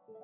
Hello.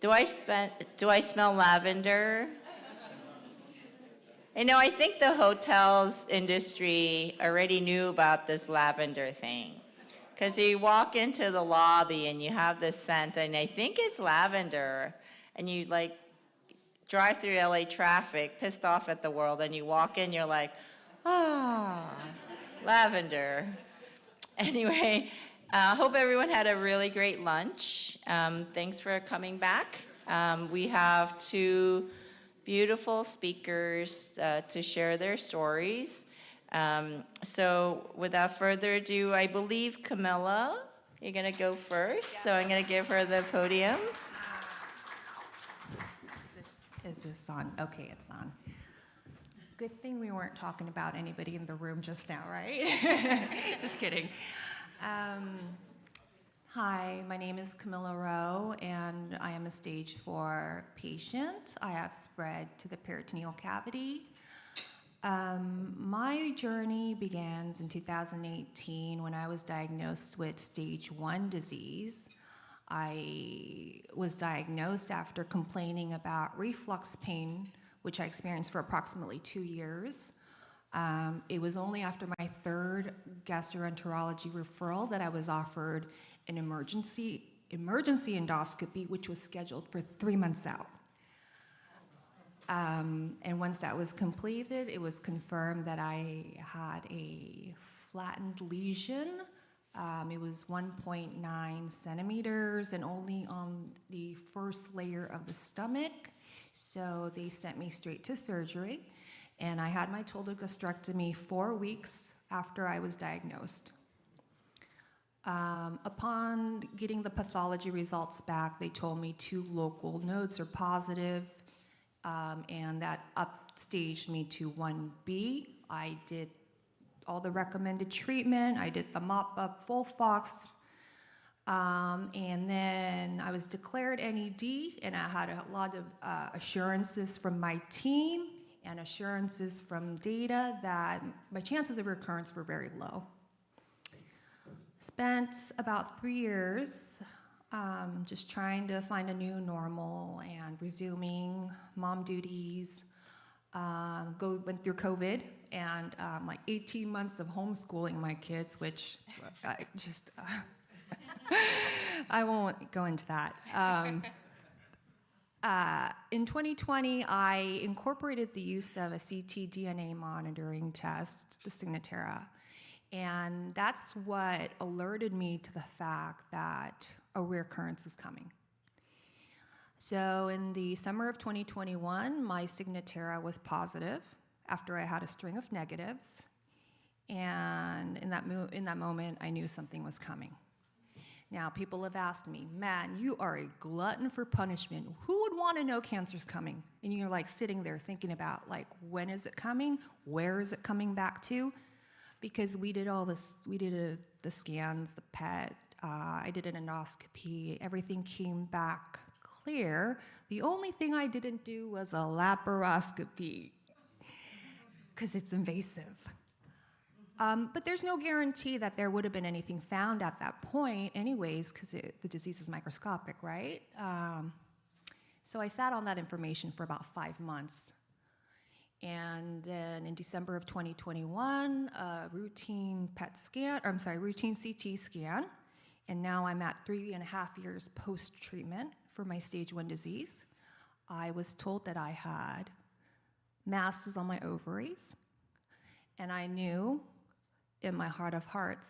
Do I smell lavender? I think the hotels industry already knew about this lavender thing. Because you walk into the lobby and you have this scent, and I think it's lavender, and you drive through LA traffic, pissed off at the world, and you walk in, you're like, lavender. Anyway, hope everyone had a really great lunch. Thanks for coming back. We have two beautiful speakers to share their stories. So without further ado, I believe Camilla, you're going to go first. Yes. So I'm going to give her the podium. Is this on? Okay, it's on. Good thing we weren't talking about anybody in the room just now, right? Just kidding. Hi, my name is Camilla Row, and I am a stage 4 patient. I have spread to the peritoneal cavity. My journey begins in 2018 when I was diagnosed with stage 1 disease. I was diagnosed after complaining about reflux pain, which I experienced for approximately 2 years. It was only after my 3rd gastroenterology referral that I was offered an emergency endoscopy, which was scheduled for 3 months out. And once that was completed, it was confirmed that I had a flattened lesion. It was 1.9 centimeters and only on the first layer of the stomach. So they sent me straight to surgery, and I had my total gastrectomy 4 weeks after I was diagnosed. Upon getting the pathology results back, they told me 2 local nodes are positive, and that upstaged me to 1B. I did all the recommended treatment. I did the mop-up Folfox, and then I was declared NED, and I had a lot of assurances from my team and assurances from data that my chances of recurrence were very low. Spent about 3 years just trying to find a new normal and resuming mom duties. Went through COVID and 18 months of homeschooling my kids, which I just, I won't go into that. In 2020, I incorporated the use of a ctDNA monitoring test, the Signatera, and that's what alerted me to the fact that a recurrence was coming. So in the summer of 2021, my Signatera was positive after I had a string of negatives, and in that moment, I knew something was coming. Now, people have asked me, man, you are a glutton for punishment. Who would want to know cancer's coming? And you're sitting there thinking about when is it coming? Where is it coming back to? Because we did all this, the scans, the PET, I did an endoscopy, everything came back clear. The only thing I didn't do was a laparoscopy because it's invasive. But there's no guarantee that there would have been anything found at that point anyways, because the disease is microscopic, right? So I sat on that information for about 5 months. And then in December of 2021, a routine routine CT scan. And now I'm at 3.5 years post-treatment for my stage 1 disease. I was told that I had masses on my ovaries, and I knew in my heart of hearts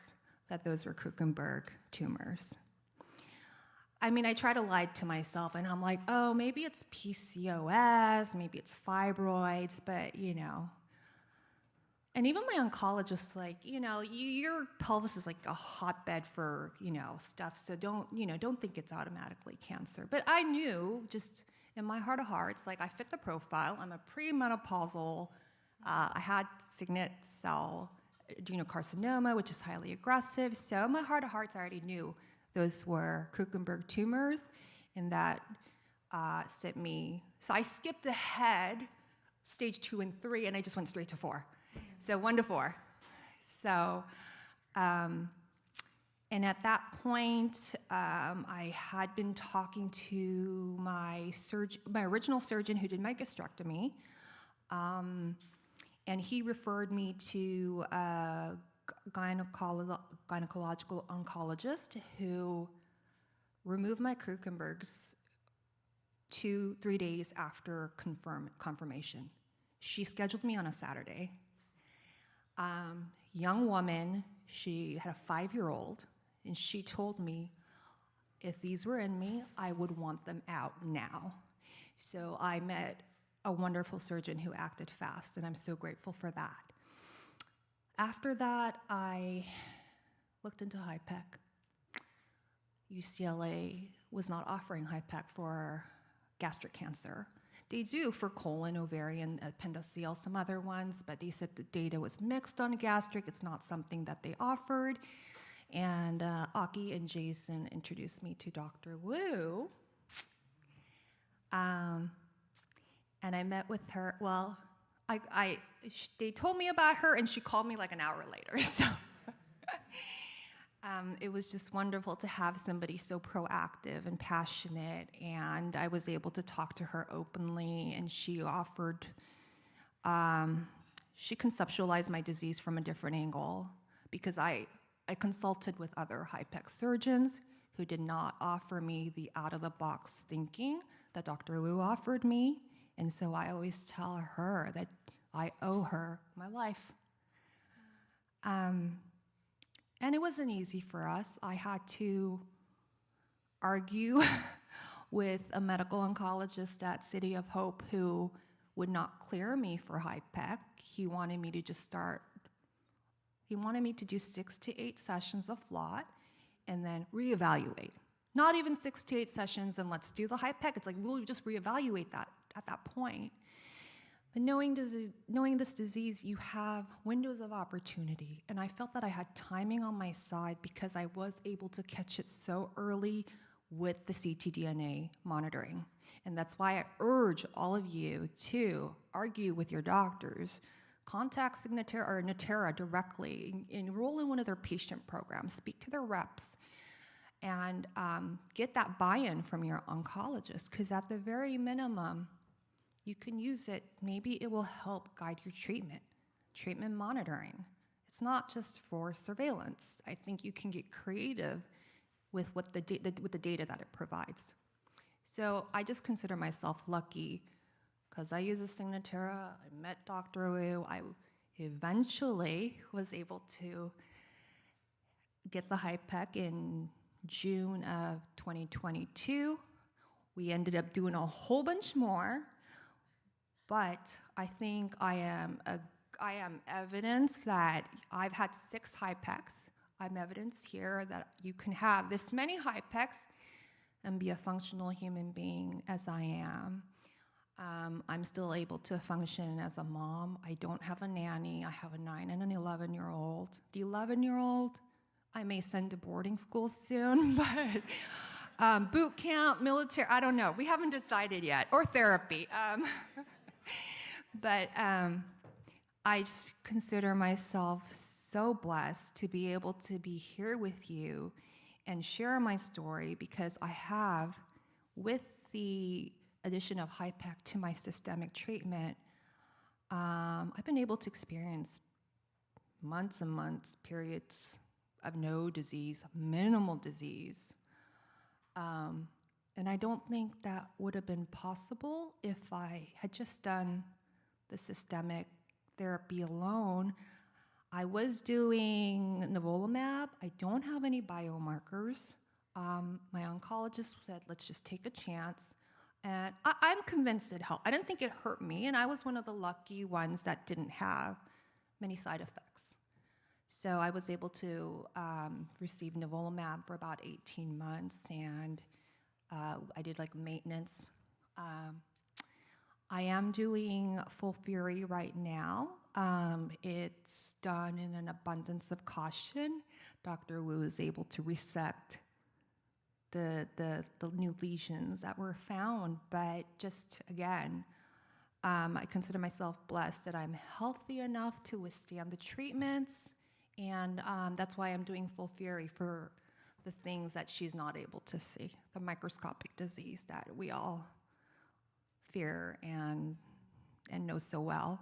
that those were Krukenberg tumors. I mean, I try to lie to myself, and I'm like, oh, maybe it's PCOS, maybe it's fibroids, but And even my oncologist, like, your pelvis is like a hotbed for, stuff. So don't think it's automatically cancer. But I knew, just in my heart of hearts, like I fit the profile. I'm a premenopausal. I had signet cell adenocarcinoma, which is highly aggressive. So in my heart of hearts, I already knew those were Krukenberg tumors, and that sent me. So I skipped ahead, stage 2 and 3, and I just went straight to 4. So 1 to 4. So, and at that point, I had been talking to my original surgeon who did my gastrectomy, and he referred me to a gynecological oncologist who removed my Krukenbergs 2-3 days after confirmation. She scheduled me on a Saturday. Young woman, she had a 5-year-old, and she told me if these were in me, I would want them out now. So I met a wonderful surgeon who acted fast, and I'm so grateful for that. After that, I looked into HIPEC. UCLA was not offering HIPEC for gastric cancer. They do for colon, ovarian, appendiceal, some other ones, but they said the data was mixed on gastric. It's not something that they offered. And Aki and Jason introduced me to Dr. Wu. And I met with her. Well, they told me about her, and she called me like an hour later. So it was just wonderful to have somebody so proactive and passionate, and I was able to talk to her openly, and she offered, she conceptualized my disease from a different angle, because I consulted with other HIPEC surgeons who did not offer me the out-of-the-box thinking that Dr. Wu offered me, and so I always tell her that I owe her my life. And it wasn't easy for us. I had to argue with a medical oncologist at City of Hope who would not clear me for HIPEC. He wanted me to do 6 to 8 sessions of FLOT and then reevaluate. Not even 6 to 8 sessions and let's do the HIPEC. It's like, we'll just reevaluate that at that point. But knowing this disease, you have windows of opportunity. And I felt that I had timing on my side because I was able to catch it so early with the ctDNA monitoring. And that's why I urge all of you to argue with your doctors, contact Signatera or Natera directly, enroll in one of their patient programs, speak to their reps, and get that buy-in from your oncologist, because at the very minimum, you can use it. Maybe it will help guide your treatment monitoring. It's not just for surveillance. I think you can get creative with the data that it provides. So I just consider myself lucky because I use a Signatera. I met Dr. Wu. I eventually was able to get the HIPEC in June of 2022. We ended up doing a whole bunch more. But I think I am evidence that I've had 6 HIPECs. I'm evidence here that you can have this many HIPECs and be a functional human being as I am. I'm still able to function as a mom. I don't have a nanny. I have a 9 and an 11-year-old. The 11-year-old, I may send to boarding school soon, but boot camp, military, I don't know. We haven't decided yet, or therapy. But I just consider myself so blessed to be able to be here with you and share my story, because I have, with the addition of HIPEC to my systemic treatment, I've been able to experience months and months, periods of no disease, minimal disease. And I don't think that would have been possible if I had just done the systemic therapy alone. I was doing nivolumab. I don't have any biomarkers. My oncologist said, let's just take a chance. And I'm convinced it helped. I didn't think it hurt me, and I was one of the lucky ones that didn't have many side effects. So I was able to receive nivolumab for about 18 months, and I did like maintenance. I am doing Full Fury right now. It's done in an abundance of caution. Dr. Wu is able to resect the new lesions that were found, but just again, I consider myself blessed that I'm healthy enough to withstand the treatments, and that's why I'm doing Full Fury for the things that she's not able to see, the microscopic disease that we all fear and know so well.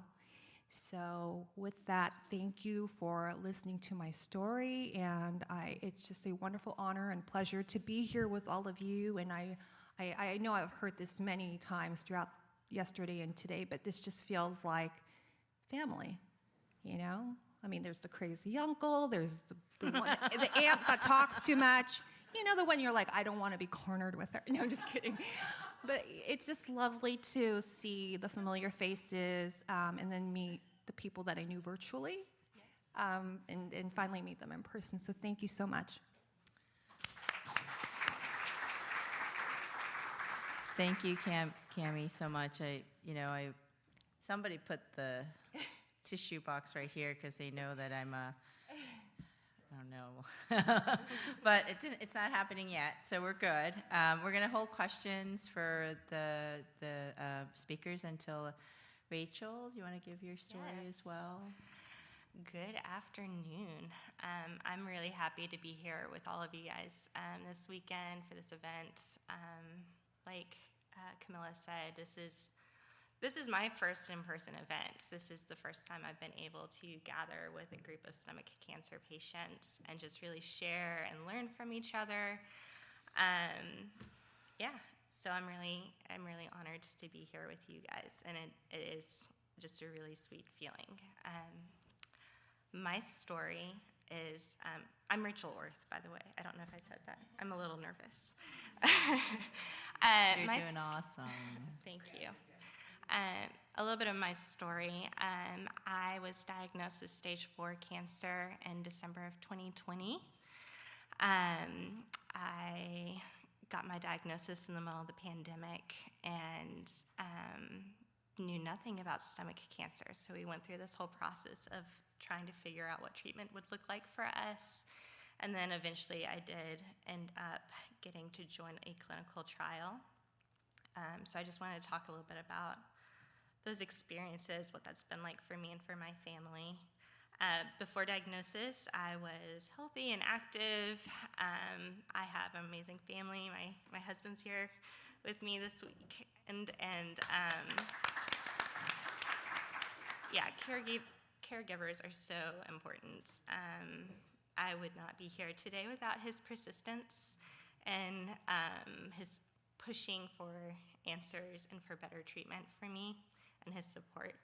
So with that, thank you for listening to my story, and it's just a wonderful honor and pleasure to be here with all of you. And I know I've heard this many times throughout yesterday and today, but this just feels like family, you know? I mean, there's the crazy uncle, there's the aunt that talks too much, you know, the one you're like, I don't want to be cornered with her. No, I'm just kidding. But it's just lovely to see the familiar faces and then meet the people that I knew virtually. Yes. And finally meet them in person. So thank you so much. Thank you, Cami, so much. Somebody put the tissue box right here because they know that I'm a, I don't know, but it's not happening yet, so we're good. We're going to hold questions for the speakers until Rachel, do you want to give your story as well? Good afternoon. I'm really happy to be here with all of you guys this weekend for this event. Like Camilla said, this is my first in-person event. This is the first time I've been able to gather with a group of stomach cancer patients and just really share and learn from each other. So I'm really honored to be here with you guys, and it is just a really sweet feeling. My story is, I'm Rachel Orth, by the way. I don't know if I said that. I'm a little nervous. You're doing awesome. Thank you. A little bit of my story. I was diagnosed with stage 4 cancer in December of 2020. I got my diagnosis in the middle of the pandemic and knew nothing about stomach cancer. So we went through this whole process of trying to figure out what treatment would look like for us. And then eventually I did end up getting to join a clinical trial. So I just wanted to talk a little bit about those experiences, what that's been like for me and for my family. Before diagnosis, I was healthy and active. I have an amazing family. My husband's here with me this week. And caregivers are so important. I would not be here today without his persistence and his pushing for answers and for better treatment for me and his support.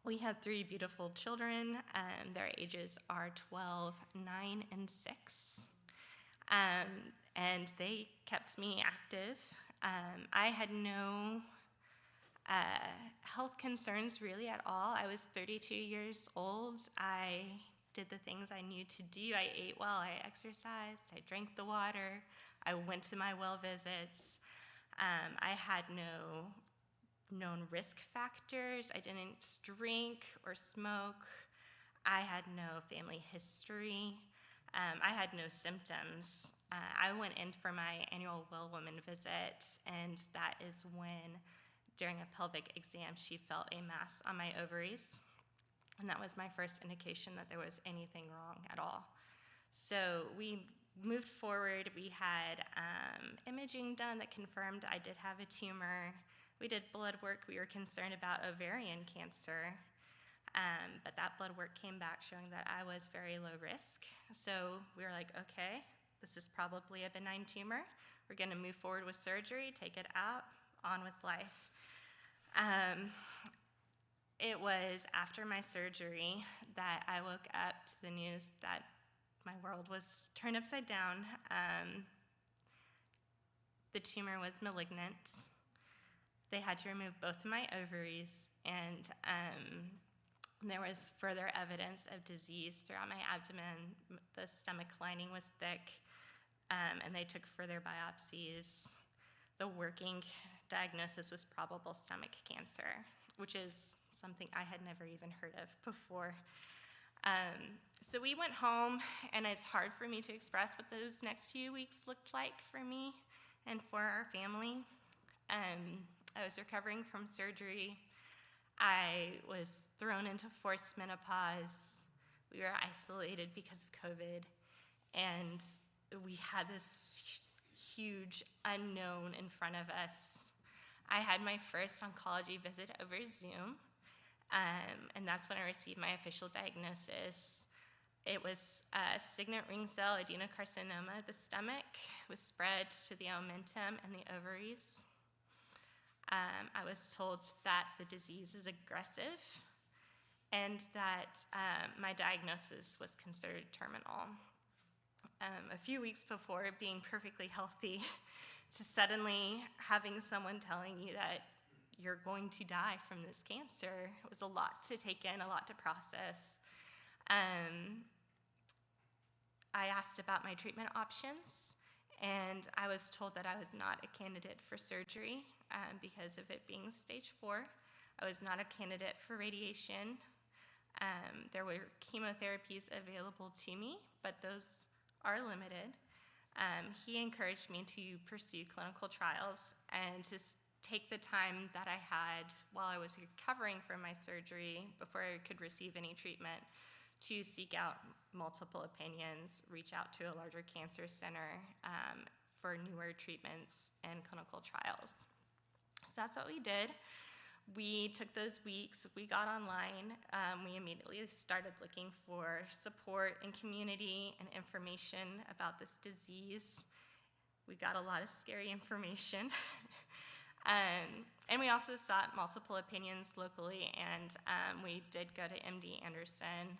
We had 3 beautiful children. Their ages are 12, 9, and 6. And they kept me active. I had no health concerns really at all. I was 32 years old. I did the things I knew to do. I ate well, I exercised, I drank the water, I went to my well visits. I had no known risk factors. I didn't drink or smoke. I had no family history. I had no symptoms. I went in for my annual well woman visit, and that is when, during a pelvic exam, she felt a mass on my ovaries, and that was my first indication that there was anything wrong at all. So we moved forward. We had imaging done that confirmed I did have a tumor. We did blood work. We were concerned about ovarian cancer, but that blood work came back showing that I was very low risk. So we were like, okay, this is probably a benign tumor. We're gonna move forward with surgery, take it out, on with life. It was after my surgery that I woke up to the news that my world was turned upside down. The tumor was malignant. They had to remove both of my ovaries, and there was further evidence of disease throughout my abdomen. The stomach lining was thick, and they took further biopsies. The working diagnosis was probable stomach cancer, which is something I had never even heard of before. So we went home, and it's hard for me to express what those next few weeks looked like for me and for our family. I was recovering from surgery. I was thrown into forced menopause. We were isolated because of COVID, and we had this huge unknown in front of us. I had my first oncology visit over Zoom, and that's when I received my official diagnosis. It was signet ring cell adenocarcinoma of the stomach with spread to the omentum and the ovaries. I was told that the disease is aggressive and that my diagnosis was considered terminal. A few weeks before being perfectly healthy, to suddenly having someone telling you that you're going to die from this cancer, it was a lot to take in, a lot to process. I asked about my treatment options, and I was told that I was not a candidate for surgery because of it being stage 4. I was not a candidate for radiation. There were chemotherapies available to me, but those are limited. He encouraged me to pursue clinical trials and to take the time that I had while I was recovering from my surgery before I could receive any treatment to seek out multiple opinions, reach out to a larger cancer center for newer treatments and clinical trials. So that's what we did. We took those weeks, we got online, we immediately started looking for support and community and information about this disease. We got a lot of scary information. And we also sought multiple opinions locally, and we did go to MD Anderson.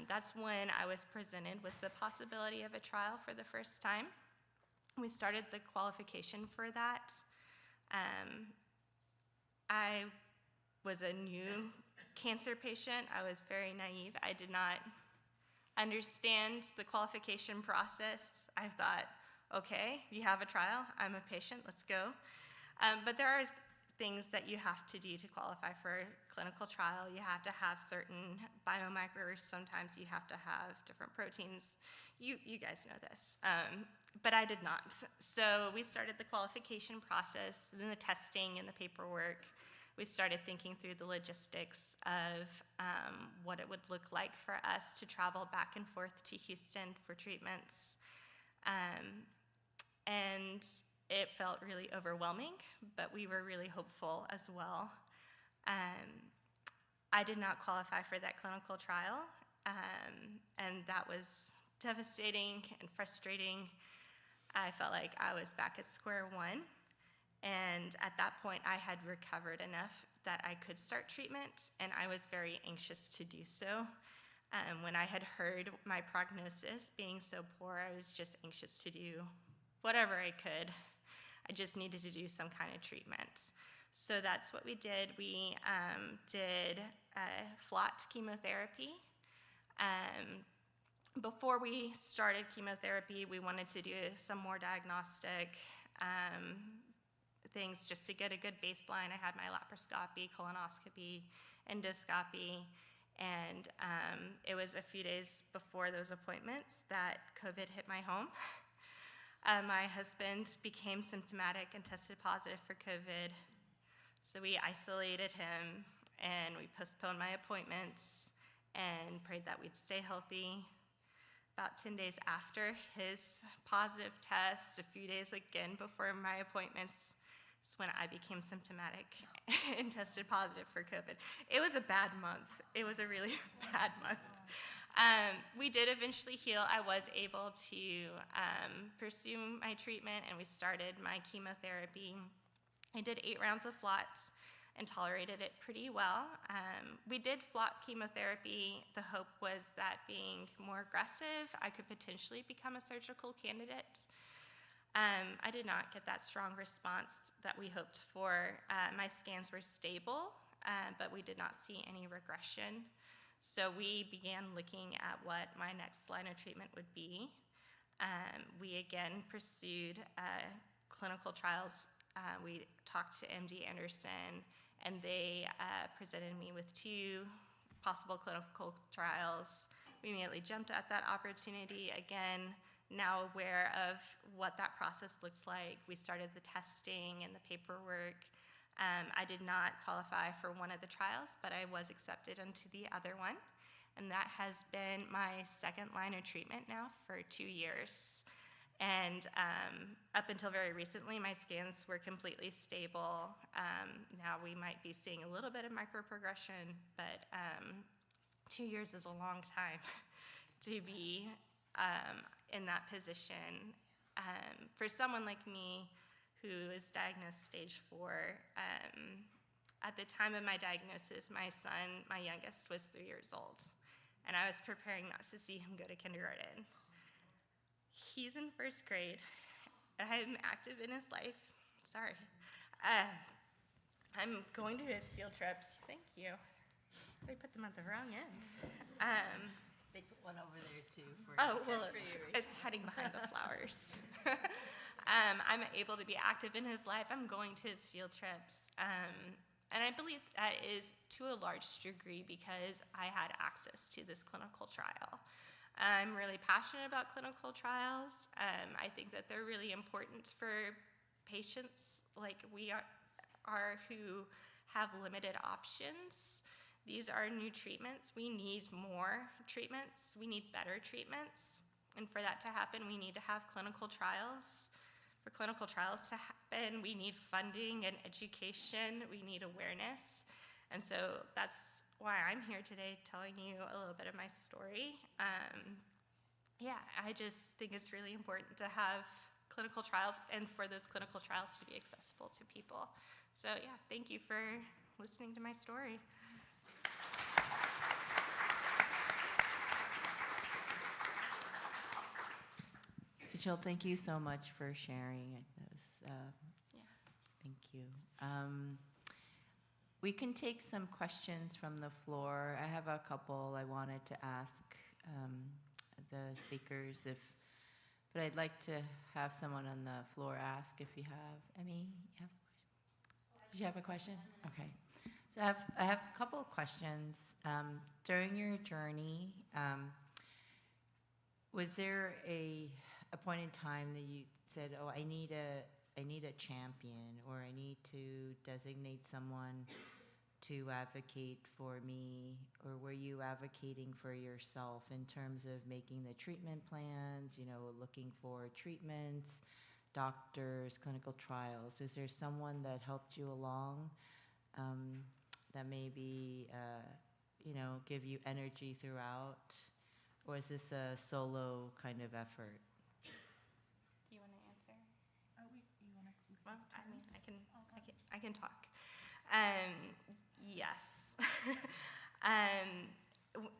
That's when I was presented with the possibility of a trial for the first time. We started the qualification for that. I was a new cancer patient. I was very naive. I did not understand the qualification process. I thought, okay, you have a trial, I'm a patient, let's go. But there are things that you have to do to qualify for a clinical trial. You have to have certain biomarkers. Sometimes you have to have different proteins. You guys know this, but I did not. So we started the qualification process, then the testing and the paperwork. We started thinking through the logistics of what it would look like for us to travel back and forth to Houston for treatments. And it felt really overwhelming, but we were really hopeful as well. I did not qualify for that clinical trial, and that was devastating and frustrating. I felt like I was back at square one, and at that point I had recovered enough that I could start treatment, and I was very anxious to do so. When I had heard my prognosis being so poor, I was just anxious to do whatever I could. I just needed to do some kind of treatment. So that's what we did. We did FLOT chemotherapy. Before we started chemotherapy, we wanted to do some more diagnostic things just to get a good baseline. I had my laparoscopy, colonoscopy, endoscopy, and it was a few days before those appointments that COVID hit my home. My husband became symptomatic and tested positive for COVID, so we isolated him and we postponed my appointments and prayed that we'd stay healthy. About 10 days after his positive test, a few days again before my appointments, is when I became symptomatic and tested positive for COVID. It was a bad month. It was a really bad month. We did eventually heal. I was able to pursue my treatment, and we started my chemotherapy. I did 8 rounds of FLOTs. and tolerated it pretty well. We did flock chemotherapy. The hope was that being more aggressive, I could potentially become a surgical candidate. I did not get that strong response that we hoped for. My scans were stable, but we did not see any regression. So we began looking at what my next line of treatment would be. We again pursued clinical trials. We talked to MD Anderson, and they presented me with 2 possible clinical trials. We immediately jumped at that opportunity. Again, now aware of what that process looked like. We started the testing and the paperwork. I did not qualify for one of the trials, but I was accepted into the other one. And that has been my second line of treatment now for 2 years. And up until very recently, my scans were completely stable. Now we might be seeing a little bit of microprogression, but 2 years is a long time to be in that position. For someone like me who is diagnosed stage 4, at the time of my diagnosis, my son, my youngest, was 3 years old, and I was preparing not to see him go to kindergarten. He's in 1st grade, and I'm active in his life. Sorry. I'm going to his field trips. Thank you. They put them at the wrong end. They put one over there too. It's hiding behind the flowers. I'm able to be active in his life. I'm going to his field trips. And I believe that is to a large degree because I had access to this clinical trial. I'm really passionate about clinical trials. I think that they're really important for patients like we are who have limited options. These are new treatments. We need more treatments. We need better treatments. And for that to happen, we need to have clinical trials. For clinical trials to happen, we need funding and education. We need awareness. And so that's why I'm here today telling you a little bit of my story. I just think it's really important to have clinical trials and for those clinical trials to be accessible to people. So thank you for listening to my story. Jill, thank you so much for sharing this. Thank you. We can take some questions from the floor. I have a couple I wanted to ask the speakers, but I'd like to have someone on the floor ask if you have. Emmy, you have a question? Did you have a question? Okay. So I have a couple of questions. During your journey, was there a point in time that you said, "Oh, I need a champion," or "I need to designate someone to advocate for me," or were you advocating for yourself in terms of making the treatment plans, looking for treatments, doctors, clinical trials? Is there someone that helped you along that maybe, give you energy throughout? Or is this a solo kind of effort? Do you want to answer? You want to? Well, I can talk. Yes.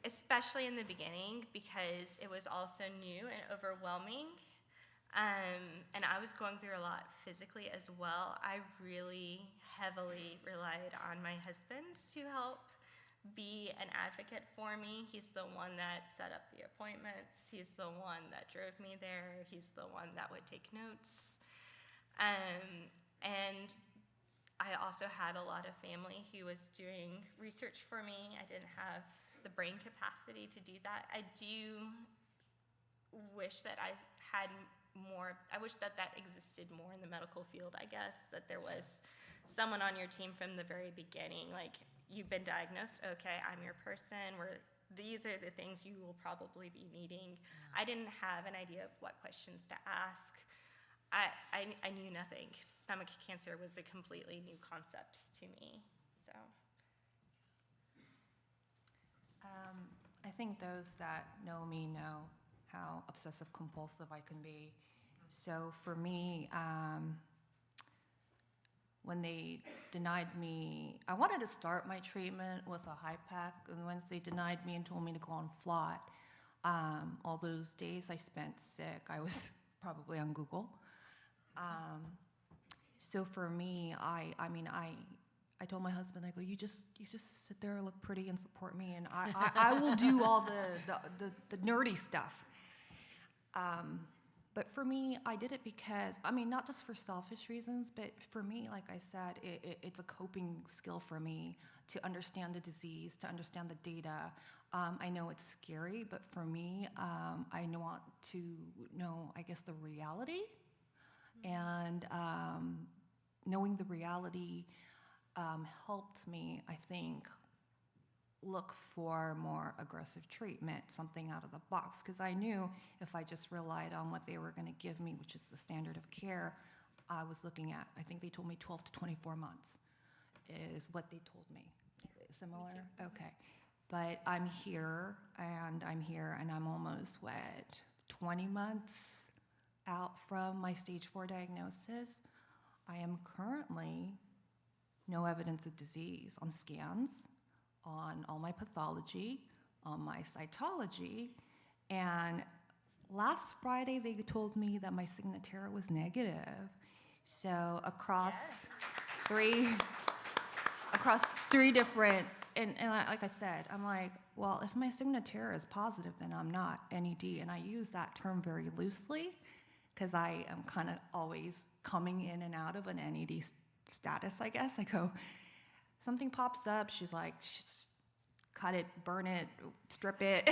Especially in the beginning because it was also new and overwhelming. And I was going through a lot physically as well. I really heavily relied on my husband to help be an advocate for me. He's the one that set up the appointments. He's the one that drove me there. He's the one that would take notes. And I also had a lot of family who was doing research for me. I didn't have the brain capacity to do that. I do wish that I had more. I wish that existed more in the medical field, I guess, that there was someone on your team from the very beginning, like, you've been diagnosed, okay, I'm your person, these are the things you will probably be needing. Yeah. I didn't have an idea of what questions to ask. I knew nothing. Stomach cancer was a completely new concept to me, so. I think those that know me know how obsessive compulsive I can be. So for me, when they denied me, I wanted to start my treatment with a high pack, and once they denied me and told me to go on Flot, all those days I spent sick, I was probably on Google. So for me, I told my husband, I go, you just sit there, look pretty, and support me, and I will do all the nerdy stuff. But for me, I did it because, not just for selfish reasons, but for me, like I said, it's a coping skill for me to understand the disease, to understand the data. I know it's scary, but for me, I want to know, I guess, the reality. And knowing the reality helped me, I think, look for more aggressive treatment, something out of the box, because I knew if I just relied on what they were going to give me, which is the standard of care, I was looking at, I think they told me 12 to 24 months is what they told me. Similar? Okay. But I'm here, and I'm almost, 20 months out from my stage 4 diagnosis. I am currently no evidence of disease on scans, on all my pathology, on my cytology, and last Friday they told me that my Signatera was negative. So across three different, and like I said, I'm like, well, if my Signatera is positive, then I'm not NED, and I use that term very loosely because I am kind of always coming in and out of an NED status, I guess. I go, something pops up, she's like, cut it, burn it, strip it.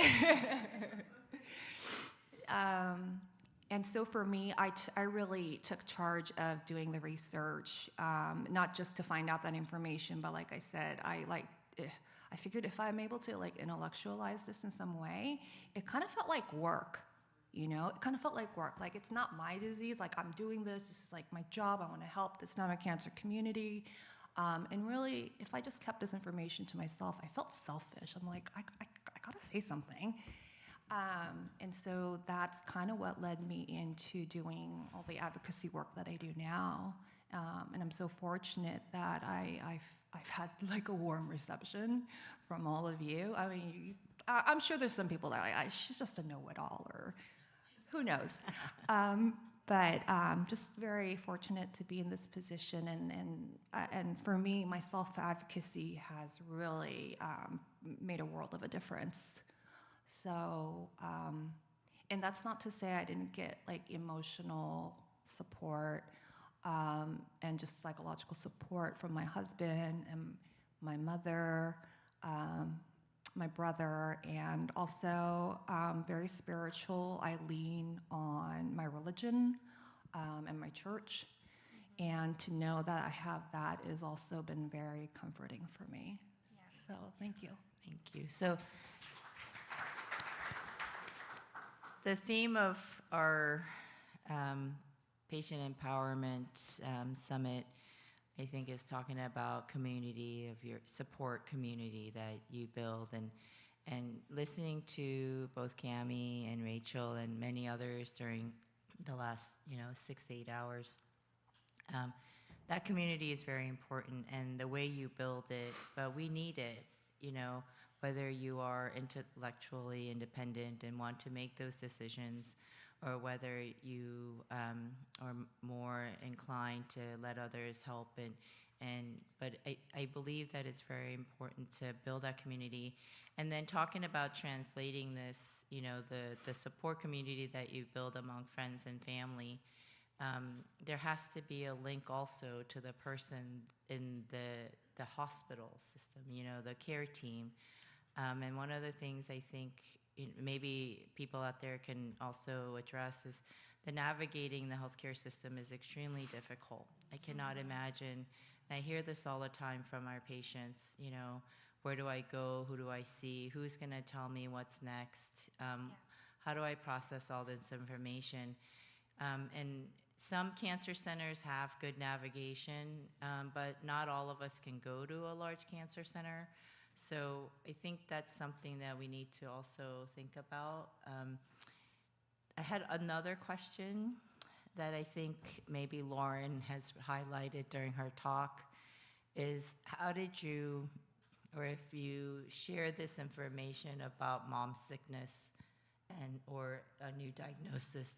And so for me, I really took charge of doing the research, not just to find out that information, but like I said, I figured if I'm able to intellectualize this in some way, it kind of felt like work. It kind of felt like work. Like, it's not my disease. Like, I'm doing this. This is like my job. I want to help the stomach cancer community. And really, if I just kept this information to myself, I felt selfish. I'm like, I got to say something. And so that's kind of what led me into doing all the advocacy work that I do now. And I'm so fortunate that I've had like a warm reception from all of you. I'm sure there's some people that are like, she's just a know-it-all, or who knows. But just very fortunate to be in this position, and for me, my self-advocacy has really made a world of a difference. So, and that's not to say I didn't get like emotional support and just psychological support from my husband and my mother, my brother, and also very spiritual. I lean on my religion and my church, and to know that I have that has also been very comforting for me. Yeah. So thank you. Thank you. So the theme of our patient empowerment summit, I think, is talking about community, of your support community that you build, and listening to both Cami and Rachel and many others during the last 6 to 8 hours. That community is very important, and the way you build it, but we need it, whether you are intellectually independent and want to make those decisions, or whether you are more inclined to let others help. But I believe that it's very important to build that community. And then talking about translating this, the support community that you build among friends and family, there has to be a link also to the person in the hospital system, the care team. And one of the things I think maybe people out there can also address is the navigating the healthcare system is extremely difficult. I cannot imagine, and I hear this all the time from our patients, where do I go, who do I see, who's going to tell me what's next, how do I process all this information? And some cancer centers have good navigation, but not all of us can go to a large cancer center. So I think that's something that we need to also think about. I had another question that I think maybe Lauren has highlighted during her talk is how did you, or if you share this information about mom sickness or a new diagnosis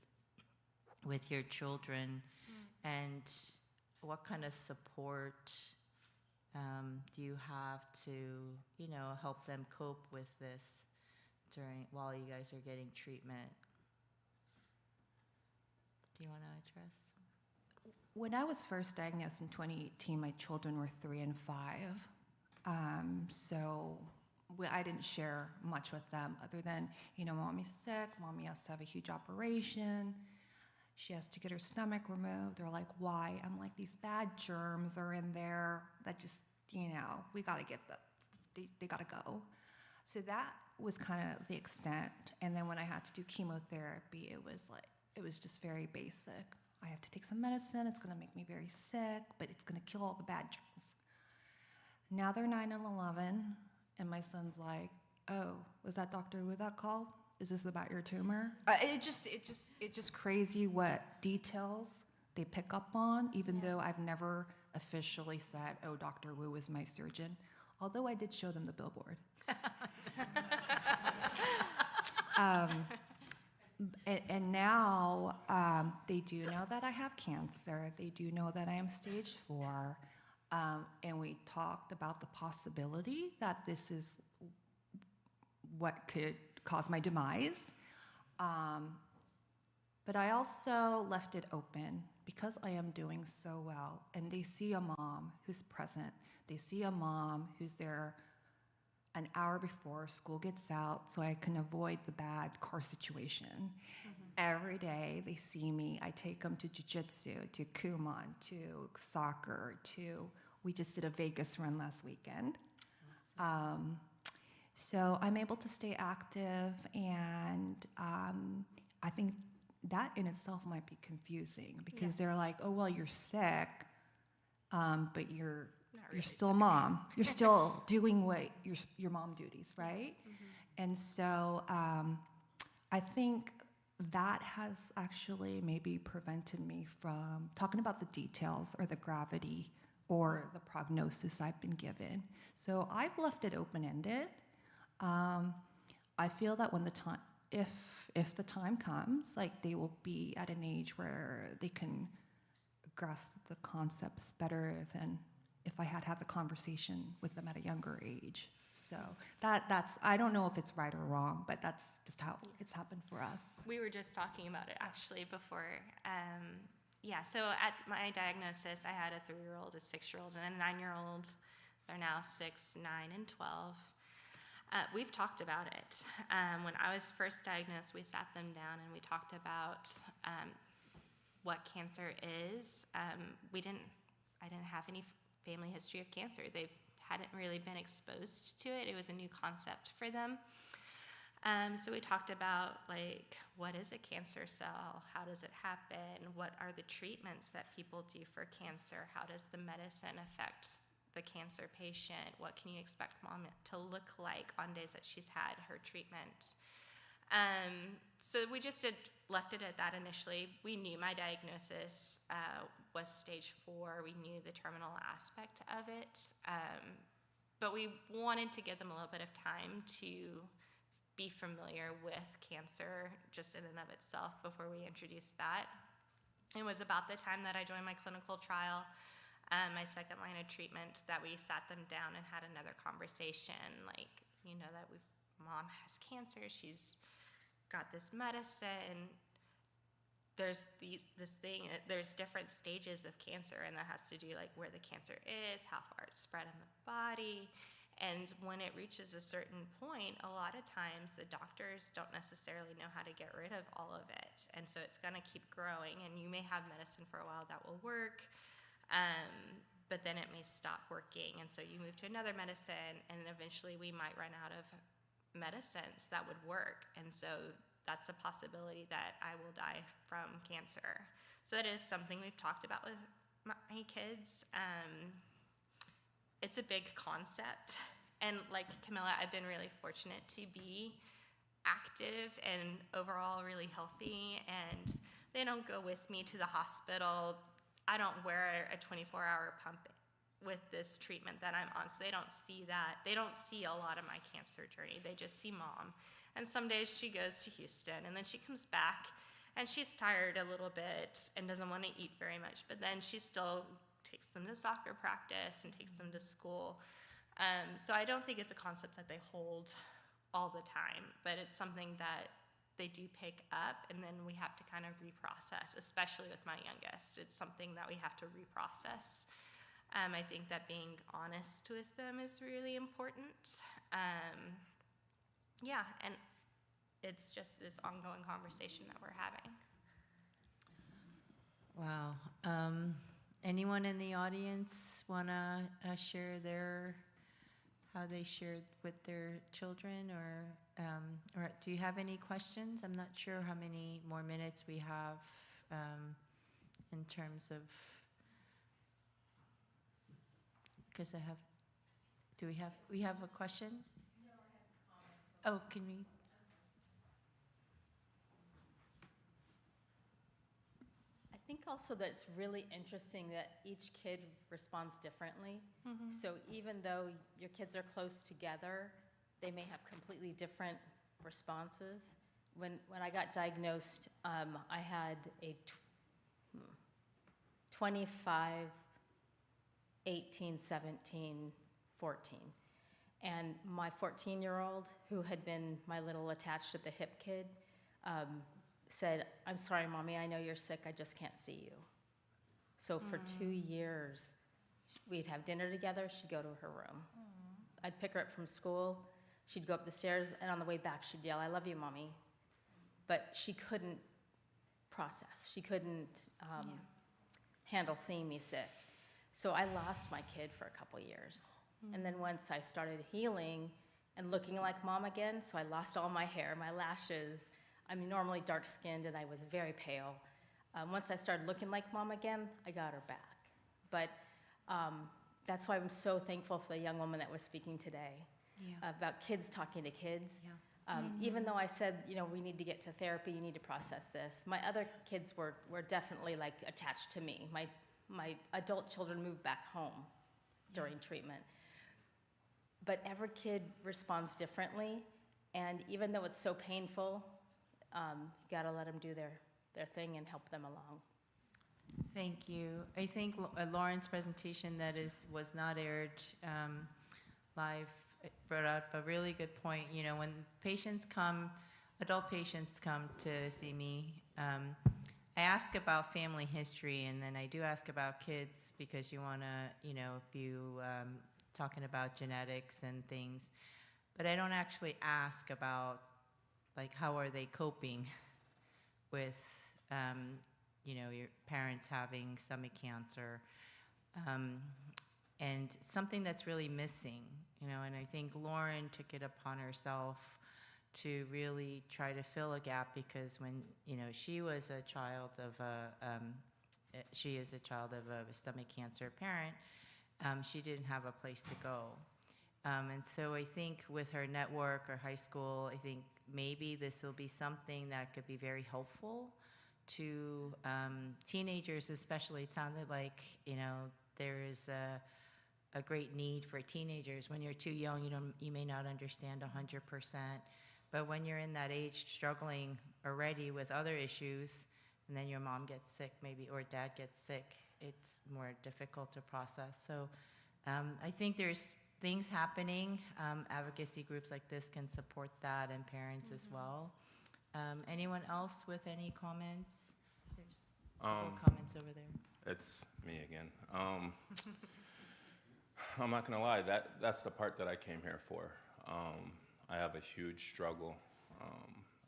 with your children, and what kind of support do you have to, help them cope with this while you guys are getting treatment? Do you want to address? When I was first diagnosed in 2018, my children were 3 and 5. So I didn't share much with them other than, mommy's sick, mommy has to have a huge operation. She has to get her stomach removed. They're like, why? I'm like, these bad germs are in there that just, we got to get they got to go. So that was kind of the extent. And then when I had to do chemotherapy, it was just very basic. I have to take some medicine. It's going to make me very sick, but it's going to kill all the bad germs. Now they're 9 and 11, and my son's like, oh, was that Dr. Wu that called? Is this about your tumor? It's just crazy what details they pick up on, even though I've never officially said, oh, Dr. Wu is my surgeon, although I did show them the billboard. And now they do know that I have cancer. They do know that I am stage 4. And we talked about the possibility that this is what could cause my demise. But I also left it open because I am doing so well. And they see a mom who's present. They see a mom who's there an hour before school gets out so I can avoid the bad car situation. Every day they see me. I take them to jiu-jitsu, to Kumon, to soccer, we just did a Vegas run last weekend. Awesome. So I'm able to stay active, and I think that in itself might be confusing because they're like, oh, well, you're sick, but you're still a mom. You're still doing what your mom duties, right? And so I think that has actually maybe prevented me from talking about the details or the gravity or the prognosis I've been given. So I've left it open-ended. I feel that when the time, if the time comes, like they will be at an age where they can grasp the concepts better than if I had the conversation with them at a younger age. So that's, I don't know if it's right or wrong, but that's just how it's happened for us. We were just talking about it actually before. So at my diagnosis, I had a 3-year-old, a 6-year-old, and a 9-year-old. They're now 6, 9, and 12. We've talked about it. When I was first diagnosed, we sat them down and we talked about what cancer is. I didn't have any family history of cancer. They hadn't really been exposed to it. It was a new concept for them. So we talked about, like, what is a cancer cell? How does it happen? What are the treatments that people do for cancer? How does the medicine affect the cancer patient? What can you expect mom to look like on days that she's had her treatment? So we just left it at that initially. We knew my diagnosis was stage 4. We knew the terminal aspect of it. But we wanted to give them a little bit of time to be familiar with cancer just in and of itself before we introduced that. It was about the time that I joined my clinical trial, my second line of treatment, that we sat them down and had another conversation, like, that mom has cancer, she's got this medicine, there's there's different stages of cancer, and that has to do like where the cancer is, how far it's spread in the body. And when it reaches a certain point, a lot of times the doctors don't necessarily know how to get rid of all of it. And so it's going to keep growing, and you may have medicine for a while that will work, but then it may stop working. And so you move to another medicine, and eventually we might run out of medicines that would work. And so that's a possibility that I will die from cancer. So that is something we've talked about with my kids. It's a big concept. And like Camilla, I've been really fortunate to be active and overall really healthy. And They don't go with me to the hospital. I don't wear a 24-hour pump with this treatment that I'm on, so they don't see that. They don't see a lot of my cancer journey. They just see mom. And some days she goes to Houston, and then she comes back, and she's tired a little bit and doesn't want to eat very much, but then she still takes them to soccer practice and takes them to school. So I don't think it's a concept that they hold all the time, but it's something that they do pick up, and then we have to kind of reprocess, especially with my youngest. It's something that we have to reprocess. I think that being honest with them is really important. Yeah, and it's just this ongoing conversation that we're having. Wow. Anyone in the audience want to share how they shared with their children, or do you have any questions? I'm not sure how many more minutes we have in terms of, because we have a question? No, I have a comment. Oh, can we? I think also that it's really interesting that each kid responds differently. Mm-hmm. So even though your kids are close together, they may have completely different responses. When I got diagnosed, I had a 25, 18, 17, 14. And my 14-year-old, who had been my little attached at the hip kid, said, "I'm sorry, Mommy, I know you're sick, I just can't see you." So for 2 years, we'd have dinner together, she'd go to her room. I'd pick her up from school, she'd go up the stairs, and on the way back, she'd yell, "I love you, Mommy." But she couldn't process, she couldn't handle seeing me sick. So I lost my kid for a couple years. And then once I started healing and looking like Mom again, so I lost all my hair, my lashes. I'm normally dark-skinned, and I was very pale. Once I started looking like Mom again, I got her back. But that's why I'm so thankful for the young woman that was speaking today about kids talking to kids. Even though I said, we need to get to therapy, you need to process this. My other kids were definitely like attached to me. My adult children moved back home during treatment. But every kid responds differently, and even though it's so painful, you gotta let them do their thing and help them along. Thank you. I think Lauren's presentation was not aired live brought up a really good point. When adult patients come to see me, I ask about family history, and then I do ask about kids because you want to, if you talking about genetics and things, but I don't actually ask about how are they coping with your parents having stomach cancer, and something that's really missing, and I think Lauren took it upon herself to really try to fill a gap, because when she was a child of she is a child of a stomach cancer parent, she didn't have a place to go. And so I think with her network or high school, I think maybe this will be something that could be very helpful to teenagers, especially. It sounded like, there is a great need for teenagers. When you're too young, you may not understand 100%. But when you're in that age struggling already with other issues, and then your mom gets sick maybe, or dad gets sick, it's more difficult to process. So I think there's things happening. Advocacy groups like this can support that, and parents as well. Anyone else with any comments? There's a couple comments over there. It's me again. I'm not gonna lie, that's the part that I came here for. I have a huge struggle.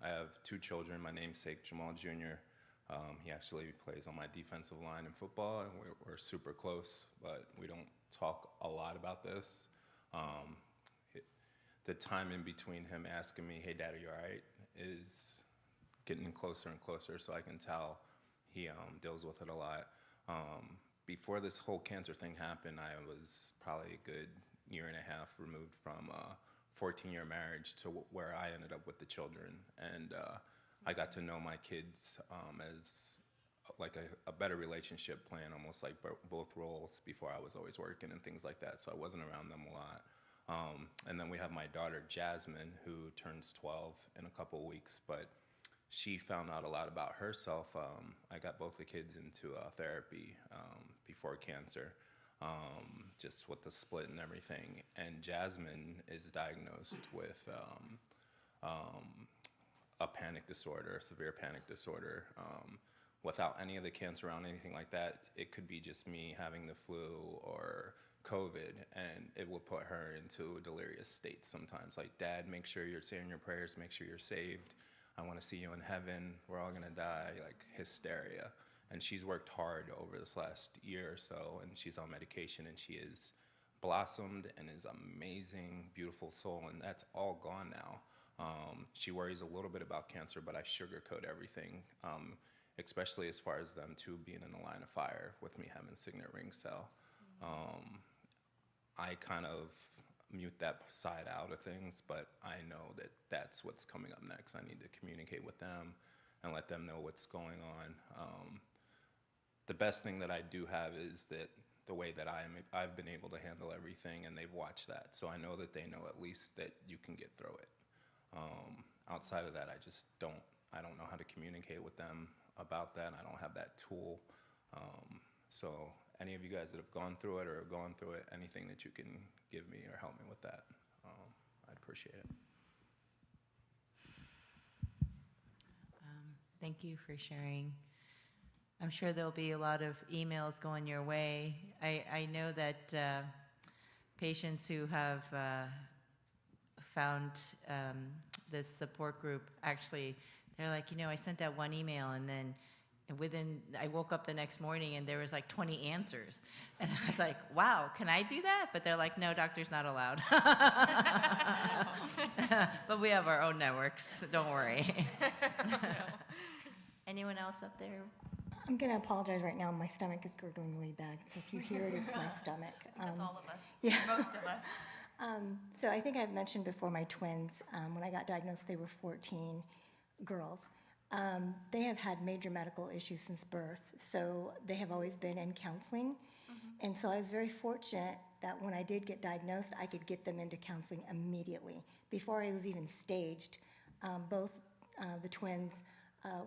I have 2 children. My namesake, Jamal Jr., he actually plays on my defensive line in football, and we're super close, but we don't talk a lot about this. The time in between him asking me, "Hey, Dad, are you all right?" is getting closer and closer, so I can tell he deals with it a lot. Before this whole cancer thing happened, I was probably a good year and a half removed from a 14-year marriage to where I ended up with the children. And I got to know my kids as like a better relationship plan, almost like both roles before I was always working and things like that. So I wasn't around them a lot. And then we have my daughter, Jasmine, who turns 12 in a couple weeks, but she found out a lot about herself. I got both the kids into therapy before cancer, just with the split and everything. And Jasmine is diagnosed with a panic disorder, a severe panic disorder. Without any of the cancer around, anything like that, it could be just me having the flu or COVID, and it will put her into a delirious state sometimes. Like, Dad, make sure you're saying your prayers, make sure you're saved. I want to see you in heaven. We're all gonna die, like hysteria. And she's worked hard over this last year or so, and she's on medication, and she is blossomed and is amazing, beautiful soul, and that's all gone now. She worries a little bit about cancer, but I sugarcoat everything, especially as far as them two being in the line of fire with me having signet ring cell. I kind of mute that side out of things, but I know that that's what's coming up next. I need to communicate with them and let them know what's going on. The best thing that I do have is that the way that I've been able to handle everything, and they've watched that. So I know that they know at least that you can get through it. Outside of that, I don't know how to communicate with them about that. I don't have that tool. So any of you guys that have gone through it or are going through it, anything that you can give me or help me with that, I'd appreciate it. Thank you for sharing. I'm sure there'll be a lot of emails going your way. I know that patients who have found this support group, actually, they're like, I sent out one email, and then I woke up the next morning and there was like 20 answers. And I was like, wow, can I do that? But they're like, no, doctor's not allowed. But we have our own networks, don't worry. Anyone else up there? I'm going to apologize right now. My stomach is gurgling really bad. So if you hear it, it's my stomach. That's all of us. Yeah. Most of us. So I think I've mentioned before my twins. When I got diagnosed, they were 14 girls. They have had major medical issues since birth, so they have always been in counseling. And so I was very fortunate that when I did get diagnosed, I could get them into counseling immediately. Before I was even staged, both the twins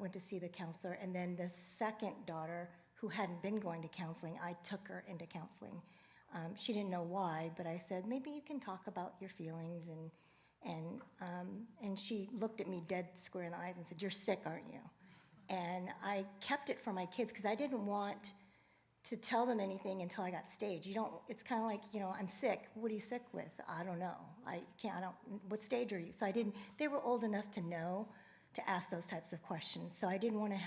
went to see the counselor, and then the second daughter, who hadn't been going to counseling, I took her into counseling. She didn't know why, but I said, maybe you can talk about your feelings, and she looked at me dead square in the eyes and said, "You're sick, aren't you?" And I kept it for my kids because I didn't want to tell them anything until I got staged. It's kind of like, I'm sick. What are you sick with? I don't know. What stage are you? So they were old enough to know to ask those types of questions. So I didn't want to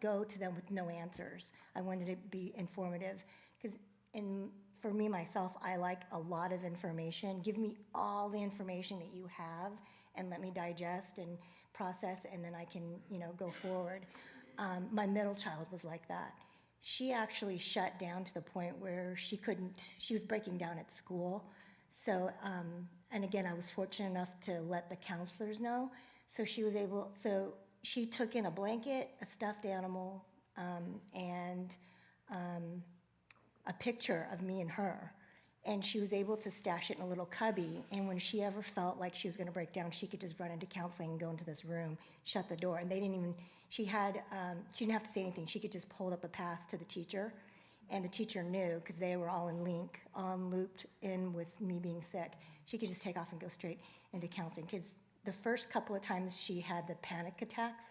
go to them with no answers. I wanted to be informative because for me, myself, I like a lot of information. Give me all the information that you have and let me digest and process, and then I can, go forward. My middle child was like that. She actually shut down to the point where she was breaking down at school. So, and again, I was fortunate enough to let the counselors know. So she took in a blanket, a stuffed animal, and a picture of me and her. And she was able to stash it in a little cubby. And when she ever felt like she was going to break down, she could just run into counseling and go into this room, shut the door. And she didn't have to say anything. She could just hold up a pass to the teacher. And the teacher knew, because they were all looped in with me being sick. She could just take off and go straight into counseling. Because the first couple of times she had the panic attacks,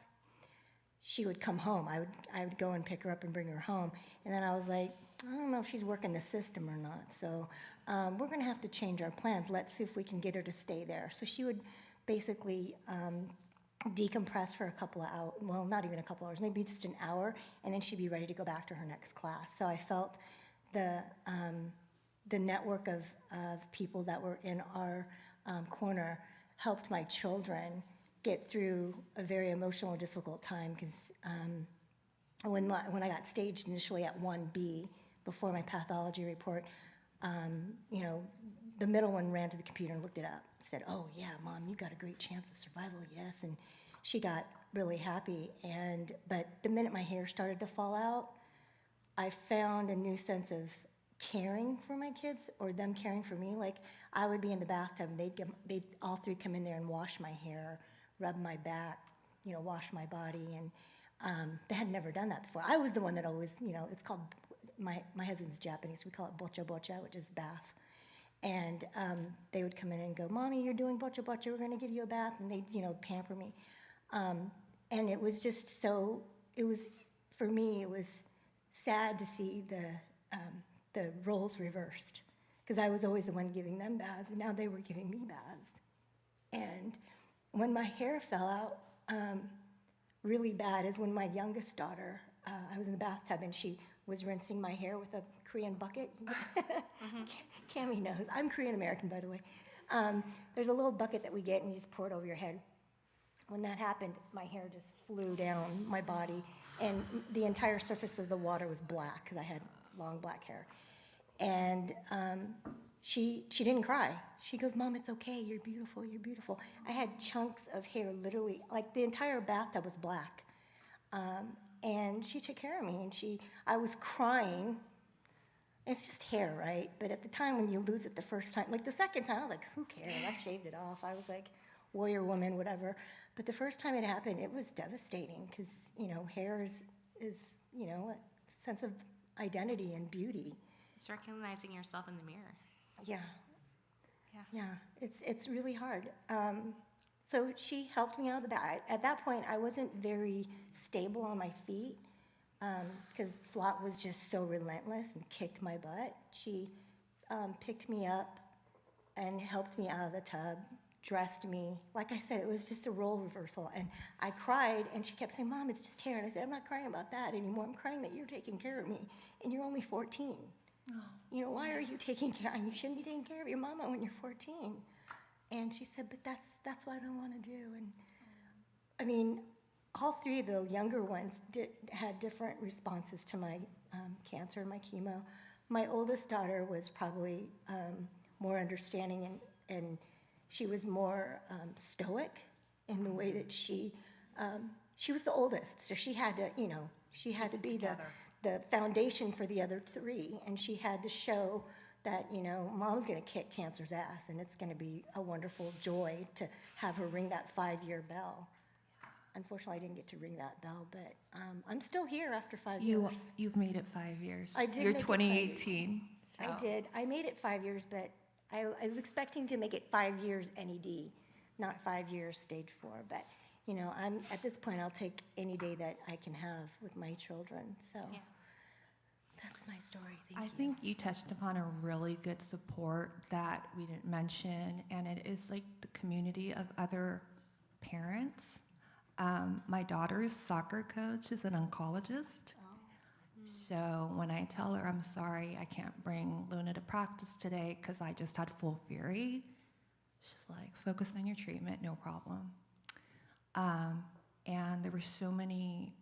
she would come home. I would go and pick her up and bring her home. And then I was like, I don't know if she's working the system or not. So we're going to have to change our plans. Let's see if we can get her to stay there. So she would basically decompress for a couple of hours. Well, not even a couple hours, maybe just an hour, and then she'd be ready to go back to her next class. So I felt the network of people that were in our corner helped my children get through a very emotional, difficult time. Because when I got staged initially at 1B, before my pathology report, the middle one ran to the computer and looked it up. said, "Oh yeah, Mom, you got a great chance of survival, yes." And she got really happy. But the minute my hair started to fall out, I found a new sense of caring for my kids, or them caring for me. Like, I would be in the bathtub and they'd all three come in there and wash my hair, rub my back, wash my body. And they had never done that before. I was the one that always, it's called, my husband's Japanese, we call it bocha bocha, which is bath. And they would come in and go, "Mommy, you're doing bocha bocha, we're gonna give you a bath." And they'd, pamper me. And it was just so, for me, it was sad to see the roles reversed, because I was always the one giving them baths, and now they were giving me baths. And when my hair fell out really bad is when my youngest daughter, I was in the bathtub and she was rinsing my hair with a Korean bucket. Cammy knows. I'm Korean American, by the way. There's a little bucket that we get and you just pour it over your head. When that happened, my hair just flew down my body, and the entire surface of the water was black because I had long black hair. And she didn't cry. She goes, "Mom, it's okay. You're beautiful. You're beautiful." I had chunks of hair, literally, like the entire bathtub was black. And she took care of me, and I was crying. It's just hair, right? But at the time when you lose it the first time, like the second time, I was like, who cares? I shaved it off. I was like, warrior woman, whatever. But the first time it happened, it was devastating because, hair is a sense of identity and beauty. It's recognizing yourself in the mirror. Yeah. Yeah. Yeah, it's really hard. So she helped me out of the bath. At that point, I wasn't very stable on my feet because Flot was just so relentless and kicked my butt. She picked me up and helped me out of the tub, dressed me. Like I said, it was just a role reversal. And I cried, and she kept saying, "Mom, it's just hair." And I said, "I'm not crying about that anymore. I'm crying that you're taking care of me, and you're only 14. Oh. Why are you taking care? You shouldn't be taking care of your mama when you're 14. And she said, "But that's what I want to do." And I mean, all three of the younger ones had different responses to my cancer and my chemo. My oldest daughter was probably more understanding, and she was more stoic in the way that she was the oldest, so she had to be the foundation for the other three, and she had to show that, Mom's going to kick cancer's ass, and it's going to be a wonderful joy to have her ring that 5-year bell. Unfortunately, I didn't get to ring that bell, but I'm still here after 5 years. You've made it 5 years. I did. You're make it 2018. I did. I made it 5 years, but I was expecting to make it 5 years NED, not 5 years stage 4. But, I'm at this point, I'll take any day that I can have with my children. So Yeah. that's my story. Thank I you. think you touched upon a really good support that we didn't mention, and it is like the community of other parents. My daughter's soccer coach is an oncologist. So when I tell her, "I'm sorry, I can't bring Luna to practice today because I just had full fury," she's like, "Focus on your treatment, no problem." And there were so many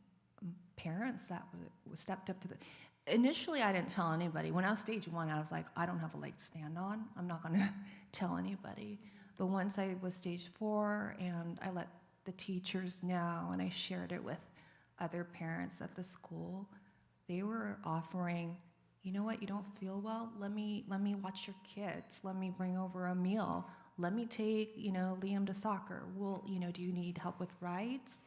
parents that stepped up to the... Initially, I didn't tell anybody. When I was stage 1, I was like, I don't have a leg to stand on. I'm not going to tell anybody. But once I was stage 4 and I let the teachers know and I shared it with other parents at the school, they were offering, "You know what, you don't feel well? Let me watch your kids. Let me bring over a meal. Let me take, Liam to soccer. Well, do you need help with rides?"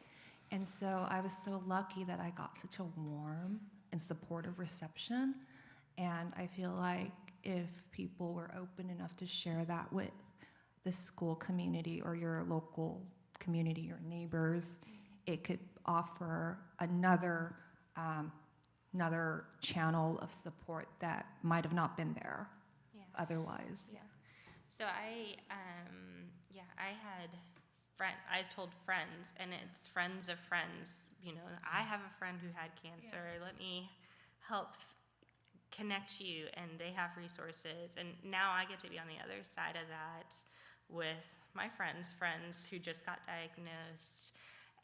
And so I was so lucky that I got such a warm and supportive reception. And I feel like if people were open enough to share that with the school community or your local community, your neighbors, it could offer another channel of support that might have not been there otherwise. Yeah. So I told friends, and it's friends of friends, I have a friend who had cancer. Let me help connect you, and they have resources. And now I get to be on the other side of that with my friends who just got diagnosed,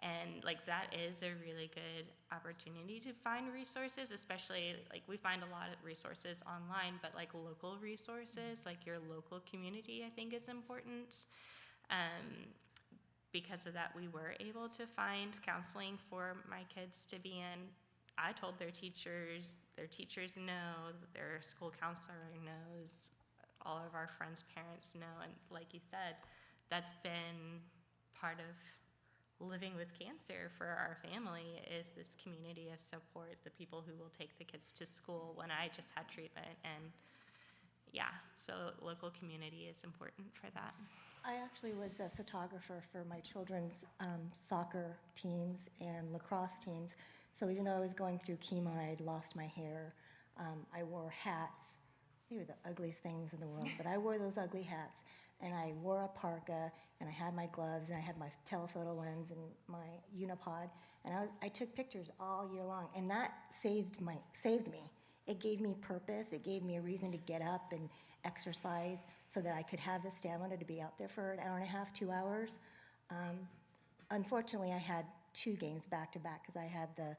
and And like that is a really good opportunity to find resources, especially like we find a lot of resources online, but like local resources, like your local community, I think is important. Because of that, we were able to find counseling for my kids to be in. I told their teachers know, their school counselor knows, all of our friends' parents know, and like you said, that's been part of living with cancer for our family, is this community of support, the people who will take the kids to school when I just had treatment. And yeah, so local community is important for that. I actually was a photographer for my children's soccer teams and lacrosse teams. So even though I was going through chemo and I had lost my hair, I wore hats. They were the ugliest things in the world, but I wore those ugly hats. And I wore a parka, and I had my gloves, and I had my telephoto lens and my unipod. And I took pictures all year long, and that saved me. It gave me purpose. It gave me a reason to get up and exercise so that I could have the stamina to be out there for an hour and a half, 2 hours. Unfortunately, I had 2 games back to back because I had the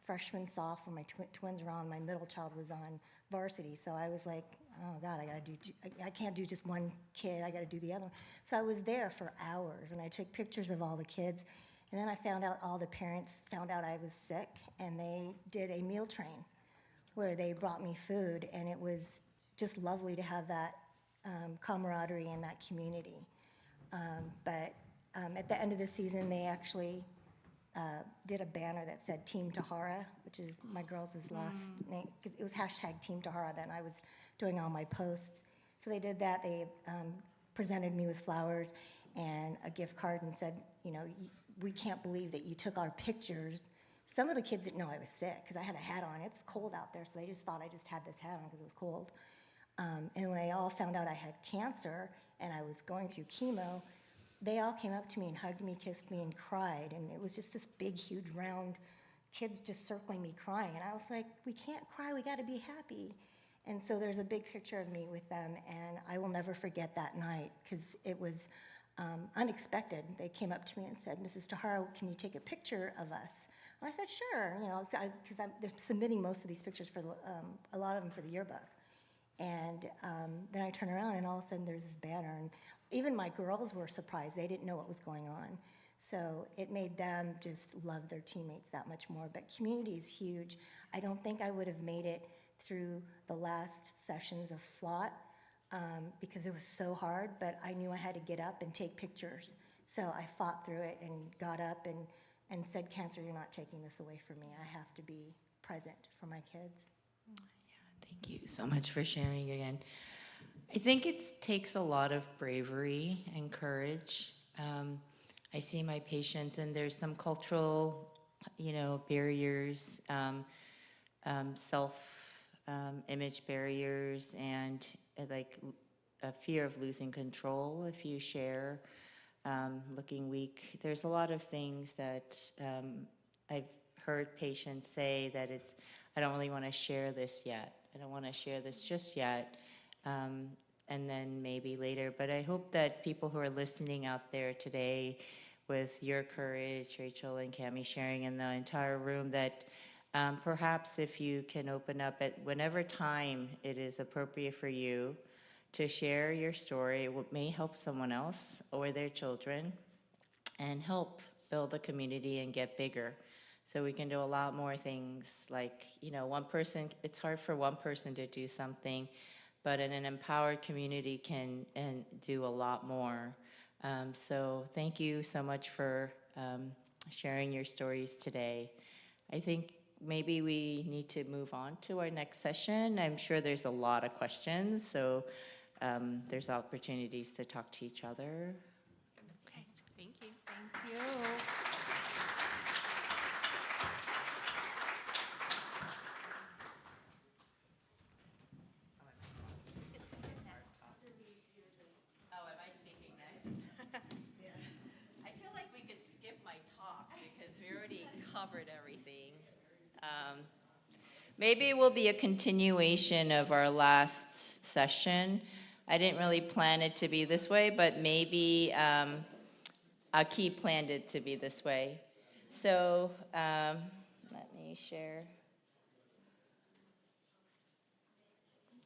freshman soft when my twins were on. My middle child was on varsity, so I was like, oh God, I can't do just one kid. I got to do the other one. So I was there for hours, and I took pictures of all the kids. And then I found out all the parents found out I was sick, and they did a meal train where they brought me food, and it was just lovely to have that camaraderie and that community. But at the end of the season, they actually did a banner that said Team Tahara, which is my girls' last name, because it was hashtag Team Tahara then. I was doing all my posts. So they did that. They presented me with flowers and a gift card and said, you know, we can't believe that you took our pictures. Some of the kids didn't know I was sick because I had a hat on. It's cold out there, so they just thought I just had this hat on because it was cold. And when they all found out I had cancer and I was going through chemo, they all came up to me and hugged me, kissed me, and cried. And it was just this big, huge, round kids just circling me crying. And I was like, we can't cry, we got to be happy. And so there's a big picture of me with them, and I will never forget that night because it was unexpected. They came up to me and said, Mrs. Tahara, can you take a picture of us? And I said, sure, you know, because they're submitting most of these pictures for a lot of them for the yearbook. And then I turn around, and all of a sudden there's this banner, and even my girls were surprised. They didn't know what was going on. So it made them just love their teammates that much more. But community is huge. I don't think I would have made it through the last sessions of FLOT because it was so hard, but I knew I had to get up and take pictures. So I fought through it and got up and said, cancer, you're not taking this away from me. I have to be present for my kids. Thank you so much for sharing again. I think it takes a lot of bravery and courage. I see my patients, and there's some cultural, barriers, self-image barriers, and like a fear of losing control if you share, looking weak. There's a lot of things that I've heard patients say that I don't really want to share this yet. I don't want to share this just yet. And then maybe later. But I hope that people who are listening out there today, with your courage, Rachel and Cami sharing, in the entire room, that perhaps if you can open up at whenever time it is appropriate for you to share your story, it may help someone else or their children and help build a community and get bigger. So we can do a lot more things like, one person, it's hard for one person to do something, but in an empowered community can do a lot more. So thank you so much for sharing your stories today. I think maybe we need to move on to our next session. I'm sure there's a lot of questions, so there's opportunities to talk to each other. Okay, thank you. Thank you. Oh, am I speaking next? I feel like we could skip my talk because we already covered everything. Maybe it will be a continuation of our last session. I didn't really plan it to be this way, but maybe Aki planned it to be this way. So let me share.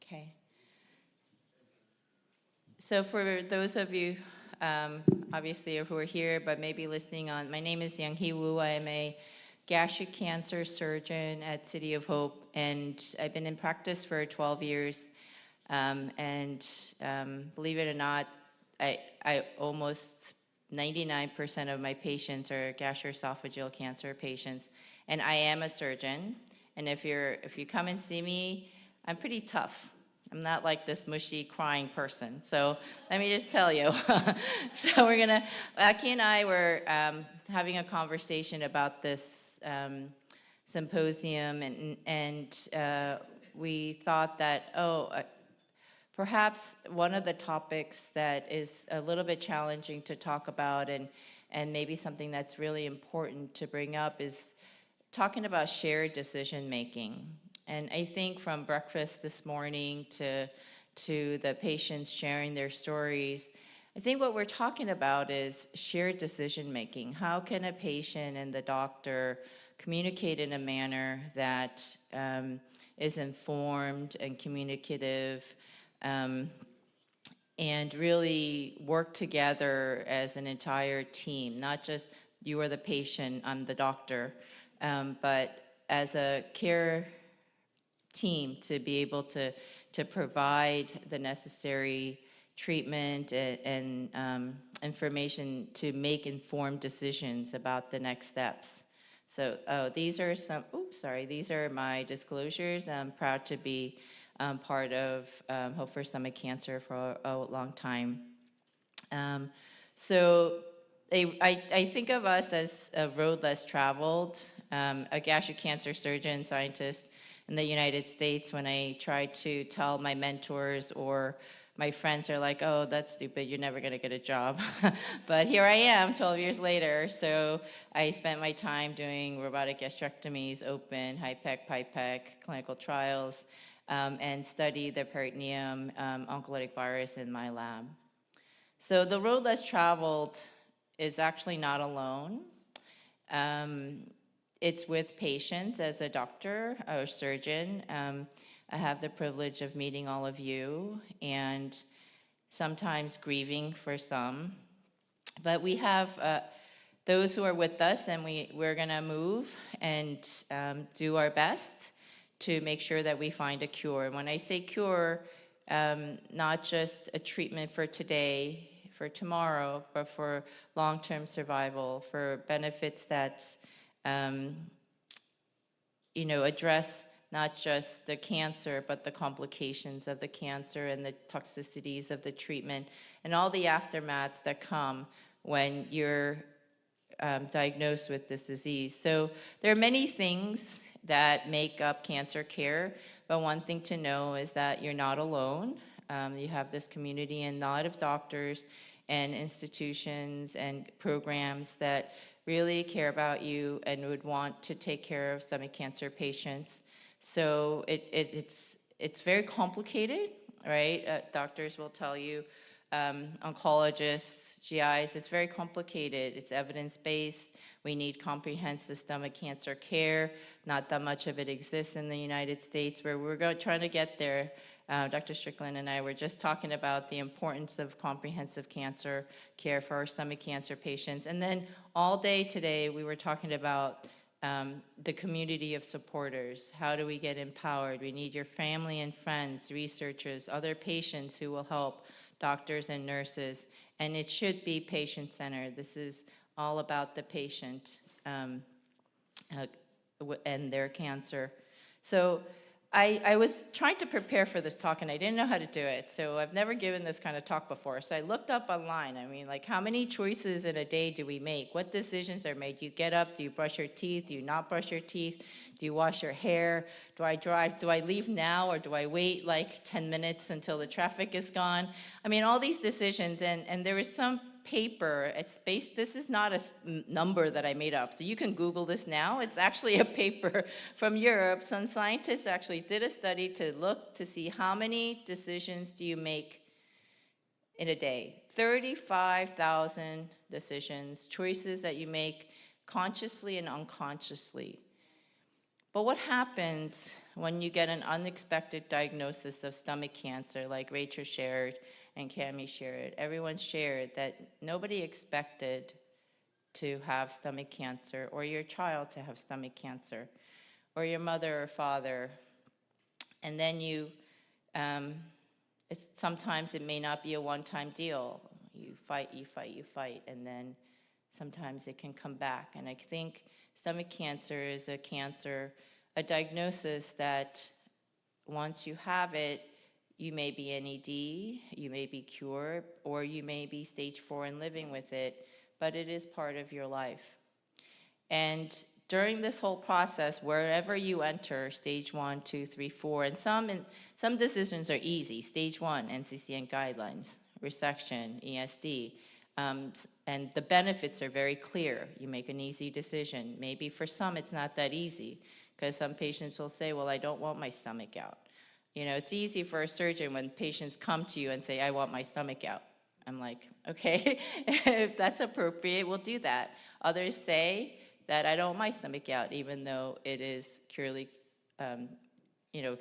Okay. So for those of you, obviously, who are here, but maybe listening on, my name is Yanghee Wu. I am a gastric cancer surgeon at City of Hope, and I've been in practice for 12 years. Believe it or not, I almost 99% of my patients are gastroesophageal cancer patients, and I am a surgeon. And if you come and see me, I'm pretty tough. I'm not like this mushy crying person. So let me just tell you. So Aki and I were having a conversation about this symposium, and we thought that, perhaps one of the topics that is a little bit challenging to talk about and maybe something that's really important to bring up is talking about shared decision making. And I think from breakfast this morning to the patients sharing their stories, I think what we're talking about is shared decision making. How can a patient and the doctor communicate in a manner that is informed and communicative, and really work together as an entire team, not just you are the patient, I'm the doctor, but as a care team to be able to provide the necessary treatment and information to make informed decisions about the next steps. So these are these are my disclosures. I'm proud to be part of Hope for Stomach Cancer for a long time. So I think of us as a road less traveled, a gastric cancer surgeon, scientist in the United States. When I try to tell my mentors or my friends are like, oh, that's stupid, you're never gonna get a job. But here I am 12 years later. So I spent my time doing robotic gastrectomies, open, high-PEC, PIPEC, clinical trials, and study the peritoneum oncolytic virus in my lab. So the road less traveled is actually not alone. It's with patients as a doctor or surgeon. I have the privilege of meeting all of you and sometimes grieving for some. But we have those who are with us, and we're gonna move and do our best to make sure that we find a cure. And when I say cure, not just a treatment for today, for tomorrow, but for long-term survival, for benefits that address not just the cancer, but the complications of the cancer and the toxicities of the treatment and all the aftermaths that come when you're diagnosed with this disease. So there are many things that make up cancer care, but one thing to know is that you're not alone. You have this community and a lot of doctors and institutions and programs that really care about you and would want to take care of stomach cancer patients. So it's very complicated, right? Doctors will tell you, oncologists, GIs, it's very complicated. It's evidence-based. We need comprehensive stomach cancer care. Not that much of it exists in the United States, where we're trying to get there. Dr. Strickland and I were just talking about the importance of comprehensive cancer care for our stomach cancer patients. And then all day today, we were talking about the community of supporters. How do we get empowered? We need your family and friends, researchers, other patients who will help, doctors and nurses. And it should be patient-centered. This is all about the patient and their cancer. So I was trying to prepare for this talk, and I didn't know how to do it. So I've never given this kind of talk before. So I looked up online. I mean, like, how many choices in a day do we make? What decisions are made? You get up, do you brush your teeth? Do you not brush your teeth? Do you wash your hair? Do I drive? Do I leave now, or do I wait like 10 minutes until the traffic is gone? I mean, all these decisions, and there was some paper. This is not a number that I made up. So you can Google this now. It's actually a paper from Europe. Some scientists actually did a study to look to see how many decisions do you make in a day. 35,000 decisions, choices that you make consciously and unconsciously. But what happens when you get an unexpected diagnosis of stomach cancer, like Rachel shared and Cami shared? Everyone shared that nobody expected to have stomach cancer, or your child to have stomach cancer, or your mother or father. And then sometimes it may not be a one-time deal. You fight, and then sometimes it can come back. And I think stomach cancer is a diagnosis that once you have it, you may be NED, you may be cured, or you may be stage 4 and living with it, but it is part of your life. And during this whole process, wherever you enter, stage 1, 2, 3, 4, and some decisions are easy. Stage 1, NCCN guidelines, resection, ESD, and the benefits are very clear. You make an easy decision. Maybe for some it's not that easy, because some patients will say, well, I don't want my stomach out. You know, it's easy for a surgeon when patients come to you and say, I want my stomach out. I'm like, okay, if that's appropriate, we'll do that. Others say that I don't want my stomach out, even though it is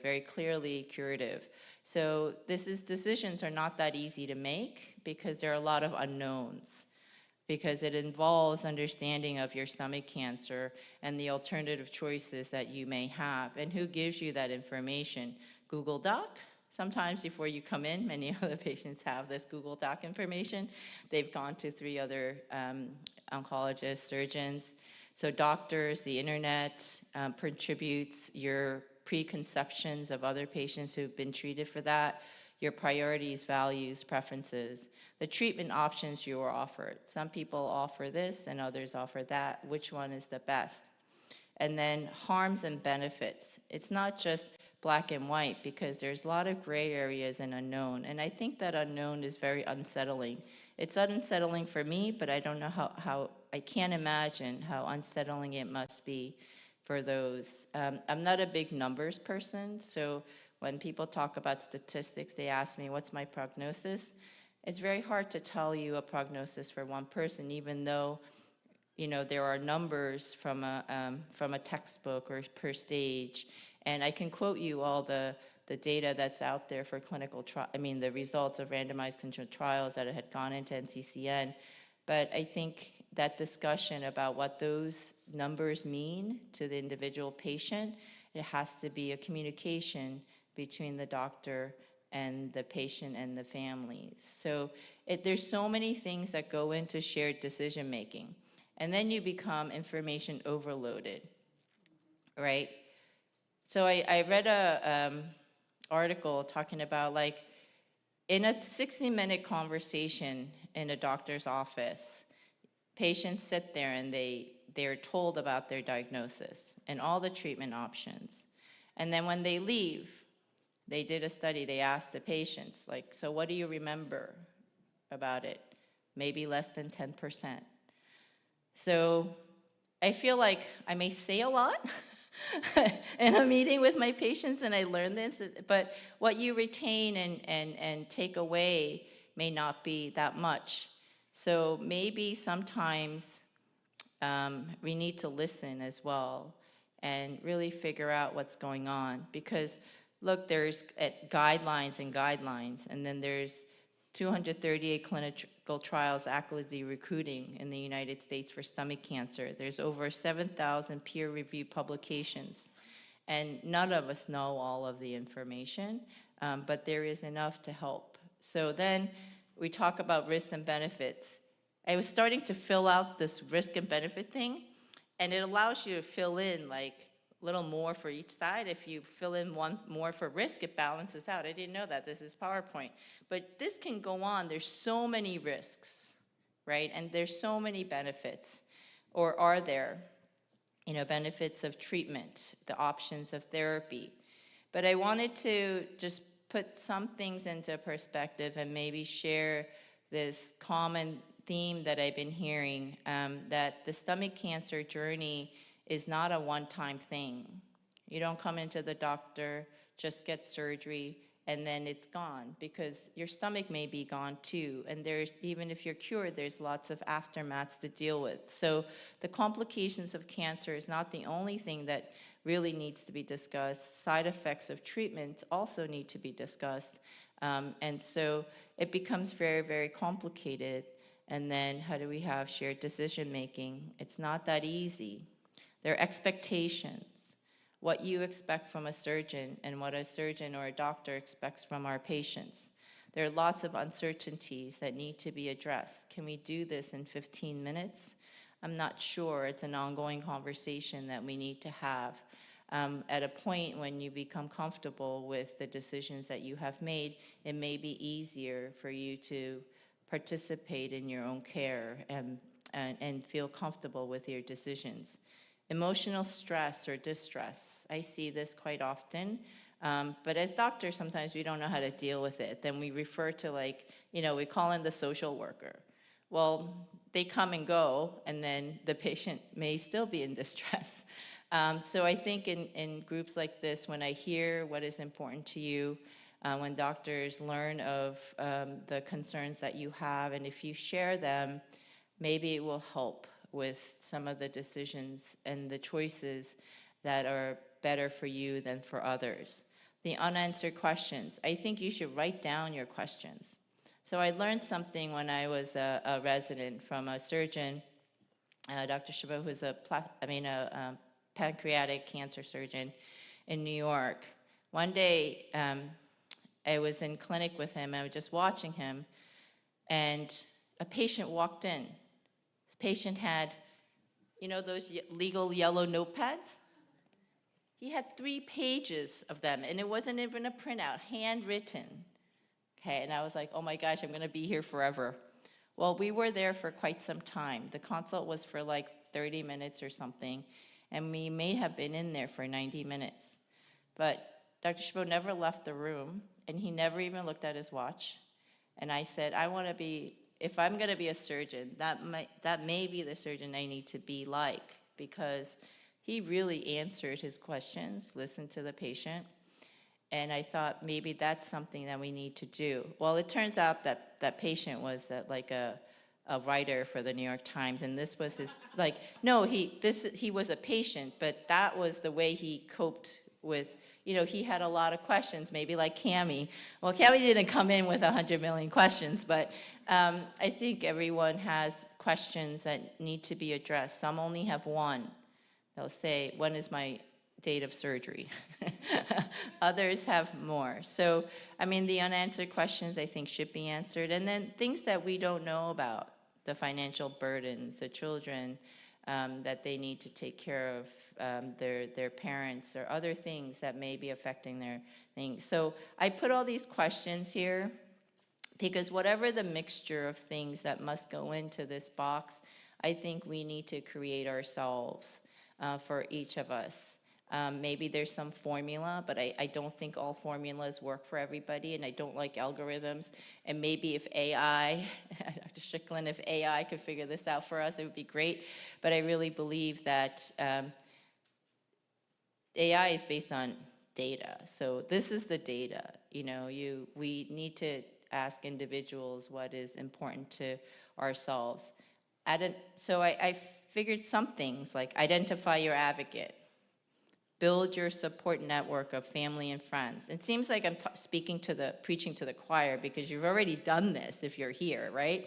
very clearly curative. So decisions are not that easy to make because there are a lot of unknowns, because it involves understanding of your stomach cancer and the alternative choices that you may have. And who gives you that information? Google Doc? Sometimes before you come in, many of the patients have this Google Doc information. They've gone to 3 other oncologists, surgeons. So doctors, the internet contributes your preconceptions of other patients who've been treated for that, your priorities, values, preferences, the treatment options you are offered. Some people offer this and others offer that. Which one is the best? And then harms and benefits. It's not just black and white, because there's a lot of gray areas and unknown. And I think that unknown is very unsettling. It's unsettling for me, but I don't know how I can't imagine how unsettling it must be for those. I'm not a big numbers person, so when people talk about statistics, they ask me, what's my prognosis? It's very hard to tell you a prognosis for one person, even though there are numbers from a textbook or per stage. And I can quote you all the data that's out there for the results of randomized controlled trials that had gone into NCCN. But I think that discussion about what those numbers mean to the individual patient, it has to be a communication between the doctor and the patient and the families. So there's so many things that go into shared decision making. And then you become information overloaded, right? So I read a article talking about, like, in a 60-minute conversation in a doctor's office, patients sit there and they're told about their diagnosis and all the treatment options. And then when they leave, they did a study. They asked the patients, like, so what do you remember about it? Maybe less than 10%. So I feel like I may say a lot in a meeting with my patients, and I learned this, but what you retain and take away may not be that much. So maybe sometimes we need to listen as well and really figure out what's going on. Because look, there's guidelines, and then there's 238 clinical trials actively recruiting in the United States for stomach cancer. There's over 7,000 peer-reviewed publications, and none of us know all of the information, but there is enough to help. So then we talk about risks and benefits. I was starting to fill out this risk and benefit thing, and it allows you to fill in like a little more for each side. If you fill in one more for risk, it balances out. I didn't know that. This is PowerPoint. But this can go on. There's so many risks, right? And there's so many benefits. Or are there, benefits of treatment, the options of therapy. But I wanted to just put some things into perspective and maybe share this common theme that I've been hearing, that the stomach cancer journey is not a one-time thing. You don't come into the doctor, just get surgery, and then it's gone, because your stomach may be gone too. And there's, even if you're cured, there's lots of aftermaths to deal with. So the complications of cancer is not the only thing that really needs to be discussed. Side effects of treatment also need to be discussed. And so it becomes very, very complicated. And then how do we have shared decision making? It's not that easy. There are expectations, what you expect from a surgeon and what a surgeon or a doctor expects from our patients. There are lots of uncertainties that need to be addressed. Can we do this in 15 minutes? I'm not sure. It's an ongoing conversation that we need to have. At a point when you become comfortable with the decisions that you have made, it may be easier for you to participate in your own care and feel comfortable with your decisions. Emotional stress or distress, I see this quite often, but as doctors, sometimes we don't know how to deal with it. Then we refer to, like, we call in the social worker. Well, they come and go, and then the patient may still be in distress. So I think in groups like this, when I hear what is important to you, when doctors learn of the concerns that you have, and if you share them, maybe it will help with some of the decisions and the choices that are better for you than for others. The unanswered questions, I think you should write down your questions. So I learned something when I was a resident from a surgeon, Dr. Chabot, who's a pancreatic cancer surgeon in New York. One day, I was in clinic with him, I was just watching him, and a patient walked in. This patient had, those legal yellow notepads? He had 3 pages of them, and it wasn't even a printout, handwritten. Okay, and I was like, oh my gosh, I'm gonna be here forever. Well, we were there for quite some time. The consult was for like 30 minutes or something, and we may have been in there for 90 minutes. But Dr. Chabot never left the room, and he never even looked at his watch. And I said, if I'm gonna be a surgeon, that may be the surgeon I need to be like, because he really answered his questions, listened to the patient, and I thought maybe that's something that we need to do. Well, it turns out that that patient was like a writer for the New York Times, and this was his, he was a patient, but that was the way he coped with, he had a lot of questions, maybe like Cammy. Well, Cammy didn't come in with 100 million questions, but I think everyone has questions that need to be addressed. Some only have one. They'll say, when is my date of surgery? Others have more. So, the unanswered questions, I think, should be answered. And then things that we don't know about, the financial burdens, the children that they need to take care of, their parents, or other things that may be affecting their things. So I put all these questions here because whatever the mixture of things that must go into this box, I think we need to create ourselves for each of us. Maybe there's some formula, but I don't think all formulas work for everybody, and I don't like algorithms. And maybe if AI, Dr. Strickland, if AI could figure this out for us, it would be great. But I really believe that AI is based on data. So this is the data. We need to ask individuals what is important to ourselves. So I figured some things, like identify your advocate. Build your support network of family and friends. It seems like I'm preaching to the choir, because you've already done this if you're here, right?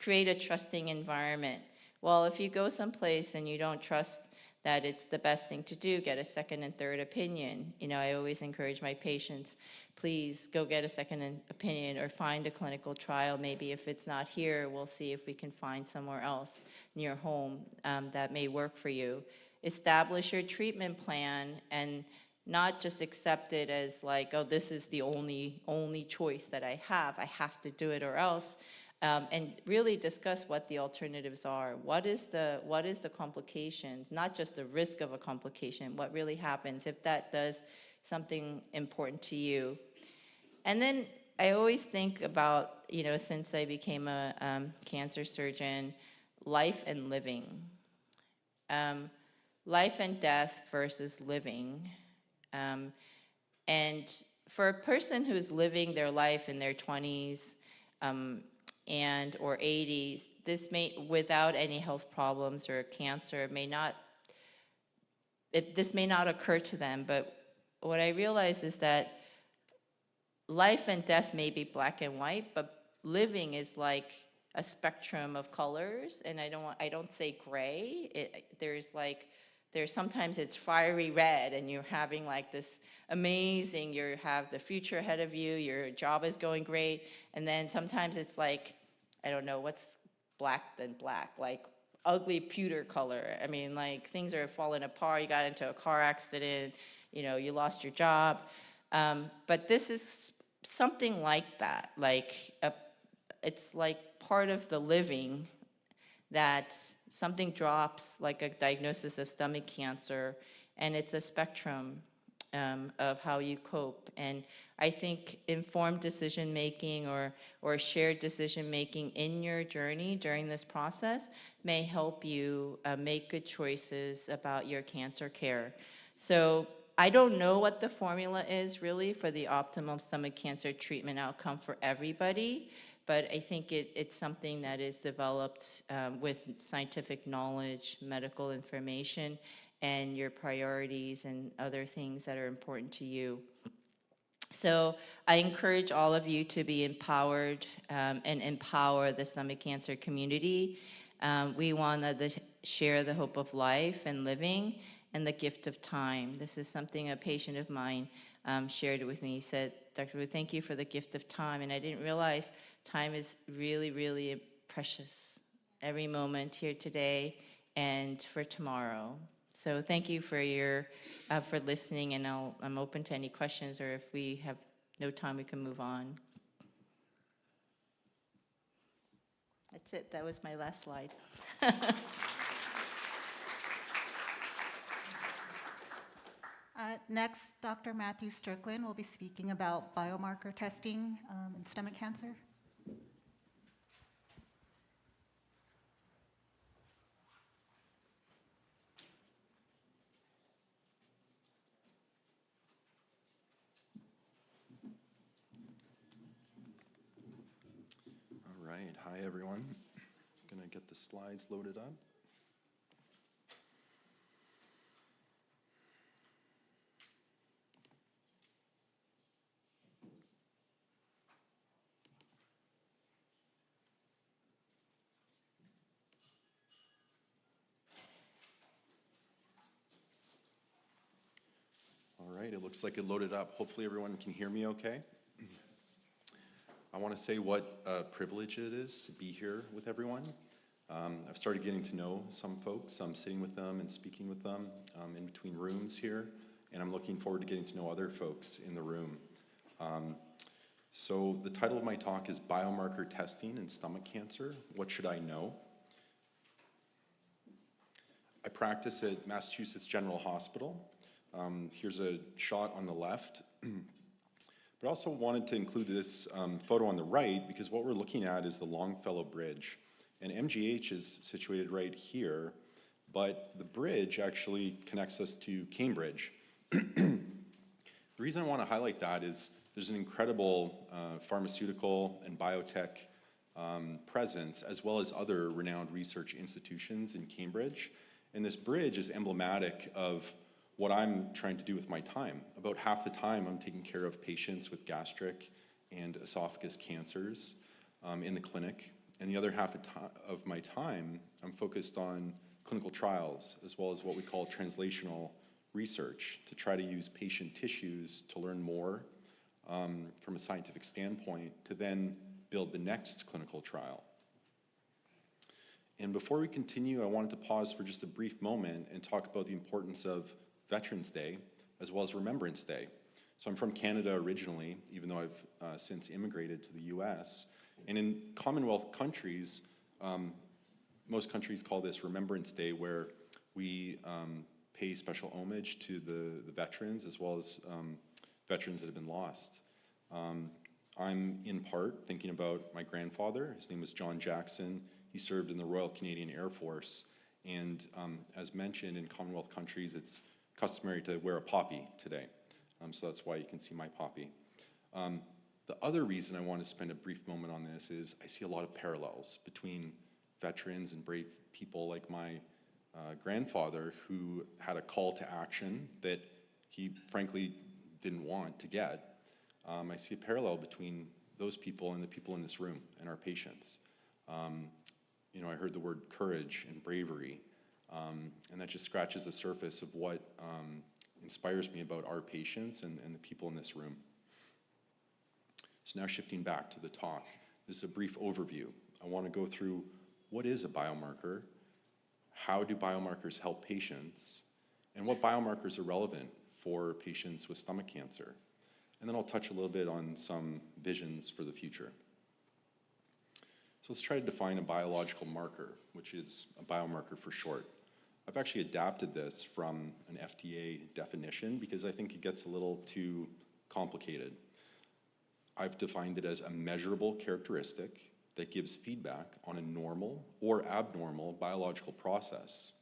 Create a trusting environment. Well, if you go someplace and you don't trust that it's the best thing to do, get a second and third opinion. I always encourage my patients, please go get a second opinion or find a clinical trial. Maybe if it's not here, we'll see if we can find somewhere else near home that may work for you. Establish your treatment plan and not just accept it as like, oh, this is the only choice that I have to do it or else. And really discuss what the alternatives are. What is the complication? Not just the risk of a complication, what really happens if that does something important to you. And then I always think about, since I became a cancer surgeon, life and living. Life and death versus living. And for a person who's living their life in their 20s and or 80s, this may, without any health problems or cancer, this may not occur to them. But what I realize is that life and death may be black and white, but living is like a spectrum of colors, and I don't say gray. There's sometimes it's fiery red, and you're having like this amazing, you have the future ahead of you, your job is going great, and then sometimes it's like, I don't know, what's black than black, like ugly pewter color. I mean, like things are falling apart, you got into a car accident, you lost your job. But this is something like that, it's like part of the living, that something drops, like a diagnosis of stomach cancer, and it's a spectrum of how you cope. And I think informed decision-making or shared decision-making in your journey during this process may help you make good choices about your cancer care. So I don't know what the formula is really for the optimal stomach cancer treatment outcome for everybody, but I think it's something that is developed with scientific knowledge, medical information, and your priorities and other things that are important to you. So I encourage all of you to be empowered and empower the stomach cancer community. We want to share the hope of life and living and the gift of time. This is something a patient of mine shared with me. He said, "Dr. Wu, thank you for the gift of time." And I didn't realize time is really, really precious. Every moment here today and for tomorrow. So thank you for for listening, and I'm open to any questions, or if we have no time, we can move on. That's it. That was my last slide. Next, Dr. Matthew Strickland will be speaking about biomarker testing in stomach cancer. All right. Hi, everyone. I'm going to get the slides loaded up. All right, it looks like it loaded up. Hopefully everyone can hear me okay. I want to say what a privilege it is to be here with everyone. I've started getting to know some folks. I'm sitting with them and speaking with them in between rooms here, and I'm looking forward to getting to know other folks in the room. So the title of my talk is Biomarker Testing in Stomach Cancer. What should I know? I practice at Massachusetts General Hospital. Here's a shot on the left. But I also wanted to include this photo on the right because what we're looking at is the Longfellow Bridge. And MGH is situated right here, but the bridge actually connects us to Cambridge. The reason I want to highlight that is there's an incredible pharmaceutical and biotech presence, as well as other renowned research institutions in Cambridge. And this bridge is emblematic of what I'm trying to do with my time. About half the time, I'm taking care of patients with gastric and esophagus cancers in the clinic. And the other half of my time, I'm focused on clinical trials, as well as what we call translational research, to try to use patient tissues to learn more from a scientific standpoint, to then build the next clinical trial. And before we continue, I wanted to pause for just a brief moment and talk about the importance of Veterans Day, as well as Remembrance Day. So I'm from Canada originally, even though I've since immigrated to the US. And in Commonwealth countries, most countries call this Remembrance Day, where we pay special homage to the veterans, as well as veterans that have been lost. I'm in part thinking about my grandfather. His name was John Jackson. He served in the Royal Canadian Air Force. And as mentioned, in Commonwealth countries, it's customary to wear a poppy today. So that's why you can see my poppy. The other reason I want to spend a brief moment on this is I see a lot of parallels between veterans and brave people like my grandfather, who had a call to action that he frankly didn't want to get. I see a parallel between those people and the people in this room and our patients. You know, I heard the word courage and bravery, and that just scratches the surface of what inspires me about our patients and the people in this room. So now shifting back to the talk, this is a brief overview. I want to go through what is a biomarker, how do biomarkers help patients, and what biomarkers are relevant for patients with stomach cancer. And then I'll touch a little bit on some visions for the future. So let's try to define a biological marker, which is a biomarker for short. I've actually adapted this from an FDA definition because I think it gets a little too complicated. I've defined it as a measurable characteristic that gives feedback on a normal or abnormal biological process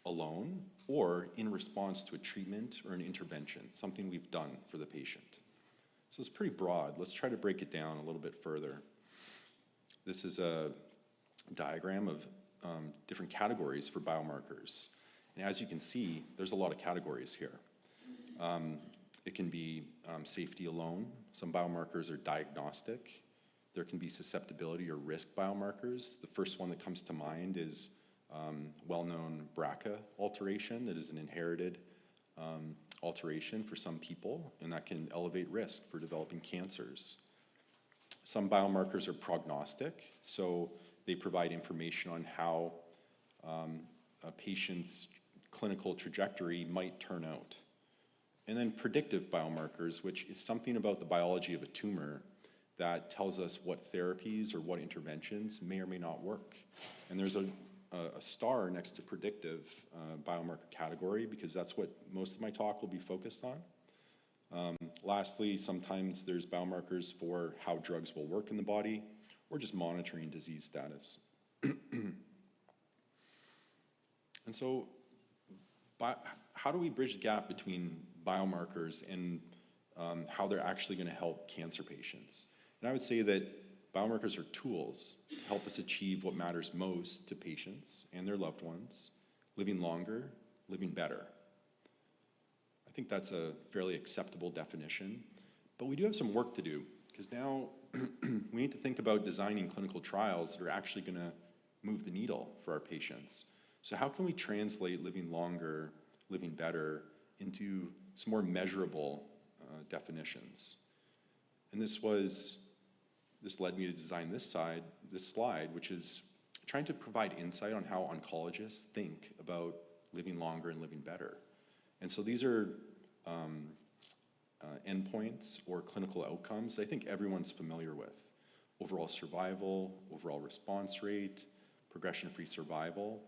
alone or in response to a treatment or an intervention, something we've done for the patient. So it's pretty broad. Let's try to break it down a little bit further. This is a diagram of different categories for biomarkers. And as you can see, there's a lot of categories here. It can be safety alone. Some biomarkers are diagnostic. There can be susceptibility or risk biomarkers. The first one that comes to mind is well-known BRCA alteration. That is an inherited alteration for some people, and that can elevate risk for developing cancers. Some biomarkers are prognostic, so they provide information on how a patient's clinical trajectory might turn out. And then predictive biomarkers, which is something about the biology of a tumor that tells us what therapies or what interventions may or may not work. And there's a star next to predictive biomarker category because that's what most of my talk will be focused on. Lastly, sometimes there's biomarkers for how drugs will work in the body or just monitoring disease status. And so how do we bridge the gap between biomarkers and how they're actually going to help cancer patients? And I would say that biomarkers are tools to help us achieve what matters most to patients and their loved ones, living longer, living better. I think that's a fairly acceptable definition, but we do have some work to do because now we need to think about designing clinical trials that are actually going to move the needle for our patients. So how can we translate living longer, living better into some more measurable definitions? And this led me to design this slide, which is trying to provide insight on how oncologists think about living longer and living better. And so these are endpoints or clinical outcomes I think everyone's familiar with. Overall survival, overall response rate, progression-free survival,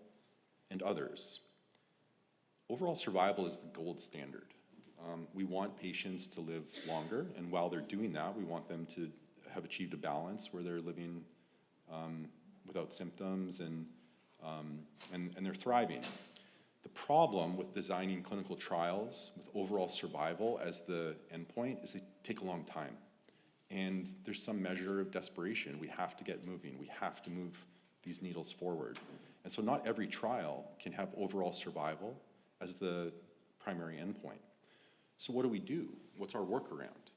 and others. Overall survival is the gold standard. We want patients to live longer, and while they're doing that, we want them to have achieved a balance where they're living without symptoms and they're thriving. The problem with designing clinical trials with overall survival as the endpoint is they take a long time. And there's some measure of desperation. We have to get moving. We have to move these needles forward. And so not every trial can have overall survival as the primary endpoint. So what do? What's our workaround?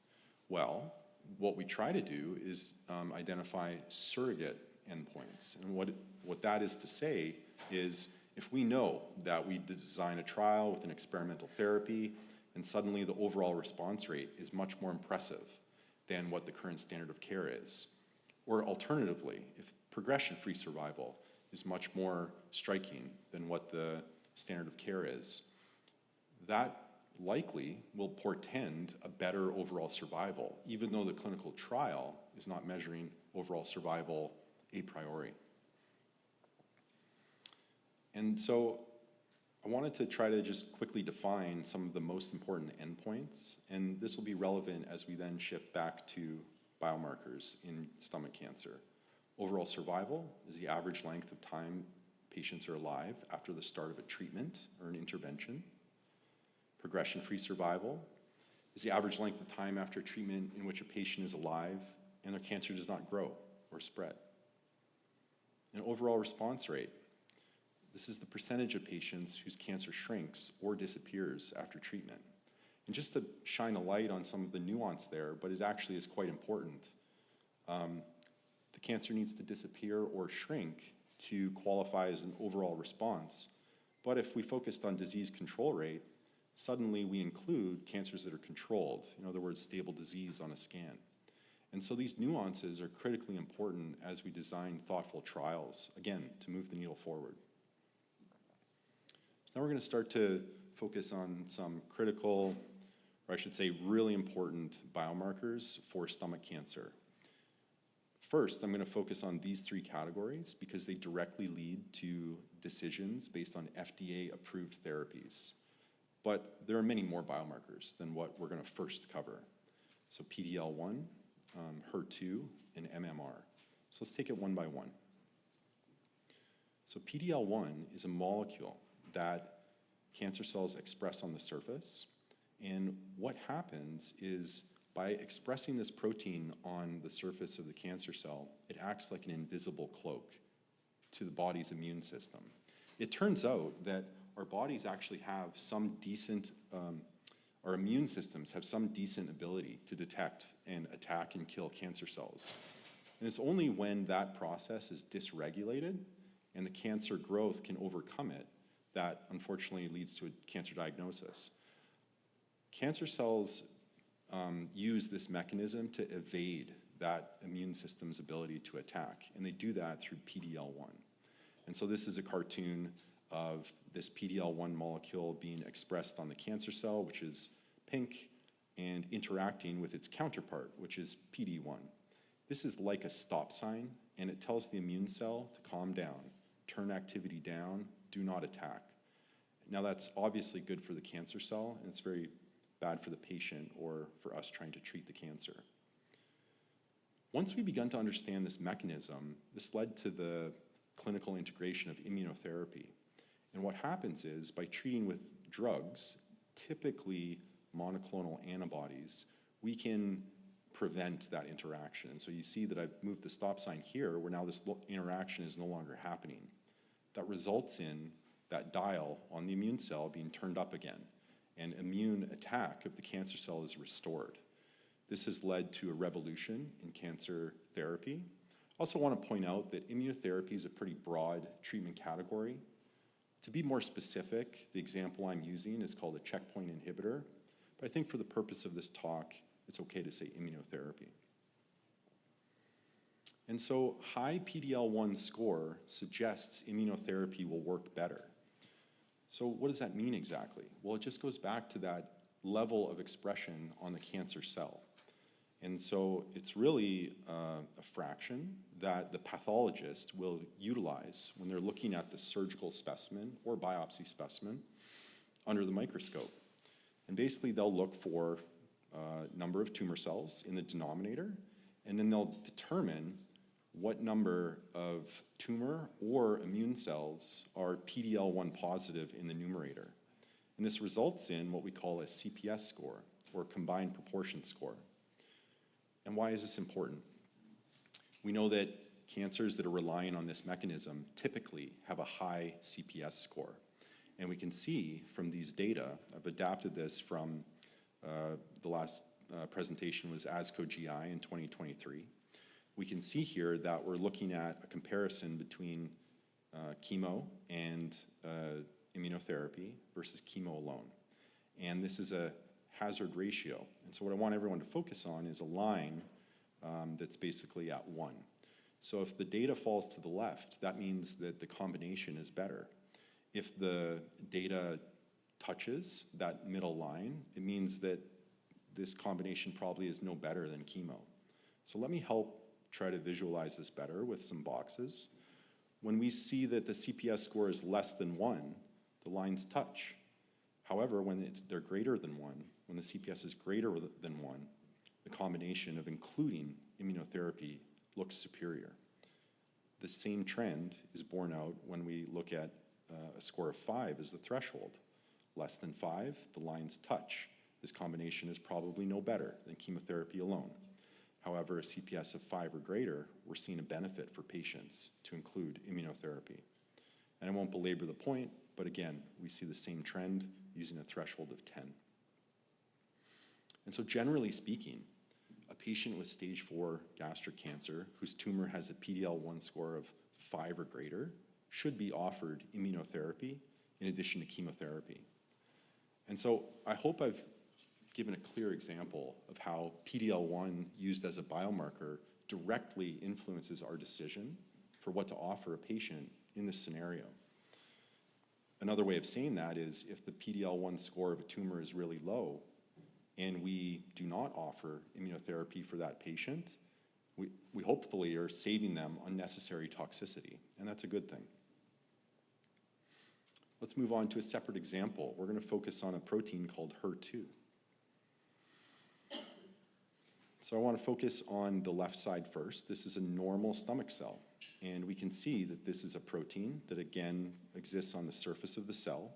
Well, what we try to do is identify surrogate endpoints. And what that is to say is if we know that we design a trial with an experimental therapy and suddenly the overall response rate is much more impressive than what the current standard of care is, or alternatively, if progression-free survival is much more striking than what the standard of care is, that likely will portend a better overall survival, even though the clinical trial is not measuring overall survival a priori. And so I wanted to try to just quickly define some of the most important endpoints, and this will be relevant as we then shift back to biomarkers in stomach cancer. Overall survival is the average length of time patients are alive after the start of a treatment or an intervention. Progression-free survival is the average length of time after treatment in which a patient is alive and their cancer does not grow or spread. An overall response rate. This is the percentage of patients whose cancer shrinks or disappears after treatment. And just to shine a light on some of the nuance there, but it actually is quite important, the cancer needs to disappear or shrink to qualify as an overall response. But if we focused on disease control rate, suddenly we include cancers that are controlled, in other words, stable disease on a scan. And so these nuances are critically important as we design thoughtful trials, again, to move the needle forward. So now we're going to start to focus on some critical, or I should say really important biomarkers for stomach cancer. First, I'm going to focus on these three categories because they directly lead to decisions based on FDA-approved therapies. But there are many more biomarkers than what we're going to first cover. So PD-L1, HER2, and MMR. So let's take it one by one. So PD-L1 is a molecule that cancer cells express on the surface. And what happens is by expressing this protein on the surface of the cancer cell, it acts like an invisible cloak to the body's immune system. It turns out that our bodies actually have some decent, our immune systems have some decent ability to detect and attack and kill cancer cells. And it's only when that process is dysregulated and the cancer growth can overcome it that unfortunately leads to a cancer diagnosis. Cancer cells use this mechanism to evade that immune system's ability to attack, and they do that through PD-L1. And so this is a cartoon of this PD-L1 molecule being expressed on the cancer cell, which is pink, and interacting with its counterpart, which is PD-1. This is like a stop sign, and it tells the immune cell to calm down, turn activity down, do not attack. Now that's obviously good for the cancer cell, and it's very bad for the patient or for us trying to treat the cancer. Once we begun to understand this mechanism, this led to the clinical integration of immunotherapy. And what happens is, by treating with drugs, typically monoclonal antibodies, we can prevent that interaction. And so you see that I've moved the stop sign here, where now this interaction is no longer happening. That results in that dial on the immune cell being turned up again, and immune attack of the cancer cell is restored. This has led to a revolution in cancer therapy. I also want to point out that immunotherapy is a pretty broad treatment category. To be more specific, the example I'm using is called a checkpoint inhibitor, but I think for the purpose of this talk, it's okay to say immunotherapy. And so high PD-L1 score suggests immunotherapy will work better. So what does that mean exactly? Well, it just goes back to that level of expression on the cancer cell. And so it's really a fraction that the pathologist will utilize when they're looking at the surgical specimen or biopsy specimen under the microscope. And basically they'll look for a number of tumor cells in the denominator, and then they'll determine what number of tumor or immune cells are PD-L1 positive in the numerator. And this results in what we call a CPS score, or combined proportion score. And why is this important? We know that cancers that are relying on this mechanism typically have a high CPS score. And we can see from these data, I've adapted this from the last presentation was ASCO GI in 2023. We can see here that we're looking at a comparison between chemo and immunotherapy versus chemo alone. And this is a hazard ratio. And so what I want everyone to focus on is a line that's basically at 1. So if the data falls to the left, that means that the combination is better. If the data touches that middle line, it means that this combination probably is no better than chemo. So let me help try to visualize this better with some boxes. When we see that the CPS score is less than 1, the lines touch. However, when they're greater than 1, when the CPS is greater than 1, the combination of including immunotherapy looks superior. The same trend is borne out when we look at a score of 5 as the threshold. Less than 5, the lines touch. This combination is probably no better than chemotherapy alone. However, a CPS of 5 or greater, we're seeing a benefit for patients to include immunotherapy. And I won't belabor the point, but again, we see the same trend using a threshold of 10. And so generally speaking, a patient with stage 4 gastric cancer whose tumor has a PD-L1 score of 5 or greater should be offered immunotherapy in addition to chemotherapy. And so I hope I've given a clear example of how PD-L1 used as a biomarker directly influences our decision for what to offer a patient in this scenario. Another way of saying that is if the PD-L1 score of a tumor is really low and we do not offer immunotherapy for that patient, we hopefully are saving them unnecessary toxicity, and that's a good thing. Let's move on to a separate example. We're going to focus on a protein called HER2. So I want to focus on the left side first. This is a normal stomach cell, and we can see that this is a protein that again exists on the surface of the cell.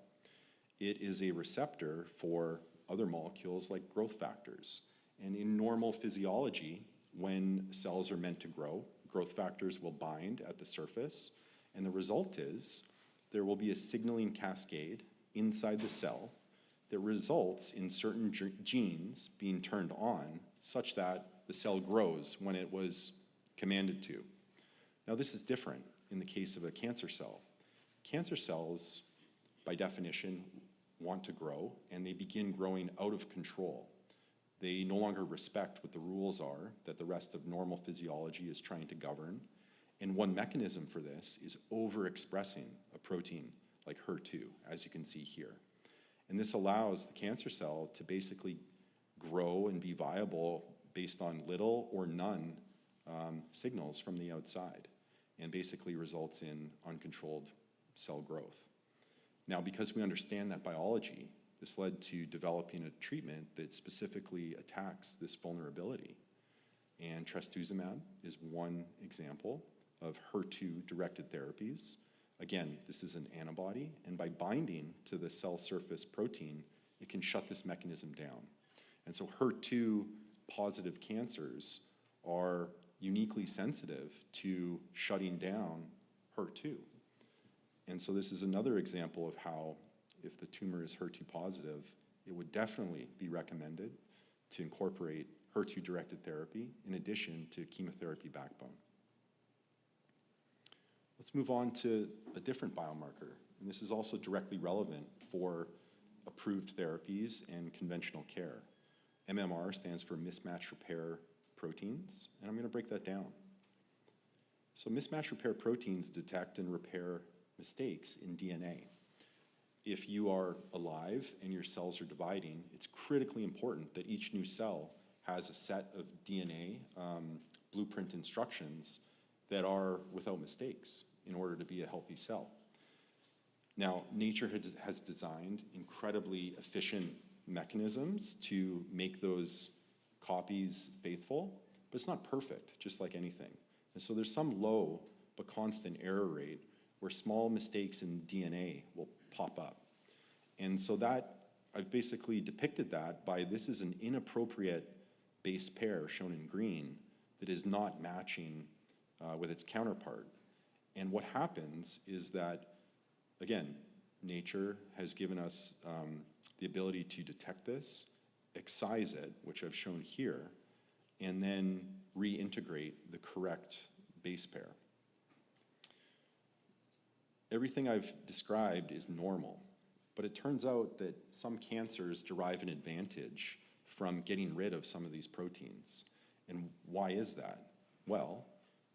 It is a receptor for other molecules like growth factors. And in normal physiology, when cells are meant to grow, growth factors will bind at the surface, and the result is there will be a signaling cascade inside the cell that results in certain genes being turned on such that the cell grows when it was commanded to. Now, this is different in the case of a cancer cell. Cancer cells, by definition, want to grow, and they begin growing out of control. They no longer respect what the rules are that the rest of normal physiology is trying to govern. And one mechanism for this is overexpressing a protein like HER2, as you can see here. And this allows the cancer cell to basically grow and be viable based on little or none signals from the outside, and basically results in uncontrolled cell growth. Now, because we understand that biology, this led to developing a treatment that specifically attacks this vulnerability. And trastuzumab is one example of HER2-directed therapies. Again, this is an antibody, and by binding to the cell surface protein, it can shut this mechanism down. And so HER2-positive cancers are uniquely sensitive to shutting down HER2. And so this is another example of how, if the tumor is HER2 positive, it would definitely be recommended to incorporate HER2-directed therapy in addition to chemotherapy backbone. Let's move on to a different biomarker, and this is also directly relevant for approved therapies and conventional care. MMR stands for mismatch repair proteins, and I'm going to break that down. So mismatch repair proteins detect and repair mistakes in DNA. If you are alive and your cells are dividing, it's critically important that each new cell has a set of DNA blueprint instructions that are without mistakes in order to be a healthy cell. Now, nature has designed incredibly efficient mechanisms to make those copies faithful, but it's not perfect, just like anything. And so there's some low but constant error rate where small mistakes in DNA will pop up. And so that, I've basically depicted that by this is an inappropriate base pair shown in green that is not matching with its counterpart. And what happens is that, again, nature has given us the ability to detect this, excise it, which I've shown here, and then reintegrate the correct base pair. Everything I've described is normal, but it turns out that some cancers derive an advantage from getting rid of some of these proteins. And why is that? Well,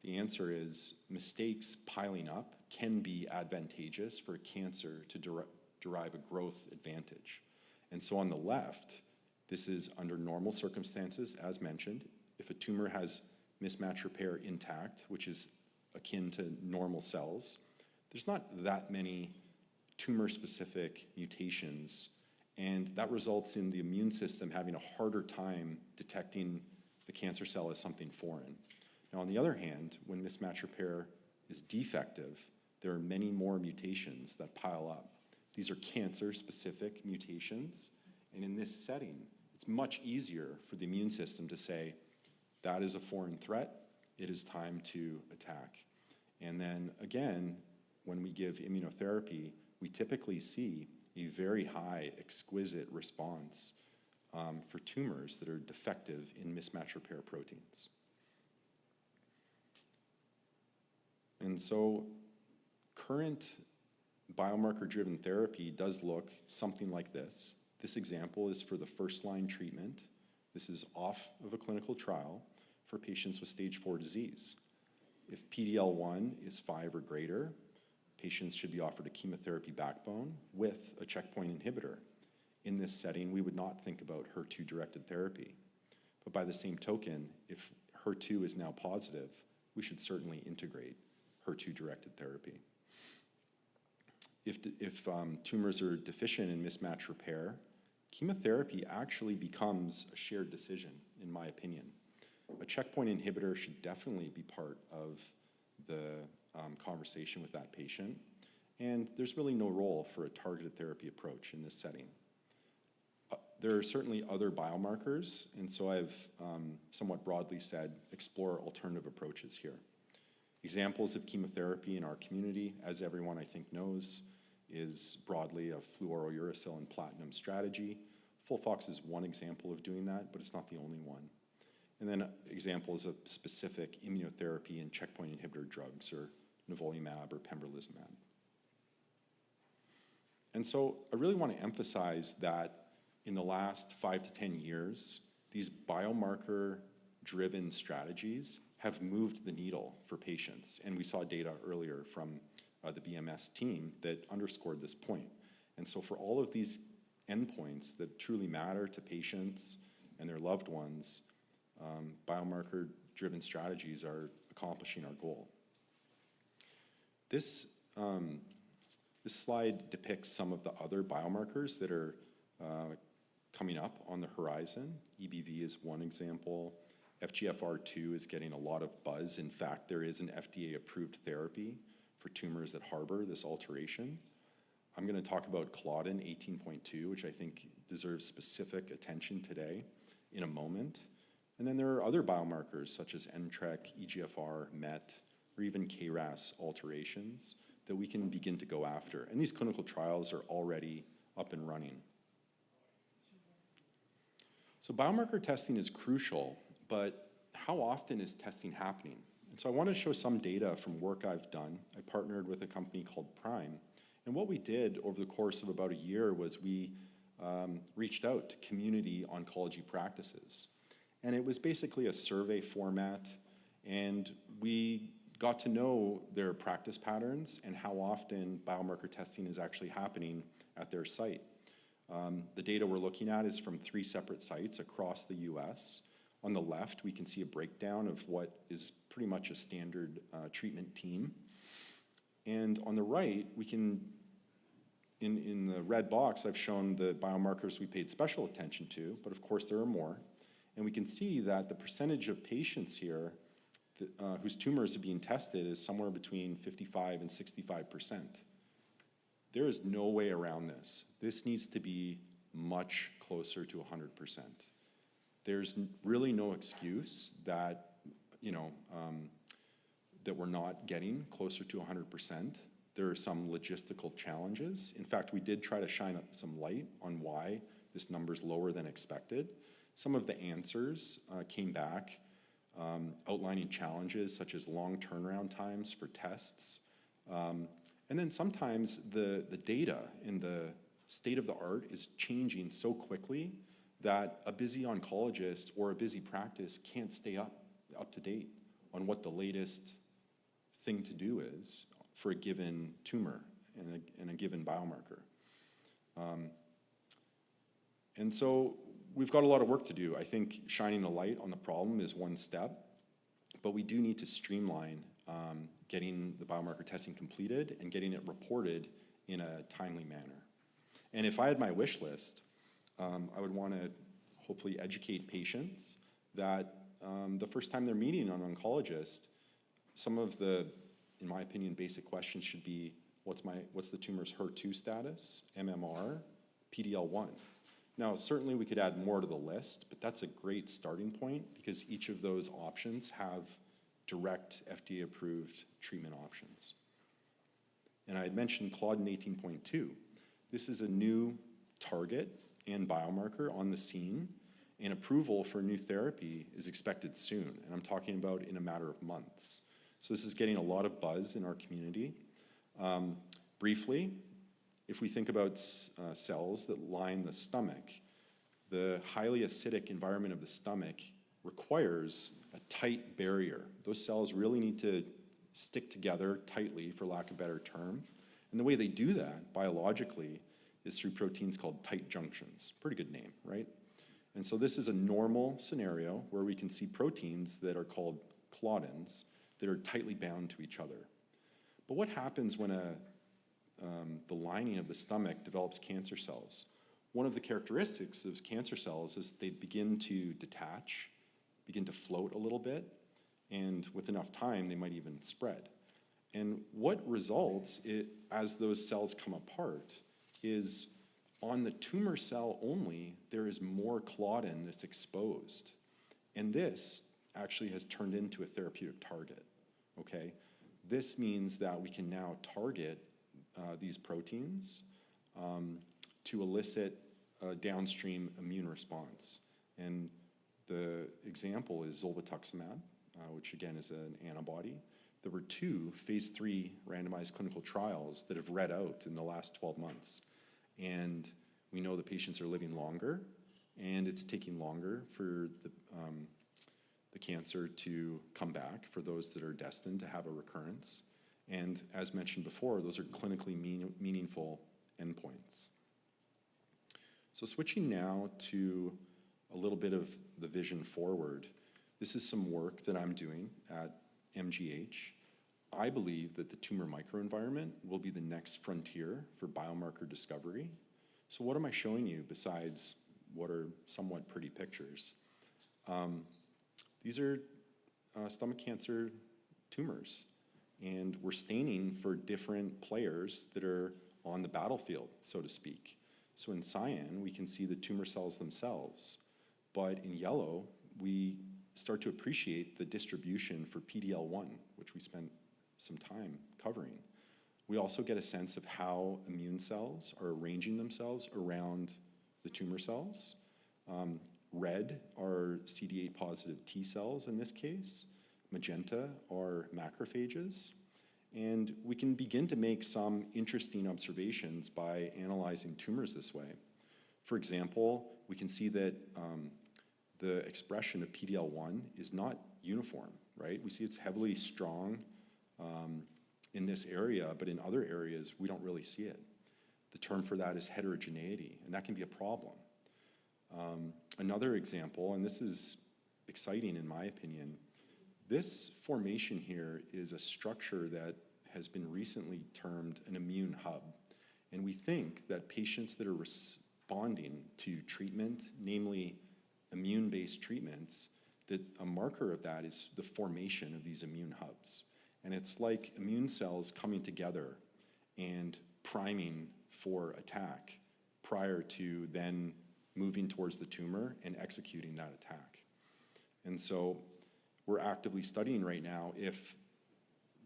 the answer is mistakes piling up can be advantageous for cancer to derive a growth advantage. And so on the left, this is under normal circumstances, as mentioned. If a tumor has mismatch repair intact, which is akin to normal cells, there's not that many tumor-specific mutations, and that results in the immune system having a harder time detecting the cancer cell as something foreign. Now, on the other hand, when mismatch repair is defective, there are many more mutations that pile up. These are cancer-specific mutations, and in this setting, it's much easier for the immune system to say, that is a foreign threat, it is time to attack. And then again, when we give immunotherapy, we typically see a very high, exquisite response for tumors that are defective in mismatch repair proteins. And so current biomarker-driven therapy does look something like this. This example is for the first-line treatment. This is off of a clinical trial for patients with stage 4 disease. If PD-L1 is 5 or greater, patients should be offered a chemotherapy backbone with a checkpoint inhibitor. In this setting, we would not think about HER2-directed therapy. But by the same token, if HER2 is now positive, we should certainly integrate HER2-directed therapy. If tumors are deficient in mismatch repair, chemotherapy actually becomes a shared decision, in my opinion. A checkpoint inhibitor should definitely be part of the conversation with that patient, and there's really no role for a targeted therapy approach in this setting. There are certainly other biomarkers, and so I've somewhat broadly said, explore alternative approaches here. Examples of chemotherapy in our community, as everyone I think knows, is broadly a fluorouracil and platinum strategy. FOLFOX is one example of doing that, but it's not the only one. And then examples of specific immunotherapy and checkpoint inhibitor drugs, or nivolumab or pembrolizumab. And so I really want to emphasize that in the last 5 to 10 years, these biomarker-driven strategies have moved the needle for patients. And we saw data earlier from the BMS team that underscored this point. And so for all of these endpoints that truly matter to patients and their loved ones, biomarker-driven strategies are accomplishing our goal. This slide depicts some of the other biomarkers that are coming up on the horizon. EBV is one example. FGFR2 is getting a lot of buzz. In fact, there is an FDA-approved therapy for tumors that harbor this alteration. I'm going to talk about Claudin 18.2, which I think deserves specific attention today in a moment. And then there are other biomarkers such as NTRK, EGFR, MET, or even KRAS alterations that we can begin to go after. And these clinical trials are already up and running. So biomarker testing is crucial, but how often is testing happening? And so I want to show some data from work I've done. I partnered with a company called Prime. And what we did over the course of about a year was we reached out to community oncology practices. And it was basically a survey format, and we got to know their practice patterns and how often biomarker testing is actually happening at their site. The data we're looking at is from 3 separate sites across the US. On the left, we can see a breakdown of what is pretty much a standard treatment team. And on the right, we can, in the red box, I've shown the biomarkers we paid special attention to, but of course there are more. And we can see that the percentage of patients here whose tumors are being tested is somewhere between 55 and 65%. There is no way around this. This needs to be much closer to 100%. There's really no excuse that, that we're not getting closer to 100%. There are some logistical challenges. In fact, we did try to shine some light on why this number is lower than expected. Some of the answers came back outlining challenges such as long turnaround times for tests. And then sometimes the data in the state of the art is changing so quickly that a busy oncologist or a busy practice can't stay up to date on what the latest thing to do is for a given tumor and a given biomarker. And so we've got a lot of work to do. I think shining a light on the problem is one step, but we do need to streamline getting the biomarker testing completed and getting it reported in a timely manner. And if I had my wish list, I would want to hopefully educate patients that the first time they're meeting an oncologist, some of the, in my opinion, basic questions should be, what's the tumor's HER2 status, MMR, PD-L1? Now, certainly we could add more to the list, but that's a great starting point because each of those options have direct FDA-approved treatment options. And I had mentioned Claudin 18.2. This is a new target and biomarker on the scene, and approval for new therapy is expected soon, and I'm talking about in a matter of months. So this is getting a lot of buzz in our community. Briefly, if we think about cells that line the stomach, the highly acidic environment of the stomach requires a tight barrier. Those cells really need to stick together tightly, for lack of a better term. And the way they do that biologically is through proteins called tight junctions. Pretty good name, right? And so this is a normal scenario where we can see proteins that are called claudins that are tightly bound to each other. But what happens when the lining of the stomach develops cancer cells? One of the characteristics of cancer cells is they begin to detach, begin to float a little bit, and with enough time, they might even spread. And what results as those cells come apart is on the tumor cell only, there is more claudin that's exposed. And this actually has turned into a therapeutic target, okay? This means that we can now target these proteins to elicit a downstream immune response. And the example is zolbetuximab, which again is an antibody. There were 2 phase 3 randomized clinical trials that have read out in the last 12 months. And we know the patients are living longer, and it's taking longer for the cancer to come back for those that are destined to have a recurrence. And as mentioned before, those are clinically meaningful endpoints. So switching now to a little bit of the vision forward, this is some work that I'm doing at MGH. I believe that the tumor microenvironment will be the next frontier for biomarker discovery. So what am I showing you besides what are somewhat pretty pictures? These are stomach cancer tumors, and we're staining for different players that are on the battlefield, so to speak. So in cyan, we can see the tumor cells themselves, but in yellow, we start to appreciate the distribution for PD-L1, which we spent some time covering. We also get a sense of how immune cells are arranging themselves around the tumor cells. Red are CD8 positive T cells in this case. Magenta are macrophages. And we can begin to make some interesting observations by analyzing tumors this way. For example, we can see that the expression of PD-L1 is not uniform, right? We see it's heavily strong in this area, but in other areas, we don't really see it. The term for that is heterogeneity, and that can be a problem. Another example, and this is exciting in my opinion, this formation here is a structure that has been recently termed an immune hub. And we think that patients that are responding to treatment, namely immune-based treatments, that a marker of that is the formation of these immune hubs. And it's like immune cells coming together and priming for attack prior to then moving towards the tumor and executing that attack. And so we're actively studying right now if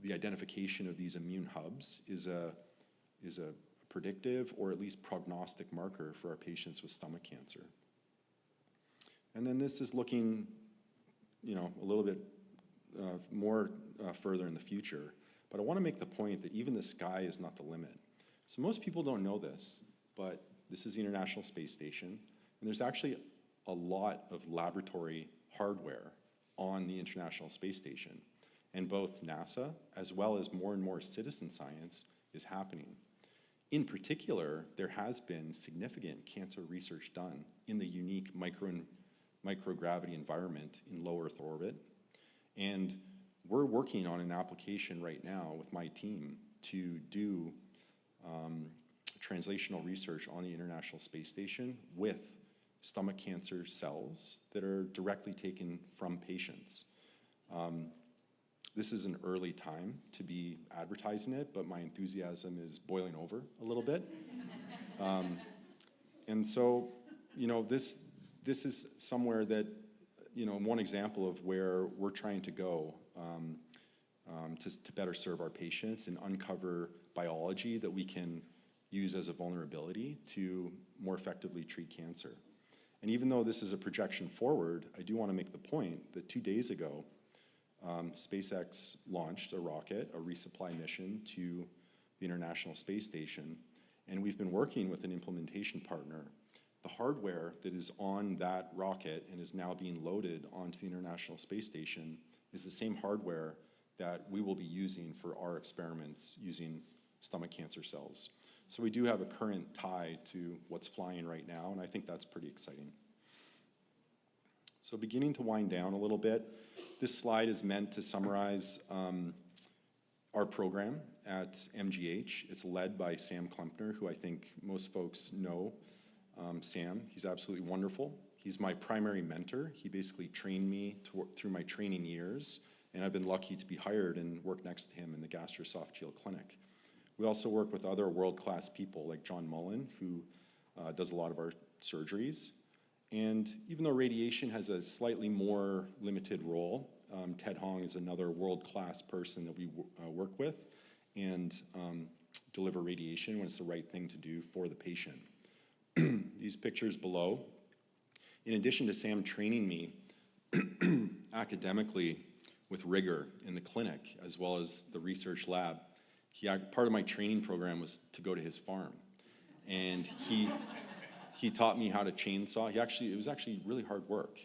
the identification of these immune hubs is a predictive or at least prognostic marker for our patients with stomach cancer. And then this is looking, a little bit more further in the future. But I want to make the point that even the sky is not the limit. So most people don't know this, but this is the International Space Station, and there's actually a lot of laboratory hardware on the International Space Station. And both NASA, as well as more and more citizen science, is happening. In particular, there has been significant cancer research done in the unique microgravity environment in low Earth orbit. And we're working on an application right now with my team to do translational research on the International Space Station with stomach cancer cells that are directly taken from patients. This is an early time to be advertising it, but my enthusiasm is boiling over a little bit. And so this is somewhere that, one example of where we're trying to go to better serve our patients and uncover biology that we can use as a vulnerability to more effectively treat cancer. And even though this is a projection forward, I do want to make the point that 2 days ago, SpaceX launched a rocket, a resupply mission to the International Space Station, and we've been working with an implementation partner. The hardware that is on that rocket and is now being loaded onto the International Space Station is the same hardware that we will be using for our experiments using stomach cancer cells. So we do have a current tie to what's flying right now, and I think that's pretty exciting. So beginning to wind down a little bit, this slide is meant to summarize our program at MGH. It's led by Sam Klempner, who I think most folks know. Sam, he's absolutely wonderful. He's my primary mentor. He basically trained me through my training years, and I've been lucky to be hired and work next to him in the gastroesophageal clinic. We also work with other world-class people like John Mullen, who does a lot of our surgeries. And even though radiation has a slightly more limited role, Ted Hong is another world-class person that we work with and deliver radiation when it's the right thing to do for the patient. These pictures below, in addition to Sam training me academically with rigor in the clinic as well as the research lab, part of my training program was to go to his farm. And he taught me how to chainsaw. It was actually really hard work.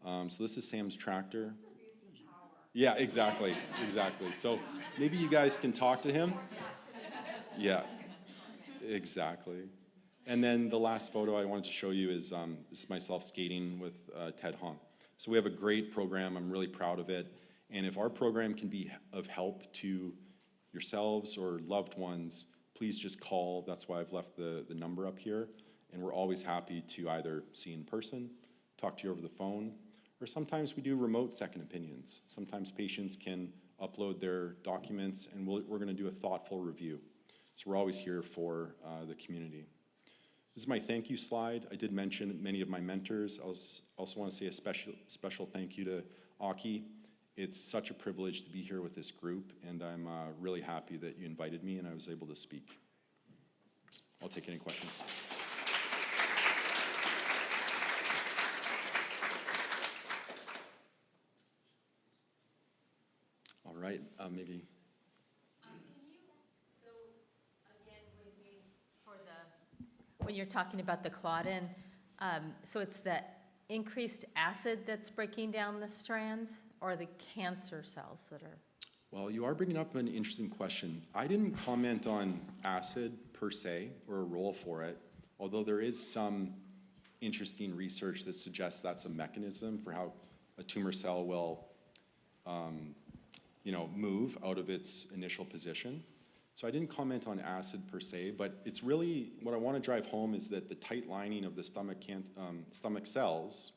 So this is Sam's tractor. Yeah, exactly. So maybe you guys can talk to him. Yeah, exactly. And then the last photo I wanted to show you is this is myself skating with Ted Hong. So we have a great program. I'm really proud of it. And if our program can be of help to yourselves or loved ones, please just call. That's why I've left the number up here. And we're always happy to either see in person, talk to you over the phone, or sometimes we do remote second opinions. Sometimes patients can upload their documents, and we're going to do a thoughtful review. So we're always here for the community. This is my thank you slide. I did mention many of my mentors. I also want to say a special thank you to Aki. It's such a privilege to be here with this group, and I'm really happy that you invited me and I was able to speak. I'll take any questions. All right, maybe. Can you go again with me for when you're talking about the claudin? So it's the increased acid that's breaking down the strands, or the cancer cells that are? Well, you are bringing up an interesting question. I didn't comment on acid per se or a role for it, although there is some interesting research that suggests that's a mechanism for how a tumor cell will move out of its initial position. So I didn't comment on acid per se, but it's really, what I want to drive home is that the tight lining of the stomach cells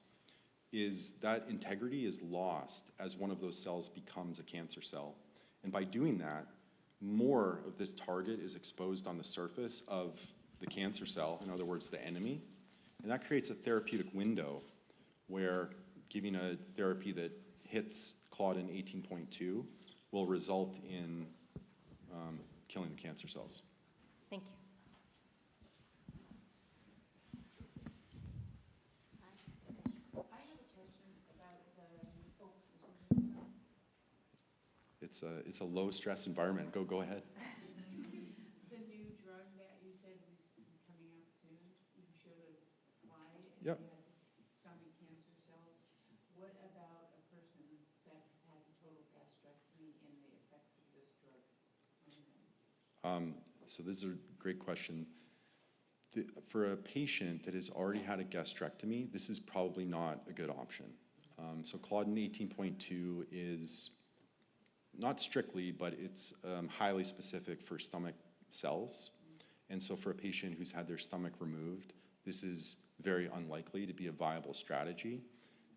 is that integrity is lost as one of those cells becomes a cancer cell. And by doing that, more of this target is exposed on the surface of the cancer cell, in other words, the enemy. And that creates a therapeutic window where giving a therapy that hits claudin 18.2 will result in killing the cancer cells. Thank you. It's a low stress environment. Go ahead. The new drug that you said is coming out soon, you showed a slide and Yep. you had stomach cancer cells. What about a person that had total gastrectomy and the effects of this drug on them? So this is a great question. For a patient that has already had a gastrectomy, this is probably not a good option. So claudin 18.2 is not strictly, but it's highly specific for stomach cells. And so for a patient who's had their stomach removed, this is very unlikely to be a viable strategy.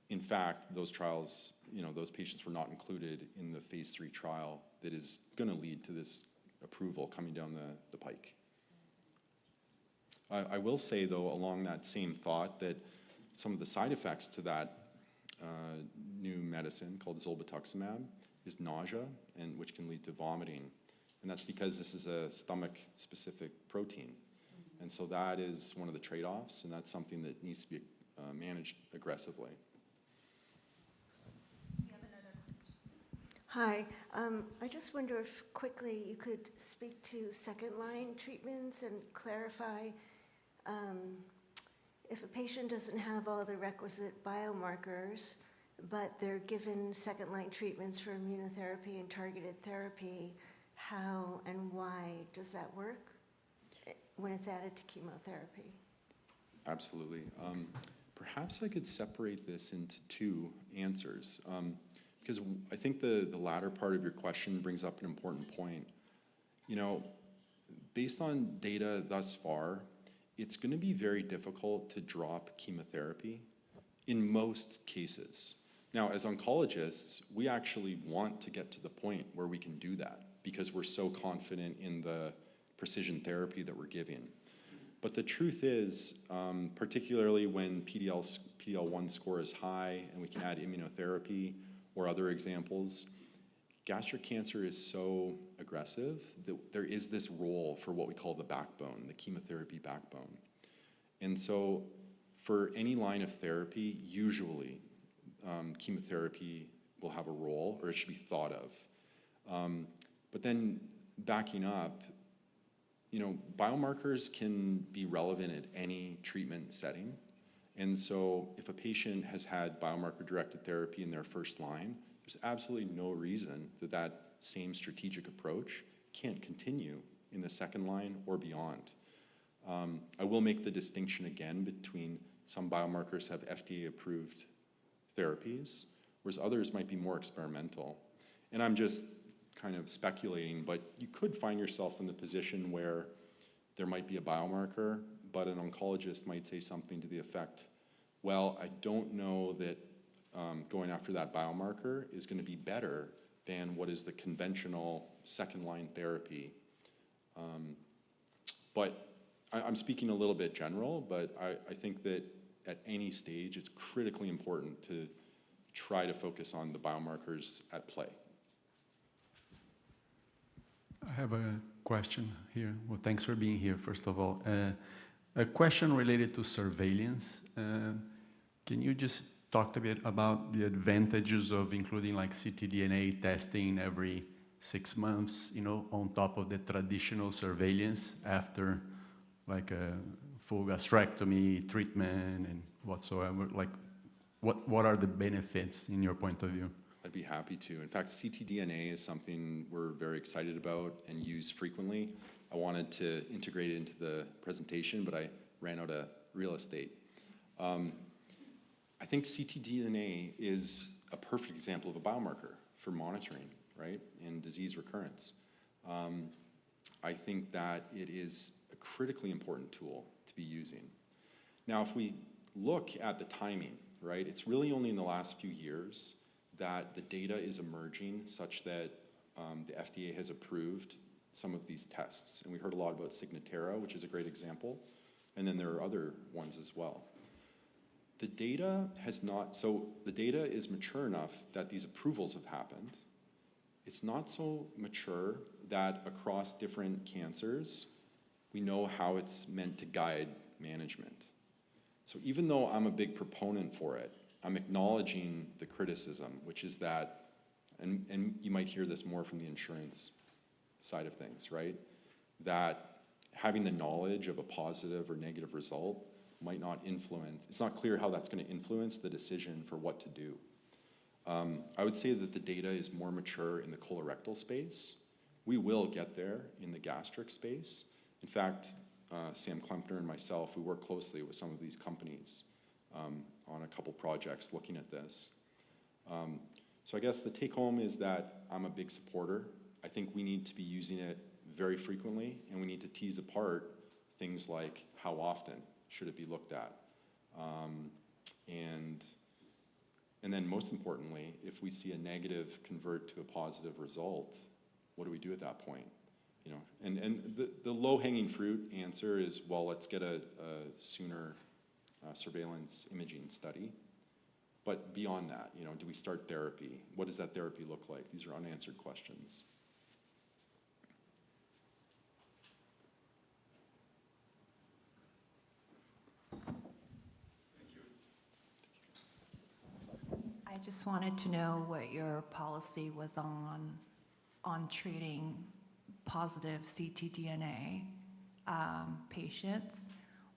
In fact, those trials, those patients were not included in the phase 3 trial that is going to lead to this approval coming down the pike. I will say, though, along that same thought, that some of the side effects to that new medicine called zolbetuximab is nausea, and which can lead to vomiting. And that's because this is a stomach-specific protein. And so that is one of the trade-offs, and that's something that needs to be managed aggressively. Hi, I just wonder if quickly you could speak to second-line treatments and clarify if a patient doesn't have all the requisite biomarkers, but they're given second-line treatments for immunotherapy and targeted therapy, how and why does that work when it's added to chemotherapy? Absolutely. Perhaps I could separate this into two answers. Because I think the latter part of your question brings up an important point. You know, based on data thus far, it's going to be very difficult to drop chemotherapy in most cases. Now, as oncologists, we actually want to get to the point where we can do that because we're so confident in the precision therapy that we're giving. But the truth is, particularly when PD-L1 score is high and we can add immunotherapy, or other examples, gastric cancer is so aggressive that there is this role for what we call the backbone, the chemotherapy backbone. And so for any line of therapy, usually chemotherapy will have a role, or it should be thought of. But then backing up, you know, biomarkers can be relevant at any treatment setting. And so if a patient has had biomarker-directed therapy in their first line, there's absolutely no reason that that same strategic approach can't continue in the second line or beyond. I will make the distinction again between some biomarkers have FDA-approved therapies, whereas others might be more experimental. And I'm just kind of speculating, but you could find yourself in the position where there might be a biomarker, but an oncologist might say something to the effect, well, I don't know that going after that biomarker is going to be better than what is the conventional second-line therapy. But I'm speaking a little bit general, but I think that at any stage, it's critically important to try to focus on the biomarkers at play. I have a question here. Well, thanks for being here, first of all. A question related to surveillance. Can you just talk a bit about the advantages of including like ctDNA testing every 6 months, you know, on top of the traditional surveillance after like a full gastrectomy treatment and whatsoever? Like, what are the benefits in your point of view? I'd be happy to. In fact, ctDNA is something we're very excited about and use frequently. I wanted to integrate it into the presentation, but I ran out of real estate. I think ctDNA is a perfect example of a biomarker for monitoring, right, in disease recurrence. I think that it is a critically important tool to be using. Now, if we look at the timing, right, it's really only in the last few years that the data is emerging such that the FDA has approved some of these tests. And we heard a lot about Signatera, which is a great example, and then there are other ones as well. The data has not, so the data is mature enough that these approvals have happened. It's not so mature that across different cancers, we know how it's meant to guide management. So even though I'm a big proponent for it, I'm acknowledging the criticism, which is that, and you might hear this more from the insurance side of things, right? That having the knowledge of a positive or negative result might not influence, it's not clear how that's going to influence the decision for what to do. I would say that the data is more mature in the colorectal space. We will get there in the gastric space. In fact, Sam Klempner and myself, we work closely with some of these companies on a couple projects looking at this. So I guess the take home is that I'm a big supporter. I think we need to be using it very frequently, and we need to tease apart things like how often should it be looked at. And then most importantly, if we see a negative convert to a positive result, what do we do at that point? You know, and the low-hanging fruit answer is, well, let's get a sooner surveillance imaging study. But beyond that, you know, do we start therapy? What does that therapy look like? These are unanswered questions. I just wanted to know what your policy was on treating positive ctDNA patients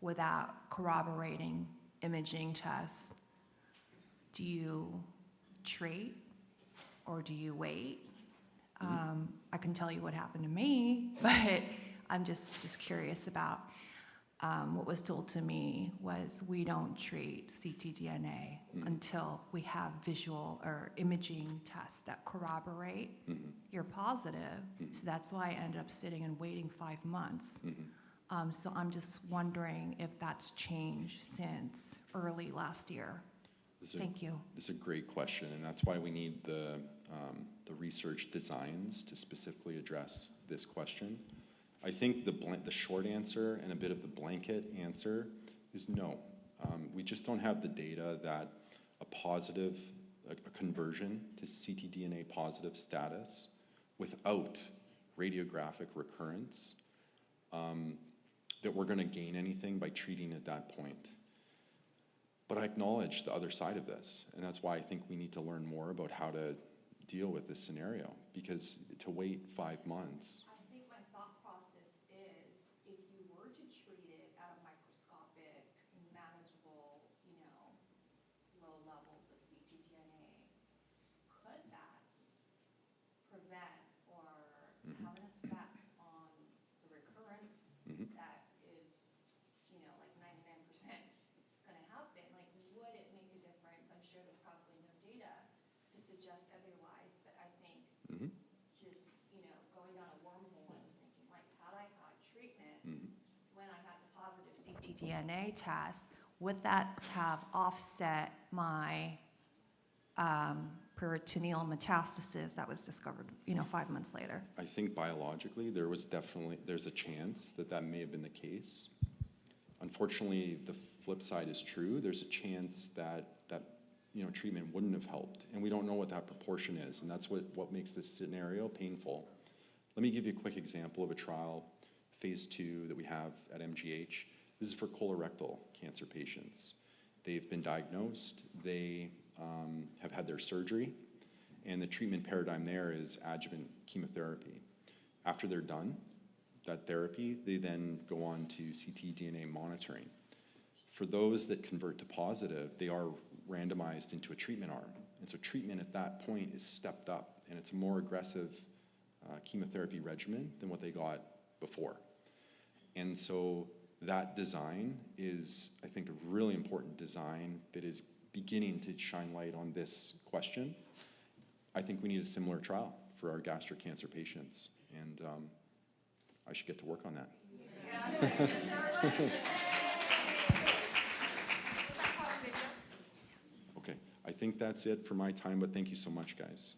without corroborating imaging tests. Do you treat or do you wait? I can tell you what happened to me, but I'm just curious about what was told to me was we don't treat ctDNA until we have visual or imaging tests that corroborate you're positive. So that's why I ended up sitting and waiting 5 months. So I'm just wondering if that's changed since early last year. Thank you. This is a great question, and that's why we need the research designs to specifically address this question. I think the short answer and a bit of the blanket answer is no. We just don't have the data that a conversion to ctDNA positive status without radiographic recurrence, that we're going to gain anything by treating at that point. But I acknowledge the other side of this, and that's why I think we need to learn more about how to deal with this scenario, because to wait 5 months. I think my thought process is if you were to treat it at a microscopic, manageable, low levels of ctDNA, could that prevent or have an effect on the recurrence that is, like 99% going to happen? Like, would it make a difference? I'm sure there's probably no data to suggest otherwise, but I think just, going down a wormhole, I was thinking, like, had I had treatment when I had the positive ctDNA test, would that have offset my peritoneal metastasis that was discovered, 5 months later? I think biologically there's a chance that may have been the case. Unfortunately, the flip side is true. There's a chance that treatment wouldn't have helped, and we don't know what that proportion is, and that's what makes this scenario painful. Let me give you a quick example of a trial, phase 2, that we have at MGH. This is for colorectal cancer patients. They've been diagnosed, they have had their surgery, and the treatment paradigm there is adjuvant chemotherapy. After they're done that therapy, they then go on to ctDNA monitoring. For those that convert to positive, they are randomized into a treatment arm. And so treatment at that point is stepped up, and it's a more aggressive chemotherapy regimen than what they got before. And so that design is, I think, a really important design that is beginning to shine light on this question. I think we need a similar trial for our gastric cancer patients, and I should get to work on that. Okay, I think that's it for my time, but thank you so much, guys.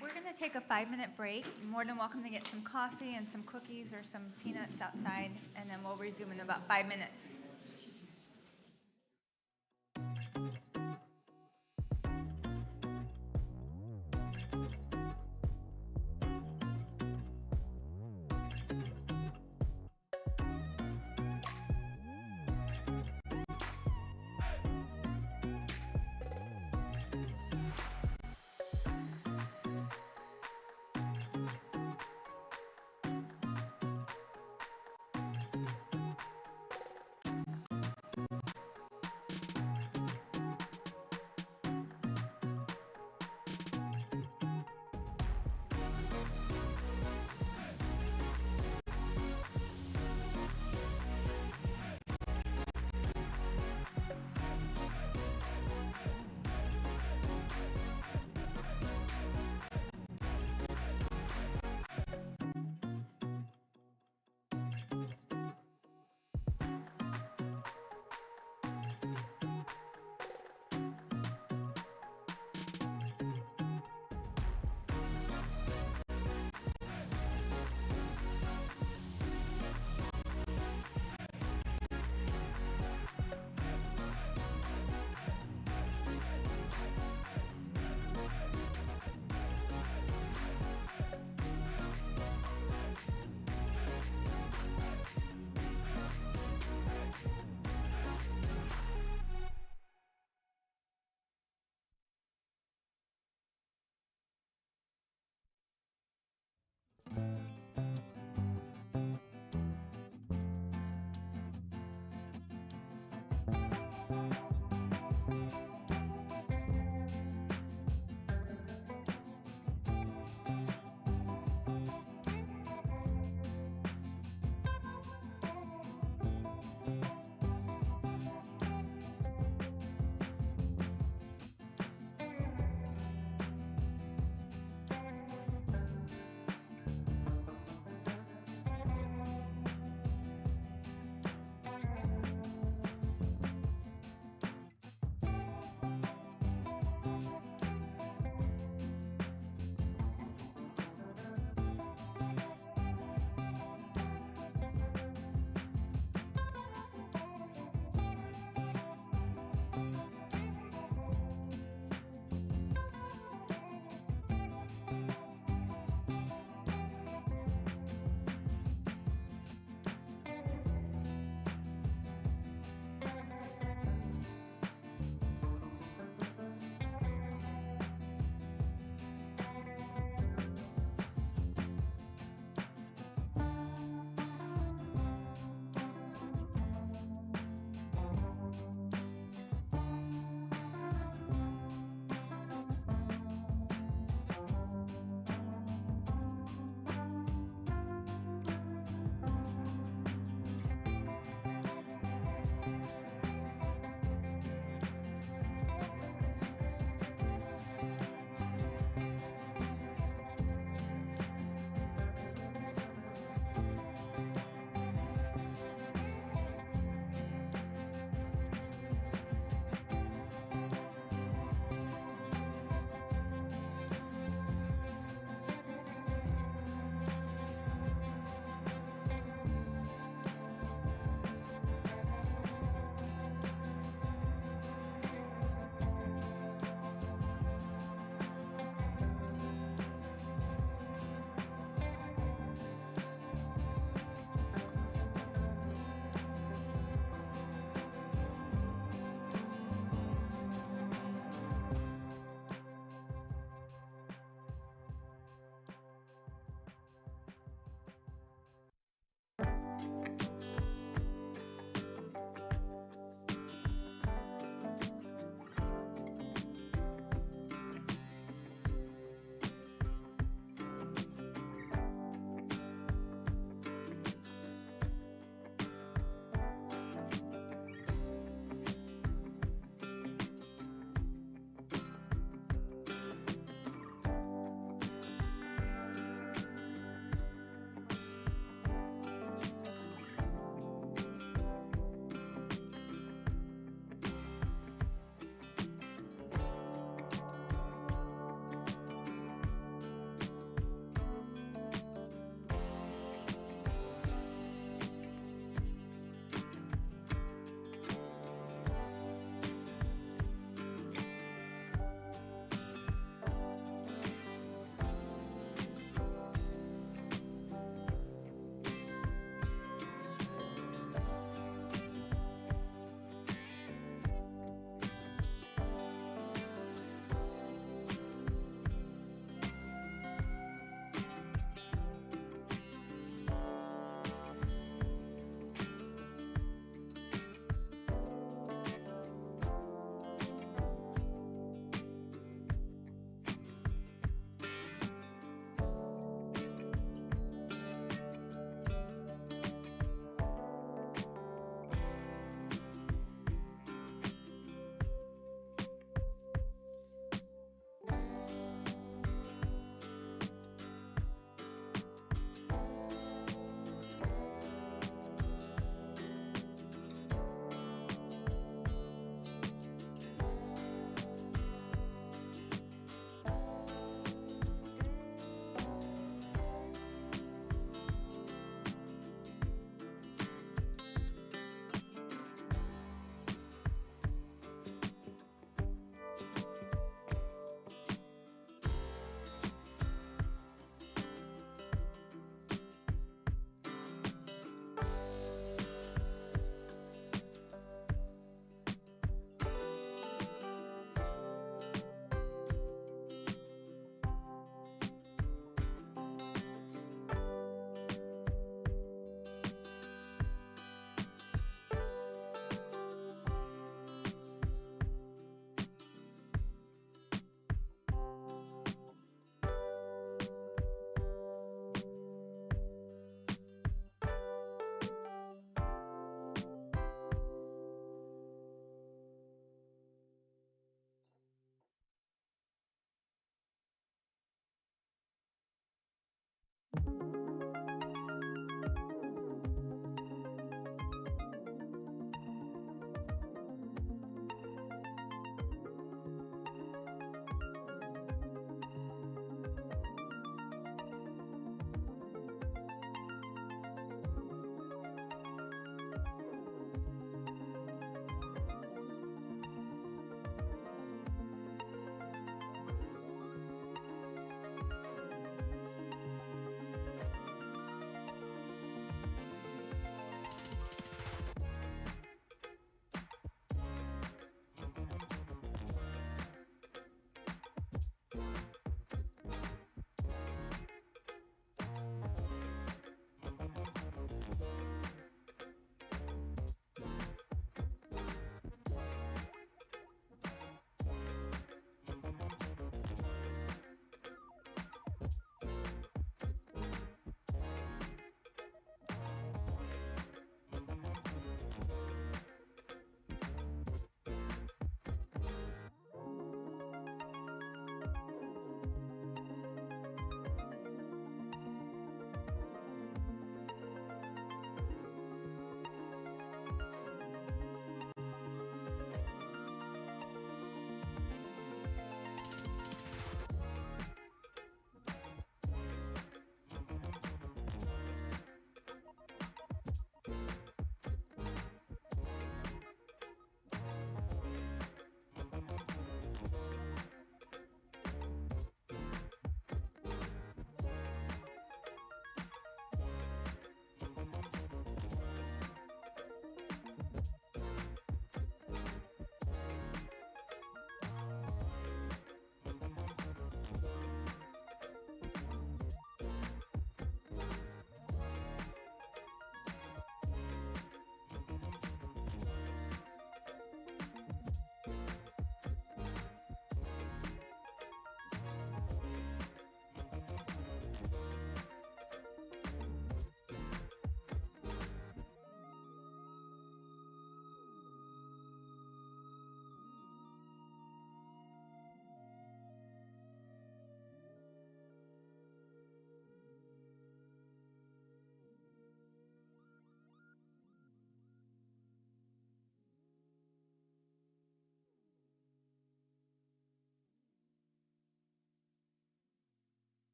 We're going to take a 5-minute break. You're more than welcome to get some coffee and some cookies or some peanuts outside, and then we'll resume in about 5 minutes.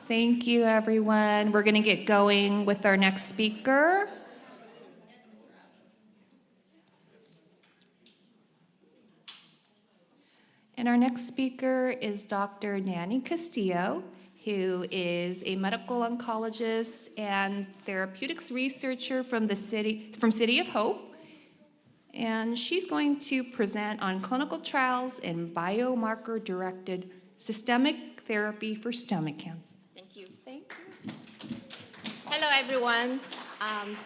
Thank you, everyone. We're going to get going with our next speaker. And our next speaker is Dr. Yanghee Castillo, who is a medical oncologist and therapeutics researcher from City of Hope. And she's going to present on clinical trials and biomarker-directed systemic therapy for stomach cancer. Thank you. Thank you. Hello, everyone.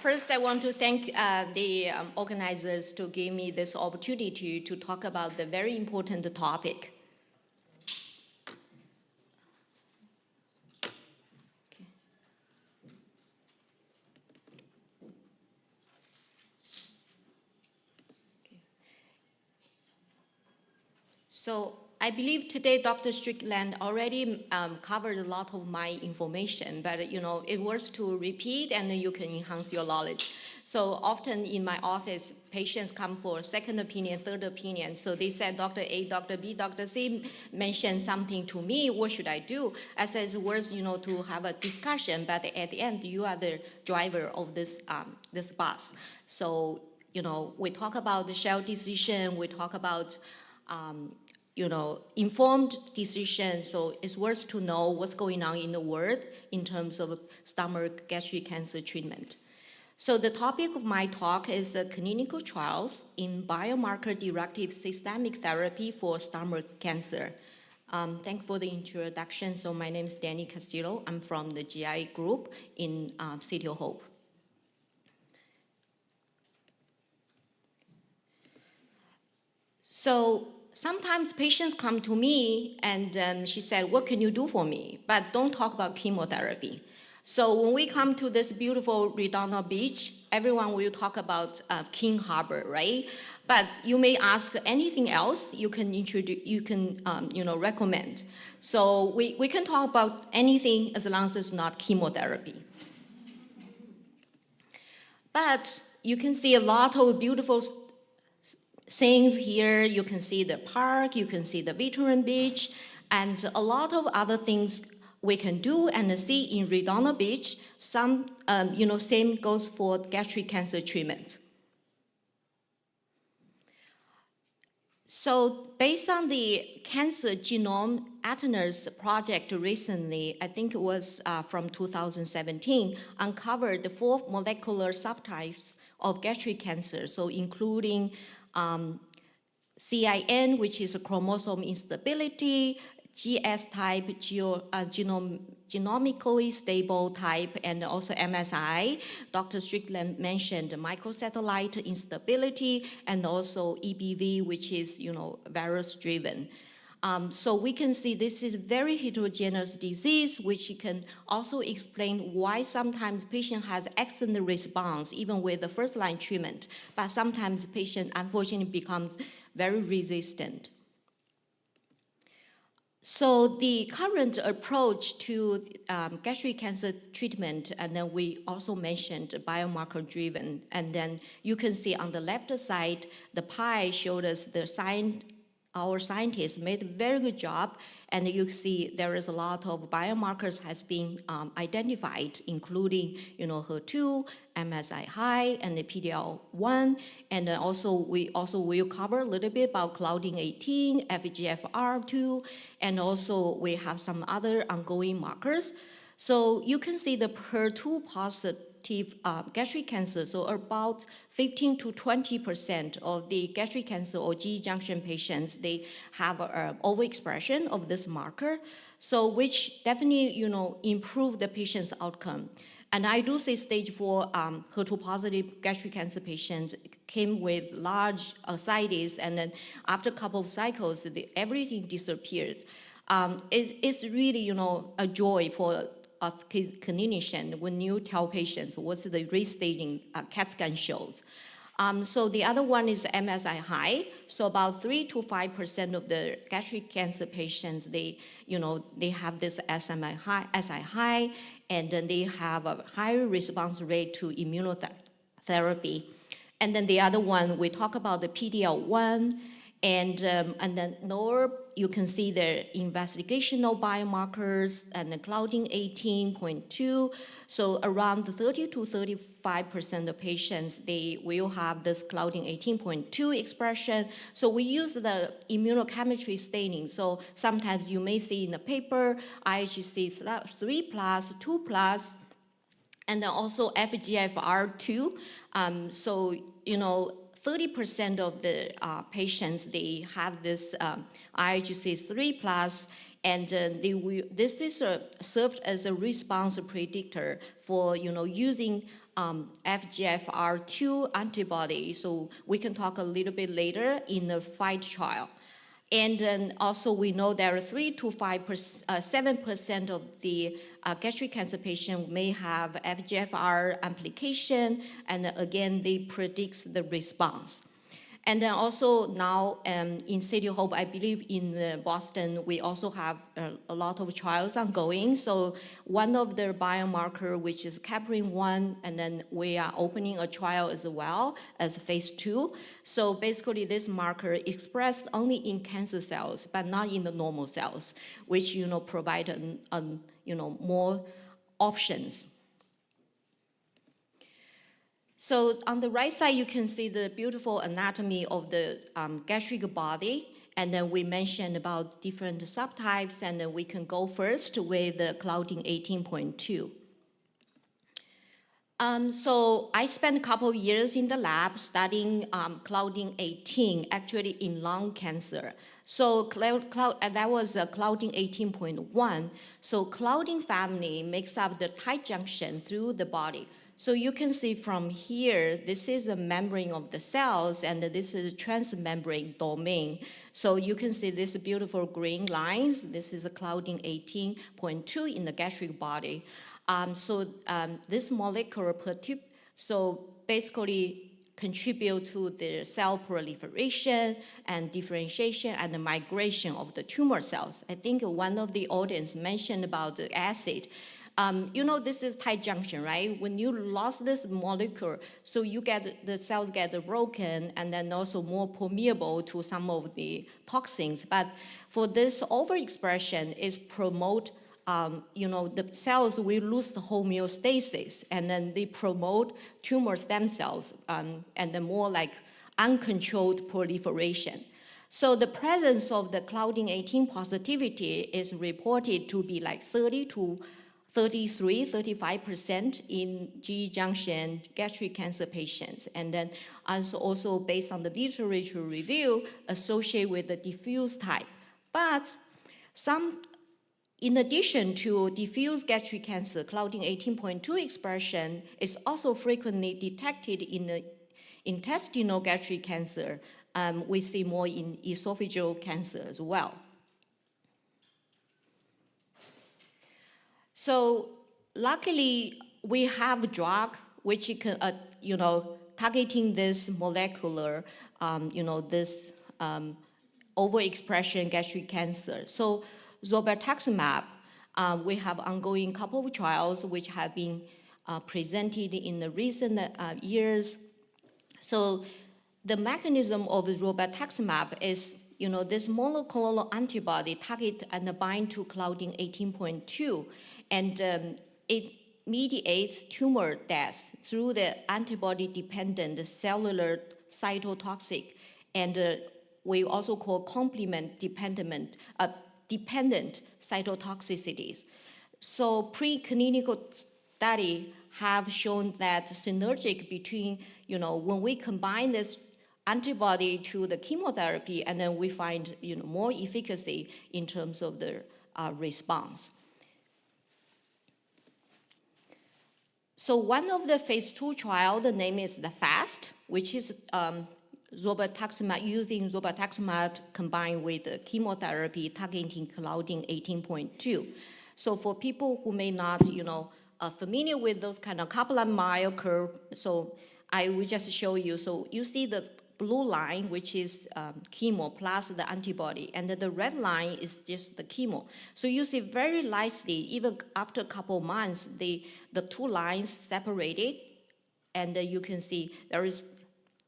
First, I want to thank the organizers to give me this opportunity to talk about the very important topic. So I believe today Dr. Strickland already covered a lot of my information, but it worth to repeat and you can enhance your knowledge. So often in my office, patients come for second opinion, third opinion. So they said, Dr. A, Dr. B, Dr. C mentioned something to me, what should I do? I said it's worth to have a discussion, but at the end, you are the driver of this bus. So we talk about the shell decision, we talk about informed decision. So it's worth to know what's going on in the world in terms of stomach gastric cancer treatment. So the topic of my talk is the clinical trials in biomarker-directed systemic therapy for stomach cancer. Thanks for the introduction. So my name is Yanghee Castillo. I'm from the GI group in City of Hope. So sometimes patients come to me and she said, what can you do for me? But don't talk about chemotherapy. So when we come to this beautiful Redondo Beach, everyone will talk about King Harbor, right? But you may ask anything else you can recommend. So we can talk about anything as long as it's not chemotherapy. But you can see a lot of beautiful things here. You can see the park, you can see the veteran beach, and a lot of other things we can do and see in Redondo Beach. Some, same goes for gastric cancer treatment. So based on the Cancer Genome Atlas project recently, I think it was from 2017, uncovered the 4 molecular subtypes of gastric cancer, so including CIN, which is a chromosome instability, GS type, genomically stable type, and also MSI. Dr. Strickland mentioned microsatellite instability, and also EBV, which is virus-driven. So we can see this is very heterogeneous disease, which can also explain why sometimes patient has excellent response, even with the first-line treatment, but sometimes patient unfortunately becomes very resistant. So the current approach to gastric cancer treatment, and then we also mentioned biomarker-driven, and then you can see on the left side, the pie showed us our scientists made a very good job, and you see there is a lot of biomarkers has been identified, including HER2, MSI high, and the PD-L1, and then we also will cover a little bit about Claudin 18, FGFR2, and also we have some other ongoing markers. So you can see the HER2 positive gastric cancer, so about 15 to 20% of the gastric cancer or GE junction patients, they have overexpression of this marker, so which definitely improve the patient's outcome. And I do see stage 4 HER2 positive gastric cancer patients came with large ascites, and then after a couple of cycles, everything disappeared. It's really a joy for a clinician when you tell patients what's the restaging CAT scan shows. So the other one is MSI high. So about 3 to 5% of the gastric cancer patients, they have this SI high, and then they have a higher response rate to immunotherapy. And then the other one, we talk about the PD-L1, And then lower, you can see the investigational biomarkers and the Claudin 18.2. So around 30 to 35% of patients, they will have this Claudin 18.2 expression. So we use the immunochemistry staining. So sometimes you may see in the paper, IHC 3+, 2+, and then also FGFR2. So, 30% of the patients, they have this IHC 3+, and this is served as a response predictor for, using FGFR2 antibody. So we can talk a little bit later in the FIGHT trial. And then also we know there are 7% of the gastric cancer patient may have FGFR amplification, and again, they predict the response. And then also now in City of Hope, I believe in Boston, we also have a lot of trials ongoing. So one of the biomarker, which is Caprin-1, and then we are opening a trial as well as phase 2. So basically this marker expressed only in cancer cells, but not in the normal cells, which, provide more options. So on the right side, you can see the beautiful anatomy of the gastric body. And then we mentioned about different subtypes, and then we can go first with the Claudin 18.2. So I spent a couple of years in the lab studying Claudin 18, actually in lung cancer. So that was Claudin 18.1. So Claudin family makes up the tight junction through the body. So you can see from here, this is a membrane of the cells, and this is a transmembrane domain. So you can see these beautiful green lines. This is a Claudin 18.2 in the gastric body. This molecular basically contribute to the cell proliferation and differentiation and the migration of the tumor cells. I think one of the audience mentioned about the acid. This is tight junction, right? When you lost this molecule, so the cells get broken and then also more permeable to some of the toxins. But for this overexpression, is promote, the cells will lose the homeostasis, and then they promote tumor stem cells and then more like uncontrolled proliferation. So the presence of the Claudin 18 positivity is reported to be like 30 to 35% in GE junction gastric cancer patients. And then also based on the literature review, associated with the diffuse type. But in addition to diffuse gastric cancer, Claudin 18.2 expression is also frequently detected in the intestinal gastric cancer. We see more in esophageal cancer as well. So luckily, we have a drug which can, targeting this molecular, this overexpression gastric cancer. So zolbetuximab, we have ongoing couple of trials which have been presented in the recent years. So the mechanism of zolbetuximab is, this monoclonal antibody target and bind to Claudin 18.2. And it mediates tumor death through the antibody-dependent cellular cytotoxic, and we also call complement-dependent cytotoxicities. So preclinical study have shown that synergic between, when we combine this antibody to the chemotherapy, and then we find, more efficacy in terms of the response. So one of the phase 2 trial, the name is the FAST, which is using zolbetuximab combined with chemotherapy targeting Claudin 18.2. So for people who may not, familiar with those kind of Kaplan-Meier curve, so I will just show you. So you see the blue line, which is chemo plus the antibody, and the red line is just the chemo. So you see very nicely, even after a couple months, the two lines separated, and you can see there is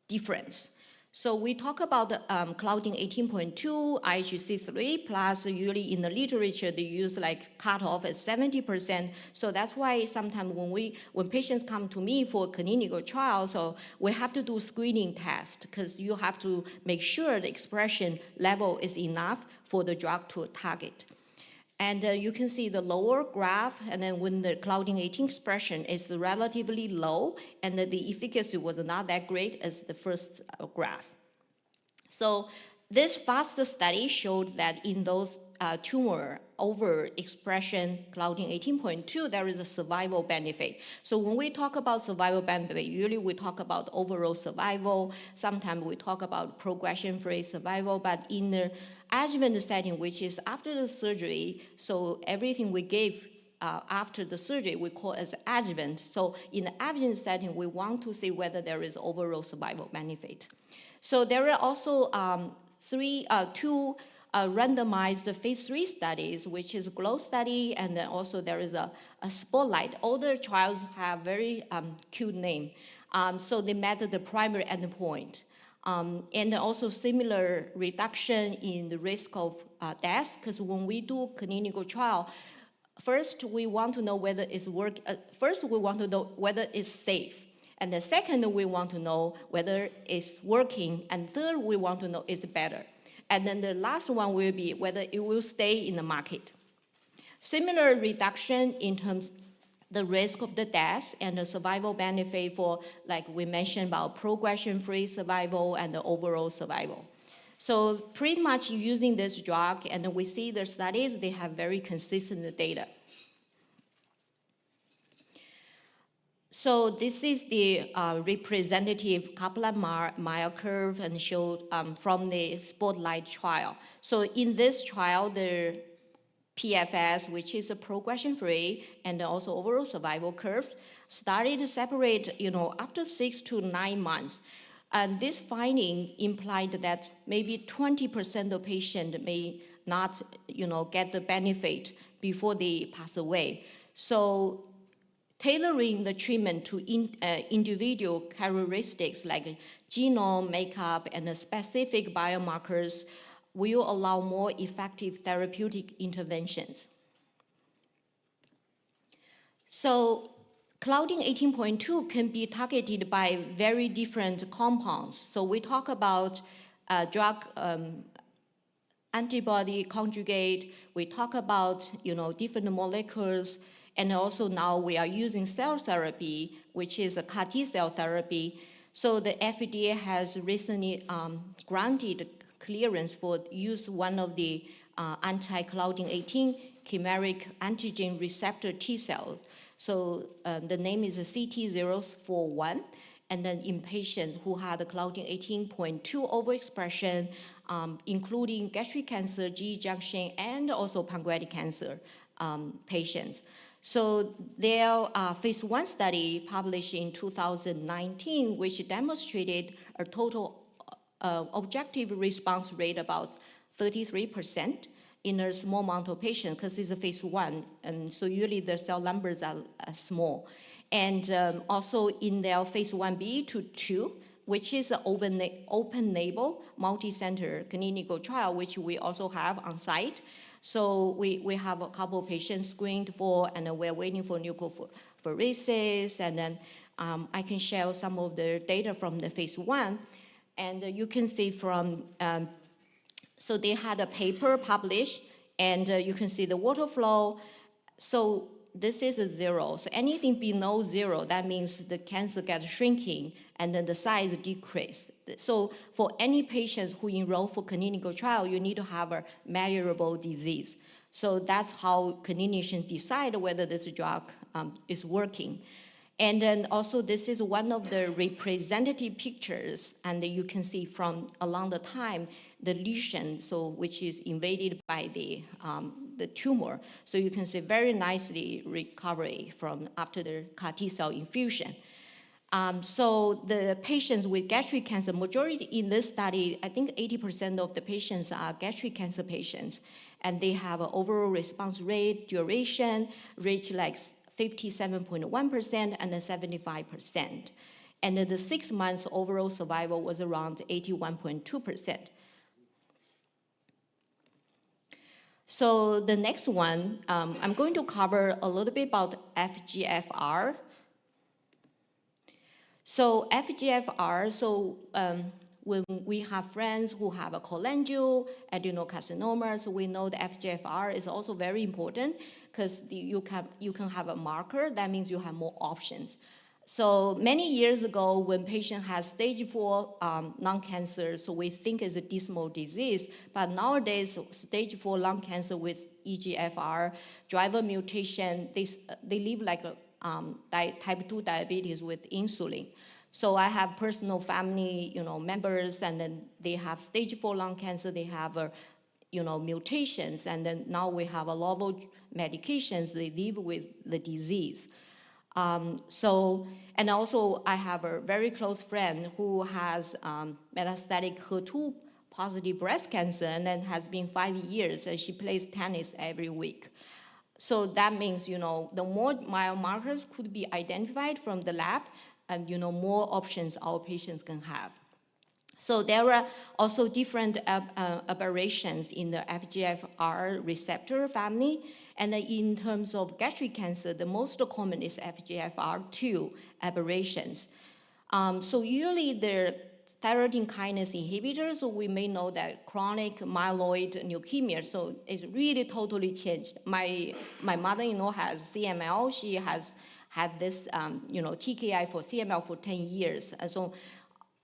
difference. So we talk about Claudin 18.2, IHC3, plus usually in the literature, they use like cutoff at 70%. So that's why sometimes when patients come to me for clinical trials, so we have to do screening test because you have to make sure the expression level is enough for the drug to target. And you can see the lower graph, and then when the Claudin 18 expression is relatively low, and the efficacy was not that great as the first graph. So this FAST study showed that in those tumor overexpression Claudin 18.2, there is a survival benefit. So when we talk about survival benefit, usually we talk about overall survival. Sometimes we talk about progression-free survival, but in the adjuvant setting, which is after the surgery, so everything we gave after the surgery, we call as adjuvant. So in the adjuvant setting, we want to see whether there is overall survival benefit. So there are also two randomized phase 3 studies, which is a GLOW study, and then also there is a Spotlight. All the trials have very cute name. So they met the primary endpoint. And also similar reduction in the risk of death, because when we do clinical trial, first we want to know whether it's first we want to know whether it's safe. And the second, we want to know whether it's working. And third, we want to know it's better. And then the last one will be whether it will stay in the market. Similar reduction in terms the risk of the death and the survival benefit for, like we mentioned about progression-free survival and the overall survival. So pretty much using this drug, and we see the studies, they have very consistent data. So this is the representative Kaplan-Meier curve and showed from the Spotlight trial. So in this trial, the PFS, which is a progression-free, and also overall survival curves, started to separate, after 6 to 9 months. And this finding implied that maybe 20% of patients may not, get the benefit before they pass away. So tailoring the treatment to individual characteristics like genome, makeup, and the specific biomarkers will allow more effective therapeutic interventions. So Claudin 18.2 can be targeted by very different compounds. So we talk about drug antibody conjugate, we talk about different molecules, and also now we are using cell therapy, which is a CAR T cell therapy. So the FDA has recently granted clearance for use one of the anti-Claudin 18 chimeric antigen receptor T cells. So the name is CT041. And then in patients who had a Claudin 18.2 overexpression, including gastric cancer, GE junction, and also pancreatic cancer patients. So their phase 1 study published in 2019, which demonstrated a total objective response rate about 33% in a small amount of patients, because it's a phase 1, and so usually the cell numbers are small. And also in their phase 1b to 2, which is an open-label, multi-center clinical trial, which we also have on site. So we have a couple of patients screened for, and we're waiting for leukapheresis, and then I can share some of the data from the phase 1. And you can see from, so they had a paper published, and you can see the water flow. So this is a 0. So anything below 0, that means the cancer gets shrinking, and then the size decrease. So for any patients who enroll for clinical trial, you need to have a measurable disease. So that's how clinicians decide whether this drug is working. And then also this is one of the representative pictures, and you can see from along the time, the lesion, so which is invaded by the tumor. So you can see very nicely recovery from after the CAR T cell infusion. So the patients with gastric cancer, majority in this study, I think 80% of the patients are gastric cancer patients, and they have an overall response rate, duration, reach like 57.1% and then 75%. And then the 6 months overall survival was around 81.2%. So the next one, I'm going to cover a little bit about FGFR. So FGFR, when we have friends who have a cholangio, adenocarcinoma, so we know the FGFR is also very important because you can have a marker, that means you have more options. So many years ago, when patient has stage 4 lung cancer, so we think it's a dismal disease, but nowadays, stage 4 lung cancer with EGFR driver mutation, they live like a type 2 diabetes with insulin. So I have personal family, members, and then they have stage 4 lung cancer, they have, mutations, and then now we have a lot of medications, they live with the disease. And also I have a very close friend who has metastatic HER2 positive breast cancer and then has been 5 years and she plays tennis every week. So that means, the more biomarkers could be identified from the lab and, more options our patients can have. So there are also different aberrations in the FGFR receptor family. And in terms of gastric cancer, the most common is FGFR2 aberrations. So usually they're thyroid kinase inhibitors, so we may know that chronic myeloid leukemia, so it's really totally changed. My mother-in-law has CML. She has had this, TKI for CML for 10 years. And so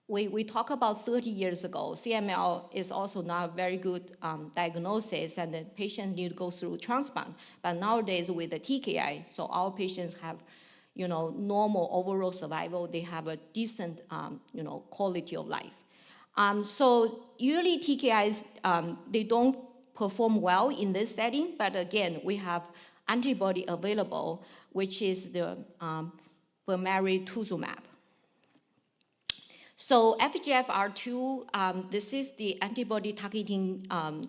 we talk about 30 years ago, CML is also not a very good diagnosis, and the patient need to go through transplant. But nowadays with the TKI, so our patients have, normal overall survival. They have a decent, quality of life. So usually TKIs, they don't perform well in this setting, but again, we have antibody available, which is the bemarituzumab. So FGFR2, this is the antibody targeting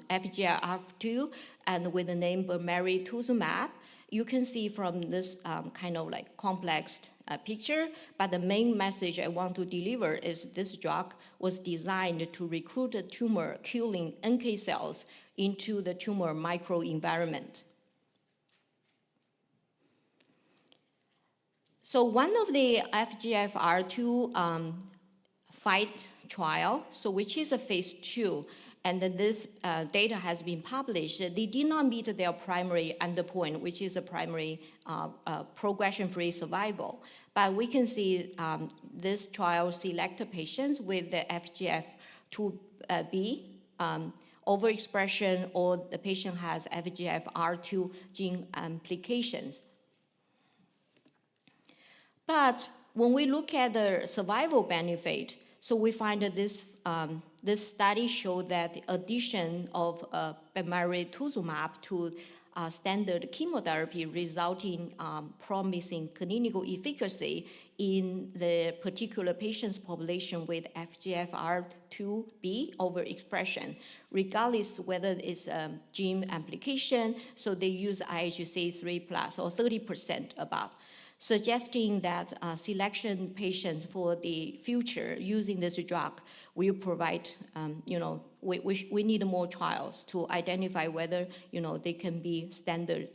FGFR2, and with the name bemarituzumab. You can see from this kind of like complex picture, but the main message I want to deliver is this drug was designed to recruit a tumor killing NK cells into the tumor microenvironment. So one of the FGFR2 fight trial, so which is a phase 2, and this data has been published. They did not meet their primary endpoint, which is a primary progression-free survival. But we can see this trial selected patients with the FGF2B overexpression, or the patient has FGFR2 gene implications. But when we look at the survival benefit, so we find that this study showed that the addition of bemarituzumab to standard chemotherapy resulting promising clinical efficacy in the particular patient's population with FGFR2B overexpression, regardless whether it's gene amplification, so they use IHC 3+ or 30% above, suggesting that selection patients for the future using this drug will provide, we need more trials to identify whether, they can be standard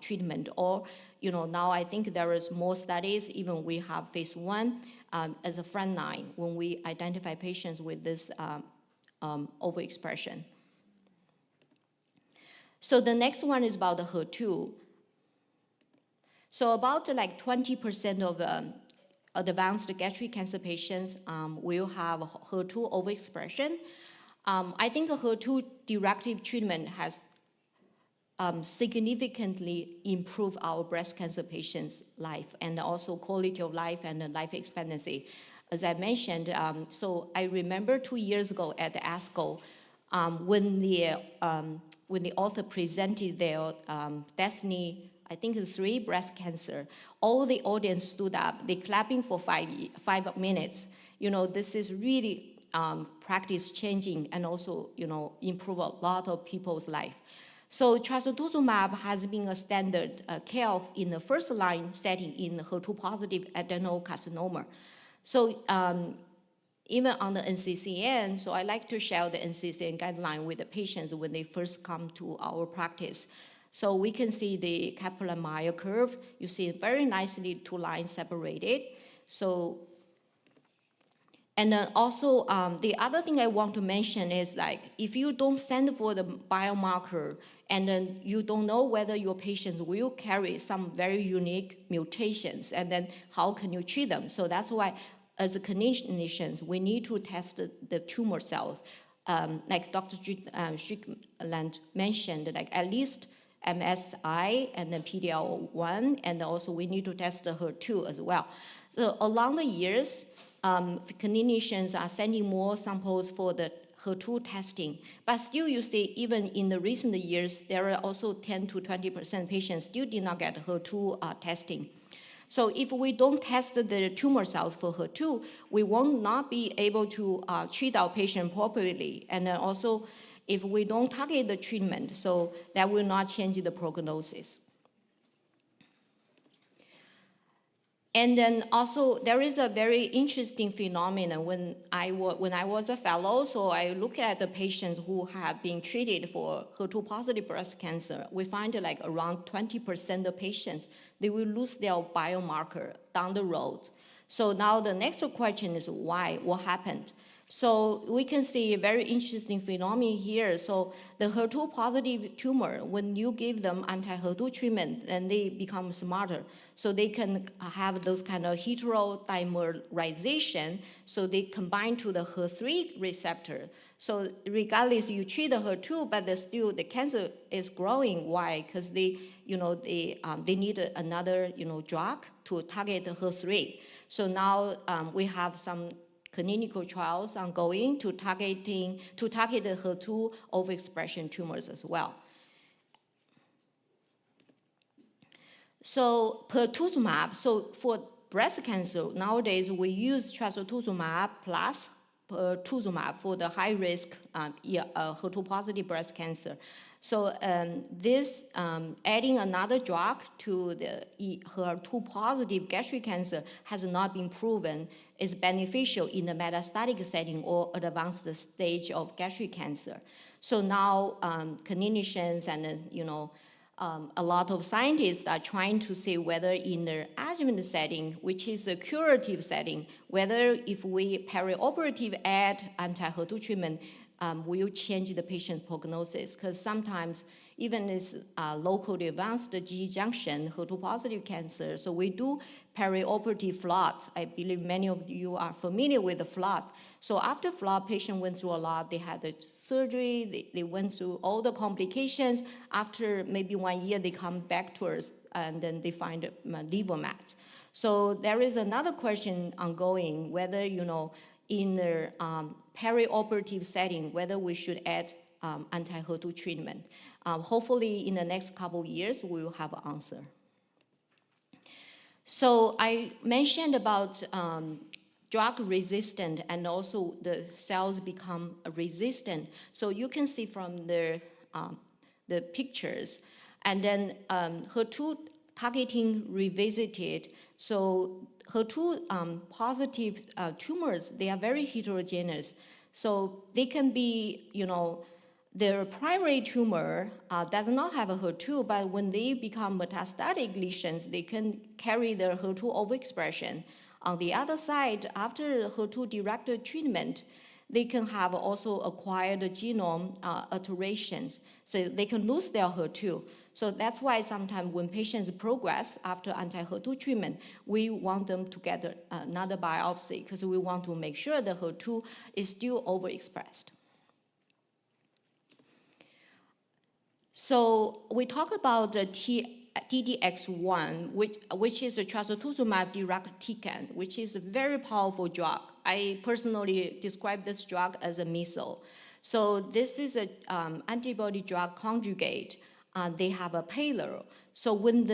treatment, or, now I think there is more studies, even we have phase 1 as a front line when we identify patients with this overexpression. So the next one is about the HER2. So about like 20% of advanced gastric cancer patients will have HER2 overexpression. I think a HER2-directed treatment has significantly improved our breast cancer patients' life and also quality of life and life expectancy. As I mentioned, so I remember 2 years ago at the ASCO, when the author presented their Destiny, I think 3 breast cancer, all the audience stood up, they clapping for 5 minutes. This is really practice changing and also, improve a lot of people's life. So trastuzumab has been a standard care in the first line setting in HER2 positive adenocarcinoma. So even on the NCCN, so I like to share the NCCN guideline with the patients when they first come to our practice. So we can see the Kaplan-Meier curve. You see very nicely 2 lines separated. So, and then also the other thing I want to mention is like, if you don't send for the biomarker and then you don't know whether your patients will carry some very unique mutations, and then how can you treat them? So that's why as clinicians, we need to test the tumor cells. Like Dr. Strickland mentioned, like at least MSI and then PD-L1, and also we need to test the HER2 as well. So along the years, clinicians are sending more samples for the HER2 testing, but still you see even in the recent years, there are also 10 to 20% patients still did not get HER2 testing. So if we don't test the tumor cells for HER2, we will not be able to treat our patient properly. And then also, if we don't target the treatment, so that will not change the prognosis. And then also, there is a very interesting phenomenon when I was a fellow, so I look at the patients who have been treated for HER2-positive breast cancer. We find like around 20% of patients, they will lose their biomarker down the road. So now the next question is why? What happened? So we can see a very interesting phenomenon here. So the HER2-positive tumor, when you give them anti-HER2 treatment, then they become smarter. So they can have those kind of heterodimerization, so they combine to the HER3 receptor. So regardless, you treat the HER2, but still the cancer is growing. Why? Because they need another drug to target the HER3. So now we have some clinical trials ongoing to target the HER2 overexpression tumors as well. So pertuzumab, so for breast cancer, nowadays we use trastuzumab plus pertuzumab for the high-risk HER2-positive breast cancer. So this adding another drug to the HER2-positive gastric cancer has not been proven is beneficial in the metastatic setting or advanced stage of gastric cancer. So now clinicians and a lot of scientists are trying to see whether in the adjuvant setting, which is a curative setting, whether if we perioperative add anti-HER2 treatment, will change the patient's prognosis. Because sometimes even this locally advanced G-junction HER2-positive cancer, so we do perioperative FLOT. I believe many of you are familiar with the FLOT. So after FLOT, patient went through a lot. They had the surgery, they went through all the complications. After maybe 1 year, they come back to us, and then they find liver mets. So there is another question ongoing, whether, in the perioperative setting, whether we should add anti-HER2 treatment. Hopefully, in the next couple of years, we will have an answer. So I mentioned about drug resistant, and also the cells become resistant. So you can see from the pictures, and then HER2 targeting revisited. So HER2 positive tumors, they are very heterogeneous. So they can be, their primary tumor does not have a HER2, but when they become metastatic lesions, they can carry the HER2 overexpression. On the other side, after HER2-directed treatment, they can have also acquired genome alterations. So they can lose their HER2. So that's why sometimes when patients progress after anti-HER2 treatment, we want them to get another biopsy because we want to make sure the HER2 is still overexpressed. So we talk about the DDX1, which is a trastuzumab-deruxtecan, which is a very powerful drug. I personally describe this drug as a missile. So this is an antibody drug conjugate. They have a payload. So when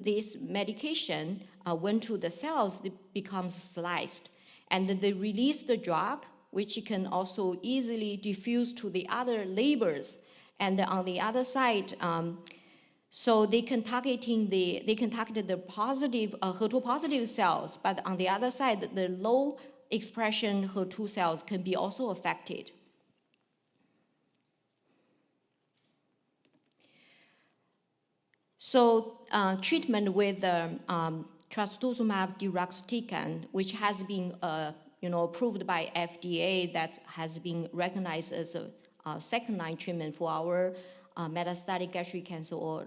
this medication went to the cells, it becomes sliced. And then they release the drug, which can also easily diffuse to the other labors. And on the other side, So they can target the positive HER2 positive cells, but on the other side, the low expression HER2 cells can be also affected. So treatment with trastuzumab deruxtecan, which has been approved by FDA, that has been recognized as a second-line treatment for our metastatic gastric cancer or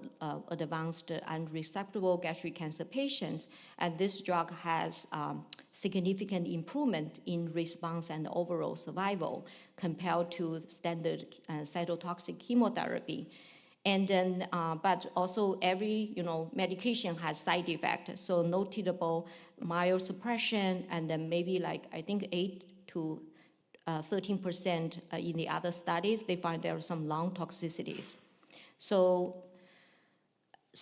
advanced unresectable gastric cancer patients. And this drug has significant improvement in response and overall survival compared to standard cytotoxic chemotherapy. And then, but also every medication has side effects. So notable myosuppression, and then maybe like I think 8 to 13% in the other studies, they find there are some lung toxicities. So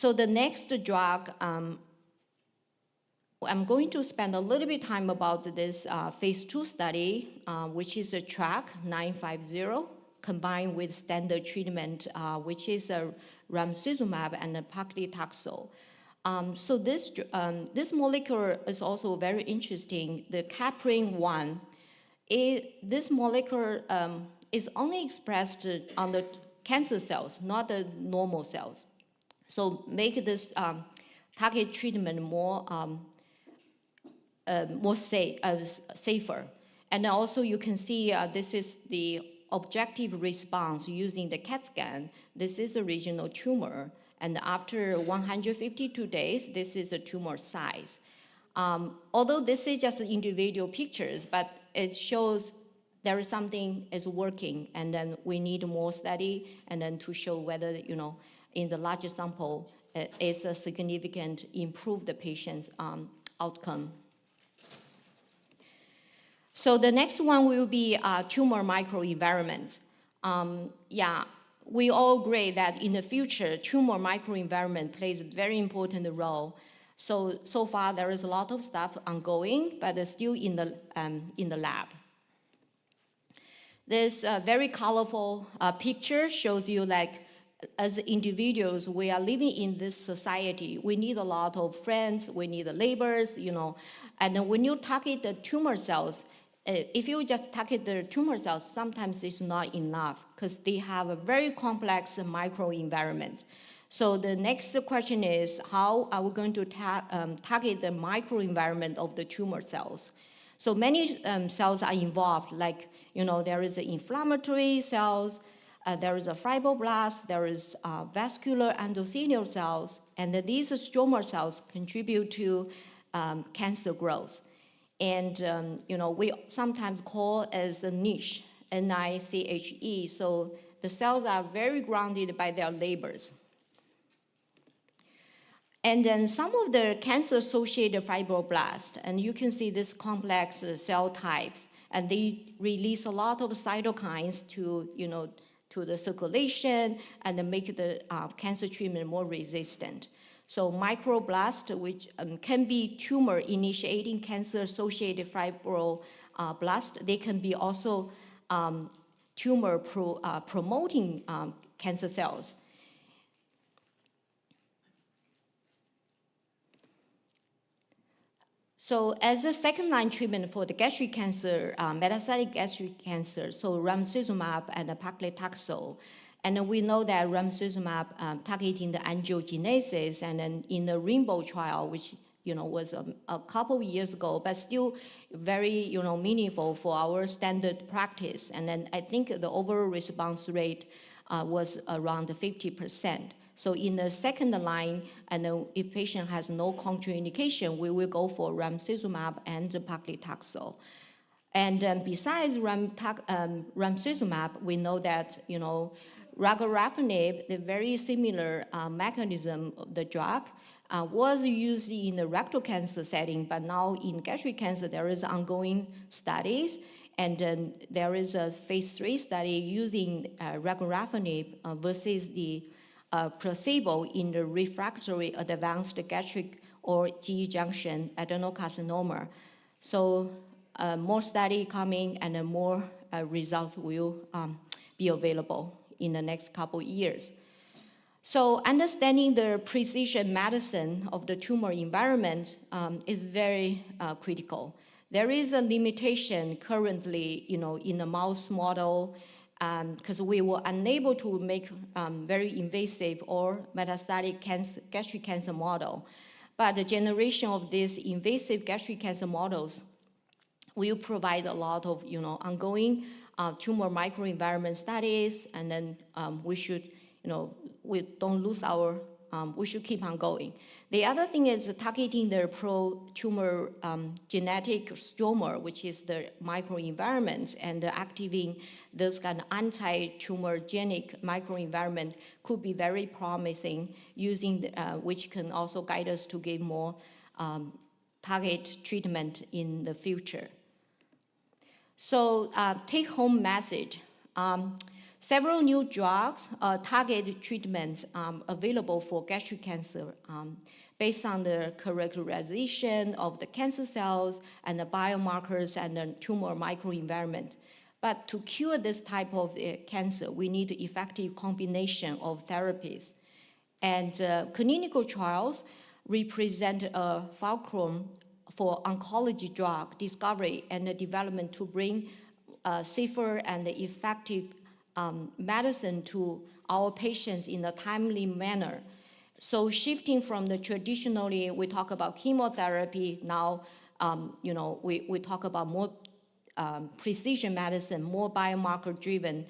the next drug, I'm going to spend a little bit of time about this phase 2 study, which is a TRACK 950, combined with standard treatment, which is ramucirumab and paclitaxel. So this molecule is also very interesting. The caprin-1, this molecule is only expressed on the cancer cells, not the normal cells. So make this target treatment more safer. And also you can see this is the objective response using the CAT scan. This is a regional tumor. And after 152 days, this is a tumor size. Although this is just individual pictures, but it shows there is something is working, and then we need more study, and then to show whether, in the larger sample, it's a significant improve the patient's outcome. So the next one will be tumor microenvironment. We all agree that in the future, tumor microenvironment plays a very important role. So far, there is a lot of stuff ongoing, but it's still in the lab. This very colorful picture shows you, like, as individuals, we are living in this society. We need a lot of friends, we need neighbors, and then when you target the tumor cells, if you just target the tumor cells, sometimes it's not enough because they have a very complex microenvironment. So the next question is, how are we going to target the microenvironment of the tumor cells? So many cells are involved, like, there is inflammatory cells, there is a fibroblast, there is vascular endothelial cells, and these stromal cells contribute to cancer growth. And we sometimes call as a niche, N-I-C-H-E, so the cells are very grounded by their neighbors. And then some of the cancer-associated fibroblasts, and you can see this complex cell types, and they release a lot of cytokines to the circulation and then make the cancer treatment more resistant. So microblast, which can be tumor-initiating cancer-associated fibroblast, they can be also tumor-promoting cancer cells. So as a second-line treatment for the gastric cancer, metastatic gastric cancer, so ramucirumab and paclitaxel. And we know that ramucirumab targeting the angiogenesis, and then in the Rainbow trial, which was a couple of years ago, but still very meaningful for our standard practice. And then I think the overall response rate was around 50%. So in the second line, and if patient has no contraindication, we will go for ramucirumab and paclitaxel. And besides ramucirumab, we know that regorafenib, the very similar mechanism of the drug, was used in the rectal cancer setting, but now in gastric cancer, there is ongoing studies, and then there is a phase 3 study using regorafenib versus the placebo in the refractory advanced gastric or GE junction adenocarcinoma. So more study coming, and more results will be available in the next couple years. So understanding the precision medicine of the tumor environment is very critical. There is a limitation currently, in the mouse model, because we were unable to make very invasive or metastatic gastric cancer model. But the generation of these invasive gastric cancer models will provide a lot of, ongoing tumor microenvironment studies, and then we should, we don't lose our, we should keep on going. The other thing is targeting the pro-tumor genetic stroma, which is the microenvironment, and activating those kind of anti-tumorgenic microenvironment could be very promising, using which can also guide us to give more target treatment in the future. So take-home message. Several new drugs, targeted treatments available for gastric cancer based on the characterization of the cancer cells and the biomarkers and the tumor microenvironment. But to cure this type of cancer, we need effective combination of therapies. And clinical trials represent a fulcrum for oncology drug discovery and the development to bring safer and effective medicine to our patients in a timely manner. So shifting from the traditionally, we talk about chemotherapy, now we talk about more precision medicine, more biomarker-driven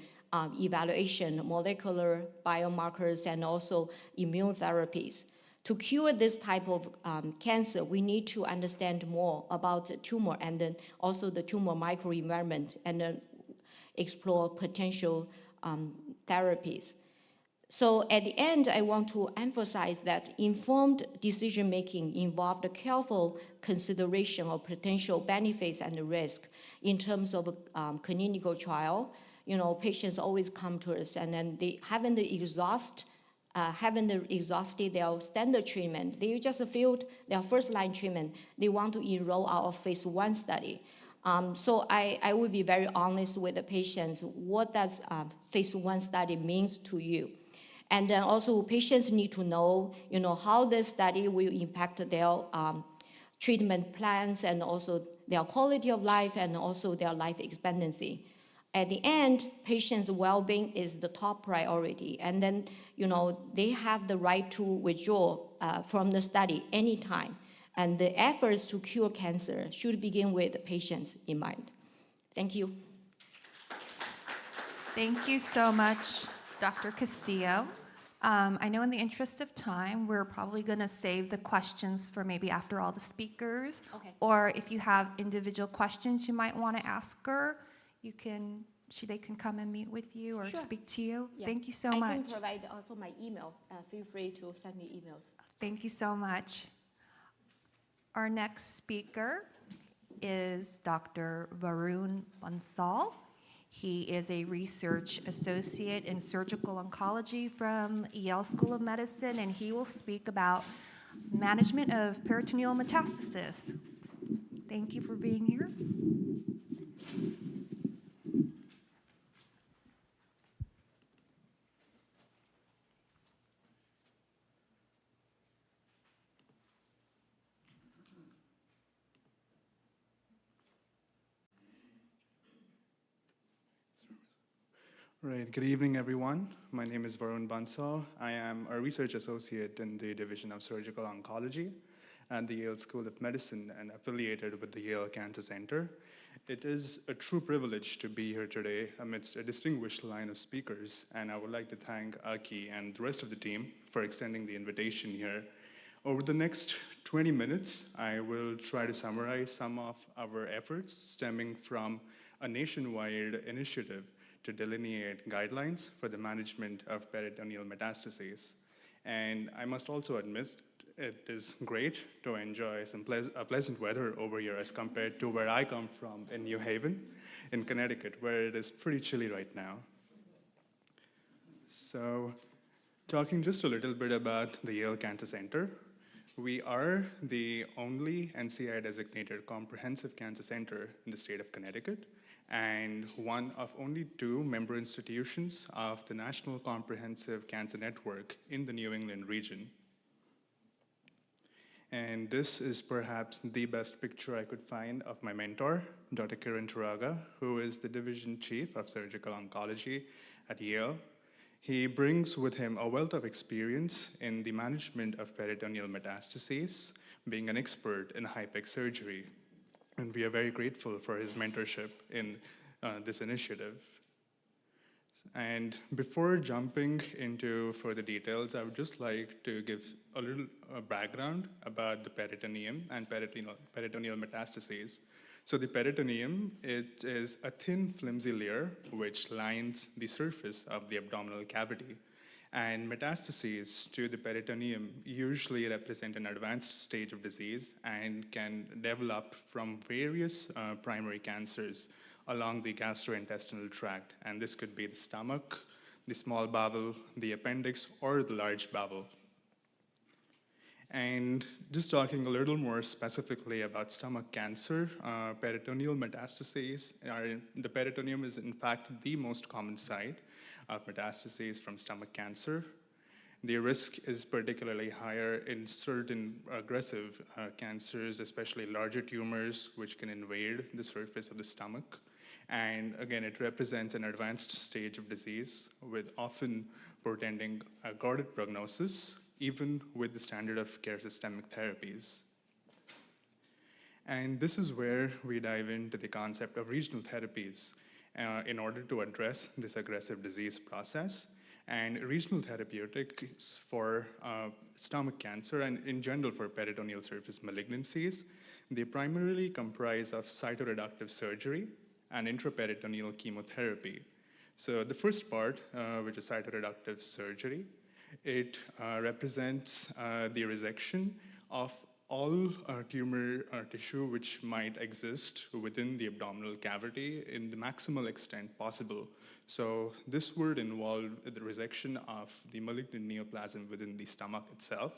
evaluation, molecular biomarkers, and also immune therapies. To cure this type of cancer, we need to understand more about the tumor and then also the tumor microenvironment, and then explore potential therapies. So at the end, I want to emphasize that informed decision-making involved a careful consideration of potential benefits and risk in terms of clinical trial. Patients always come to us, and then they haven't exhausted their standard treatment. They just failed their first-line treatment. They want to enroll our phase 1 study. So I will be very honest with the patients. What does phase 1 study means to you? And then also patients need to know, how the study will impact their treatment plans and also their quality of life and also their life expectancy. At the end, patients' well-being is the top priority. And then, they have the right to withdraw from the study anytime. And the efforts to cure cancer should begin with patients in mind. Thank you. Thank you so much, Dr. Castillo. I know in the interest of time, we're probably going to save the questions for maybe after all the speakers. Okay. Or if you have individual questions you might want to ask her, they can come and meet with you or Sure. speak to you. Yeah. Thank you so I much. can provide also my email. Feel free to send me emails. Thank you so much. Our next speaker is Dr. Varun Bansal. He is a research associate in surgical oncology from Yale School of Medicine, and he will speak about management of peritoneal metastasis. Thank you for being here. Right, good evening, everyone. My name is Varun Bansal. I am a research associate in the Division of Surgical Oncology at the Yale School of Medicine and affiliated with the Yale Cancer Center. It is a true privilege to be here today amidst a distinguished line of speakers, and I would like to thank Aki and the rest of the team for extending the invitation here. Over the next 20 minutes, I will try to summarize some of our efforts stemming from a nationwide initiative to delineate guidelines for the management of peritoneal metastases. And I must also admit, it is great to enjoy some pleasant weather over here as compared to where I come from in New Haven, in Connecticut, where it is pretty chilly right now. So, talking just a little bit about the Yale Cancer Center, we are the only NCI-designated comprehensive cancer center in the state of Connecticut, and one of only 2 member institutions of the National Comprehensive Cancer Network in the New England region. And this is perhaps the best picture I could find of my mentor, Dr. Kiran Turaga, who is the Division Chief of Surgical Oncology at Yale. He brings with him a wealth of experience in the management of peritoneal metastases, being an expert in HIPEC surgery. And we are very grateful for his mentorship in this initiative. And before jumping into further details, I would just like to give a little background about the peritoneum and peritoneal metastases. So the peritoneum, it is a thin, flimsy layer which lines the surface of the abdominal cavity. And metastases to the peritoneum usually represent an advanced stage of disease and can develop from various primary cancers along the gastrointestinal tract. And this could be the stomach, the small bowel, the appendix, or the large bowel. And just talking a little more specifically about stomach cancer, peritoneal metastases the peritoneum is in fact the most common site of metastases from stomach cancer. The risk is particularly higher in certain aggressive cancers, especially larger tumors, which can invade the surface of the stomach. And again, it represents an advanced stage of disease with often portending a guarded prognosis, even with the standard of care systemic therapies. And this is where we dive into the concept of regional therapies in order to address this aggressive disease process. And regional therapeutics for stomach cancer and in general for peritoneal surface malignancies, they primarily comprise of cytoreductive surgery and intraperitoneal chemotherapy. So the first part, which is cytoreductive surgery, it represents the resection of all tumor tissue which might exist within the abdominal cavity in the maximal extent possible. So this would involve the resection of the malignant neoplasm within the stomach itself,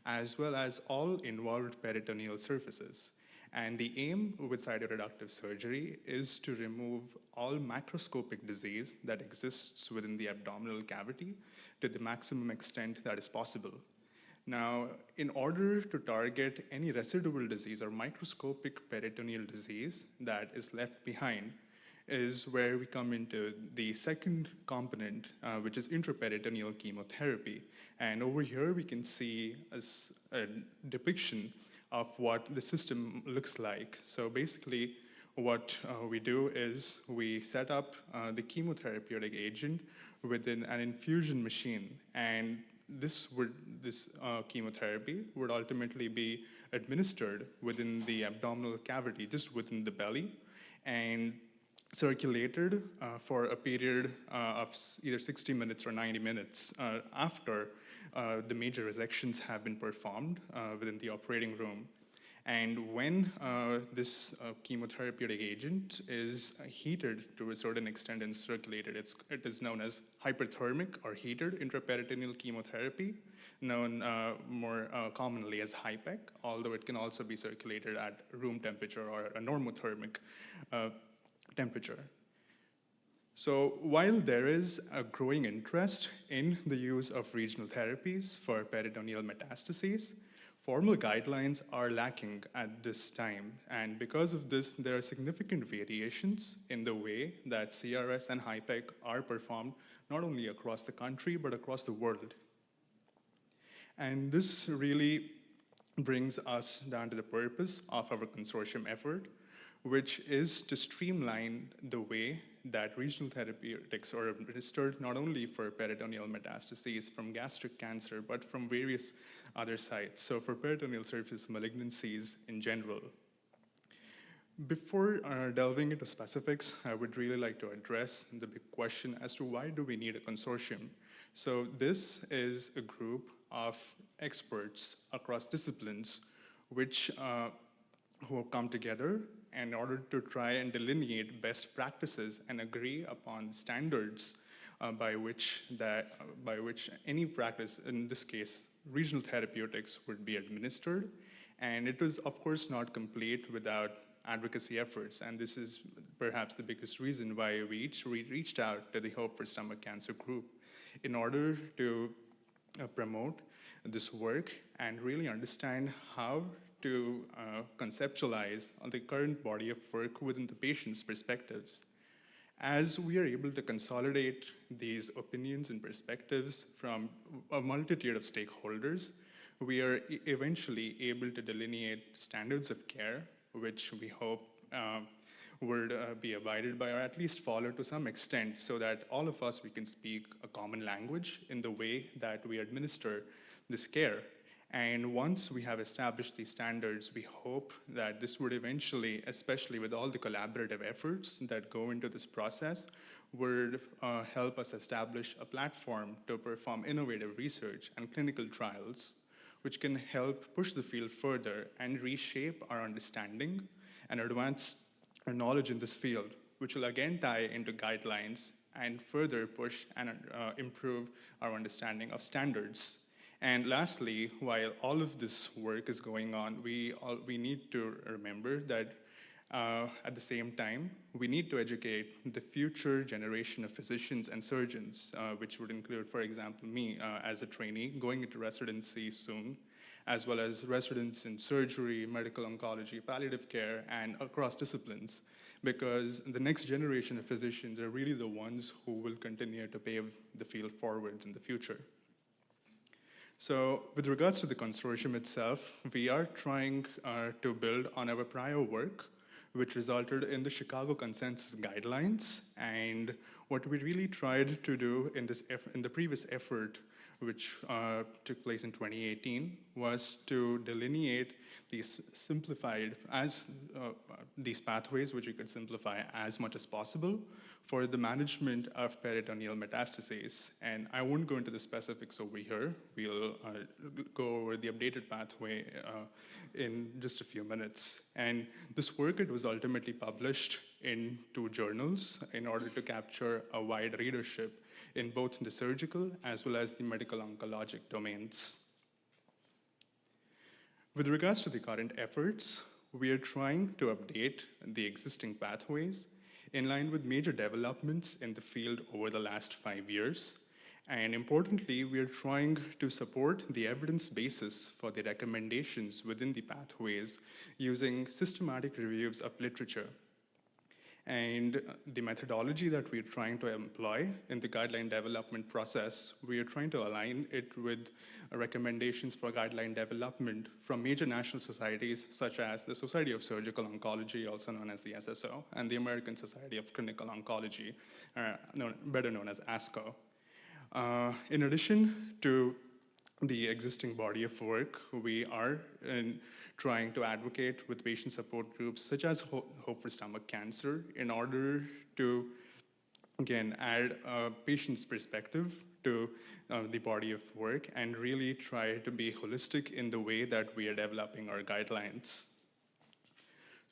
as well as all involved peritoneal surfaces. And the aim with cytoreductive surgery is to remove all macroscopic disease that exists within the abdominal cavity to the maximum extent that is possible. Now, in order to target any residual disease or microscopic peritoneal disease that is left behind is where we come into the second component, which is intraperitoneal chemotherapy. And over here, we can see a depiction of what the system looks like. So basically, what we do is we set up the chemotherapeutic agent within an infusion machine. And this chemotherapy would ultimately be administered within the abdominal cavity, just within the belly, and circulated for a period of either 60 minutes or 90 minutes after the major resections have been performed within the operating room. And when this chemotherapeutic agent is heated to a certain extent and circulated, it is known as hyperthermic or heated intraperitoneal chemotherapy, known more commonly as HIPEC, although it can also be circulated at room temperature or a normothermic temperature. So while there is a growing interest in the use of regional therapies for peritoneal metastases, formal guidelines are lacking at this time. And because of this, there are significant variations in the way that CRS and HIPEC are performed, not only across the country, but across the world. And this really brings us down to the purpose of our consortium effort, which is to streamline the way that regional therapeutics are administered not only for peritoneal metastases from gastric cancer, but from various other sites, so for peritoneal surface malignancies in general. Before delving into specifics, I would really like to address the big question as to why do we need a consortium? So this is a group of experts across disciplines which who have come together in order to try and delineate best practices and agree upon standards by which any practice, in this case, regional therapeutics, would be administered. And it was, of course, not complete without advocacy efforts, and this is perhaps the biggest reason why we reached out to the Hope for Stomach Cancer group in order to promote this work and really understand how to conceptualize the current body of work within the patient's perspectives. As we are able to consolidate these opinions and perspectives from a multitude of stakeholders, we are eventually able to delineate standards of care, which we hope would be abided by or at least followed to some extent, so that all of us, we can speak a common language in the way that we administer this care. And once we have established these standards, we hope that this would eventually, especially with all the collaborative efforts that go into this process, would help us establish a platform to perform innovative research and clinical trials, which can help push the field further and reshape our understanding and advance our knowledge in this field, which will again tie into guidelines and further push and improve our understanding of standards. And lastly, while all of this work is going on, we need to remember that at the same time, we need to educate the future generation of physicians and surgeons, which would include, for example, me as a trainee going into residency soon, as well as residents in surgery, medical oncology, palliative care, and across disciplines, because the next generation of physicians are really the ones who will continue to pave the field forwards in the future. So with regards to the consortium itself, we are trying to build on our prior work, which resulted in the Chicago Consensus Guidelines. And what we really tried to do in the previous effort, which took place in 2018, was to delineate these these pathways, which we could simplify as much as possible for the management of peritoneal metastases. And I won't go into the specifics over here. We'll go over the updated pathway in just a few minutes. And this work, it was ultimately published in 2 journals in order to capture a wide readership in both the surgical as well as the medical oncologic domains. With regards to the current efforts, we are trying to update the existing pathways in line with major developments in the field over the last 5 years. And importantly, we are trying to support the evidence basis for the recommendations within the pathways using systematic reviews of literature. And the methodology that we're trying to employ in the guideline development process, we are trying to align it with recommendations for guideline development from major national societies such as the Society of Surgical Oncology, also known as the SSO, and the American Society of Clinical Oncology, better known as ASCO. In addition to the existing body of work, we are trying to advocate with patient support groups such as Hope for Stomach Cancer in order to, again, add a patient's perspective to the body of work and really try to be holistic in the way that we are developing our guidelines.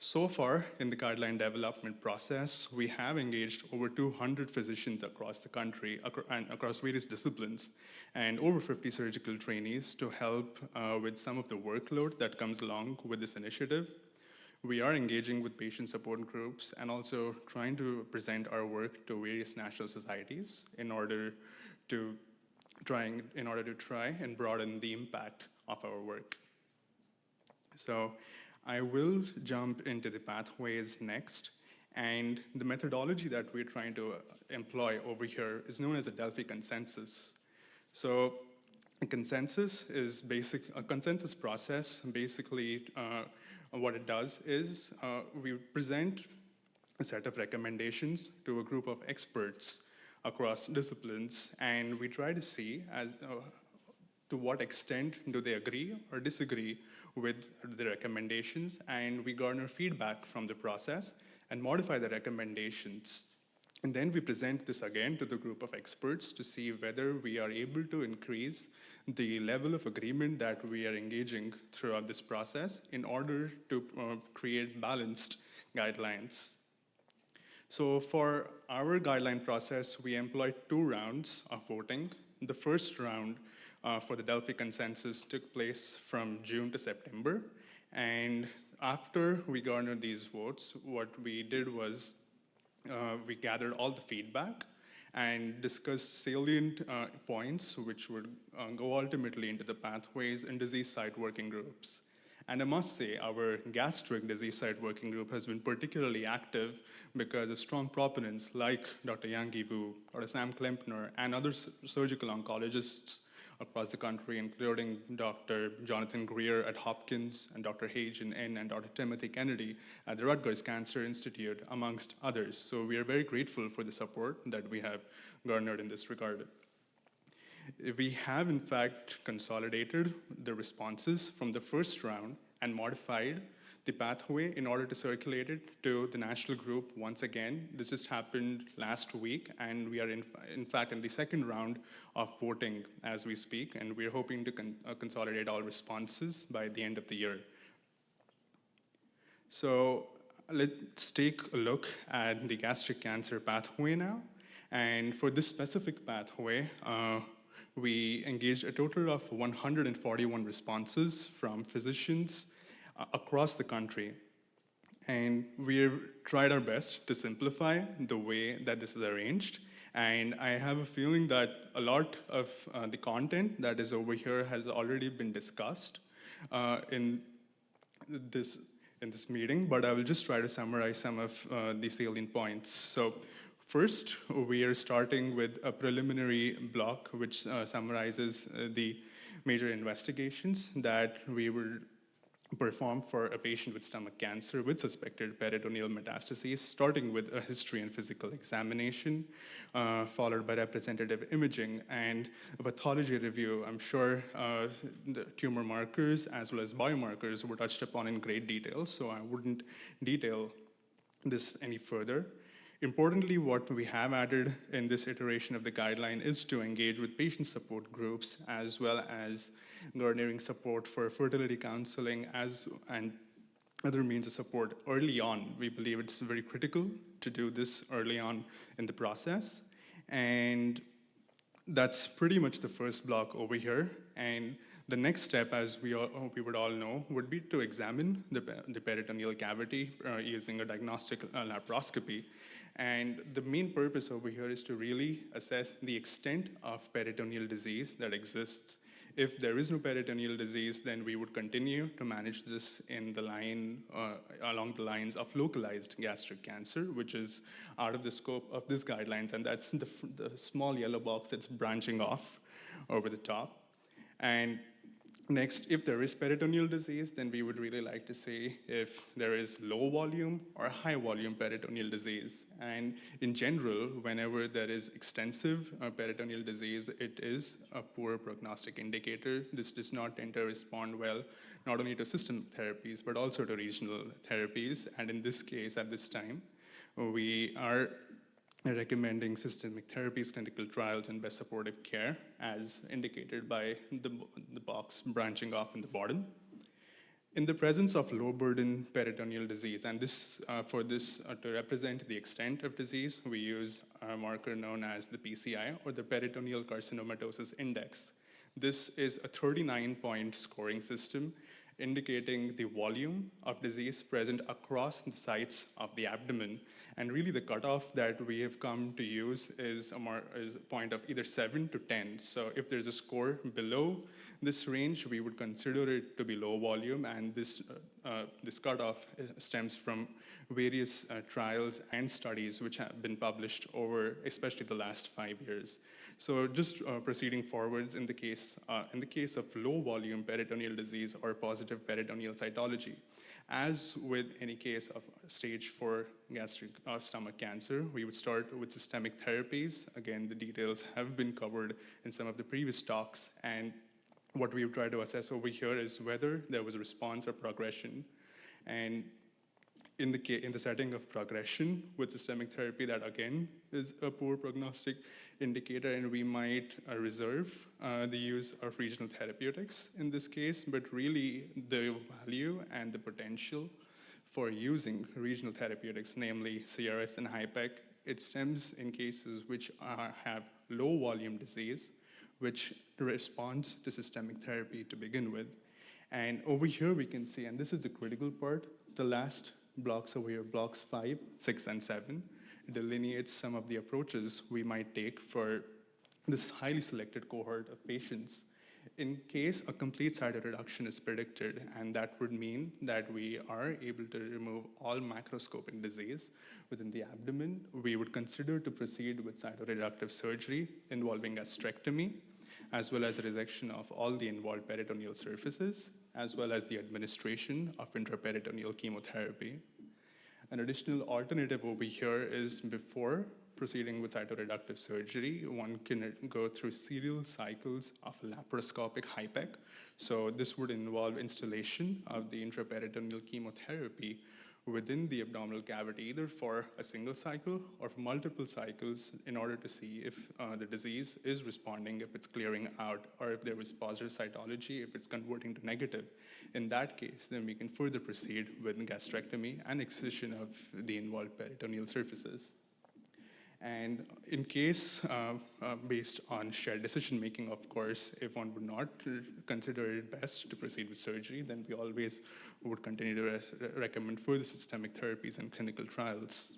So far, in the guideline development process, we have engaged over 200 physicians across the country and across various disciplines, and over 50 surgical trainees to help with some of the workload that comes along with this initiative. We are engaging with patient support groups and also trying to present our work to various national societies in order to try and broaden the impact of our work. So I will jump into the pathways next, and the methodology that we're trying to employ over here is known as a Delphi consensus. So a consensus is a consensus process. Basically, what it does is we present a set of recommendations to a group of experts across disciplines, and we try to see to what extent do they agree or disagree with the recommendations, and we garner feedback from the process and modify the recommendations. And then we present this again to the group of experts to see whether we are able to increase the level of agreement that we are engaging throughout this process in order to create balanced guidelines. So for our guideline process, we employ 2 rounds of voting. The first round for the Delphi consensus took place from June to September, and after we garnered these votes, what we did was we gathered all the feedback and discussed salient points which would go ultimately into the pathways and disease site working groups. And I must say, our gastric disease site working group has been particularly active because of strong proponents like Dr. Yanghee, Dr. Sam Klempner, and other surgical oncologists across the country, including Dr. Jonathan Greer at Hopkins, and Dr. Hagen and Dr. Timothy Kennedy at the Rutgers Cancer Institute, amongst others. So we are very grateful for the support that we have garnered in this regard. We have, in fact, consolidated the responses from the first round and modified the pathway in order to circulate it to the national group once again. This just happened last week, and we are in fact in the second round of voting as we speak, and we're hoping to consolidate all responses by the end of the year. So let's take a look at the gastric cancer pathway now. And for this specific pathway, we engaged a total of 141 responses from physicians across the country. And we've tried our best to simplify the way that this is arranged. And I have a feeling that a lot of the content that is over here has already been discussed in this meeting, but I will just try to summarize some of the salient points. So first, we are starting with a preliminary block which summarizes the major investigations that we will perform for a patient with stomach cancer with suspected peritoneal metastases, starting with a history and physical examination, followed by representative imaging and a pathology review. I'm sure the tumor markers as well as biomarkers were touched upon in great detail, so I wouldn't detail this any further. Importantly, what we have added in this iteration of the guideline is to engage with patient support groups as well as garnering support for fertility counseling and other means of support early on. We believe it's very critical to do this early on in the process. And that's pretty much the first block over here. And the next step, as we would all know, would be to examine the peritoneal cavity using a diagnostic laparoscopy. And the main purpose over here is to really assess the extent of peritoneal disease that exists. If there is no peritoneal disease, then we would continue to manage this in the line, along the lines of localized gastric cancer, which is out of the scope of these guidelines, and that's the small yellow box that's branching off over the top. And next, if there is peritoneal disease, then we would really like to see if there is low volume or high volume peritoneal disease. And in general, whenever there is extensive peritoneal disease, it is a poor prognostic indicator. This does not tend to respond well, not only to systemic therapies, but also to regional therapies. And in this case, at this time, we are recommending systemic therapies, clinical trials, and best supportive care, as indicated by the box branching off in the bottom. In the presence of low-burden peritoneal disease, and this to represent the extent of disease, we use a marker known as the PCI, or the Peritoneal Carcinomatosis Index. This is a 39-point scoring system indicating the volume of disease present across the sites of the abdomen. And really the cutoff that we have come to use is a point of either 7 to 10. So if there's a score below this range, we would consider it to be low volume, and this cutoff stems from various trials and studies which have been published over especially the last 5 years. So just proceeding forwards, in the case of low volume peritoneal disease or positive peritoneal cytology, as with any case of stage 4 gastric or stomach cancer, we would start with systemic therapies. Again, the details have been covered in some of the previous talks, and what we would try to assess over here is whether there was a response or progression. And in the setting of progression with systemic therapy, that again is a poor prognostic indicator, and we might reserve the use of regional therapeutics in this case, but really the value and the potential for using regional therapeutics, namely CRS and HIPEC, it stems in cases which have low volume disease, which responds to systemic therapy to begin with. And over here we can see, and this is the critical part, the last blocks over here, blocks 5, 6, and 7, delineates some of the approaches we might take for this highly selected cohort of patients. In case a complete cytoreduction is predicted, and that would mean that we are able to remove all macroscopic disease within the abdomen, we would consider to proceed with cytoreductive surgery involving gastrectomy, as well as resection of all the involved peritoneal surfaces, as well as the administration of intraperitoneal chemotherapy. An additional alternative over here is before proceeding with cytoreductive surgery, one can go through serial cycles of laparoscopic HIPEC. So this would involve installation of the intraperitoneal chemotherapy within the abdominal cavity, either for a single cycle or for multiple cycles, in order to see if the disease is responding, if it's clearing out, or if there was positive cytology, if it's converting to negative. In that case, then we can further proceed with gastrectomy and excision of the involved peritoneal surfaces. And in case, based on shared decision-making, of course, if one would not consider it best to proceed with surgery, then we always would continue to recommend further systemic therapies and clinical trials.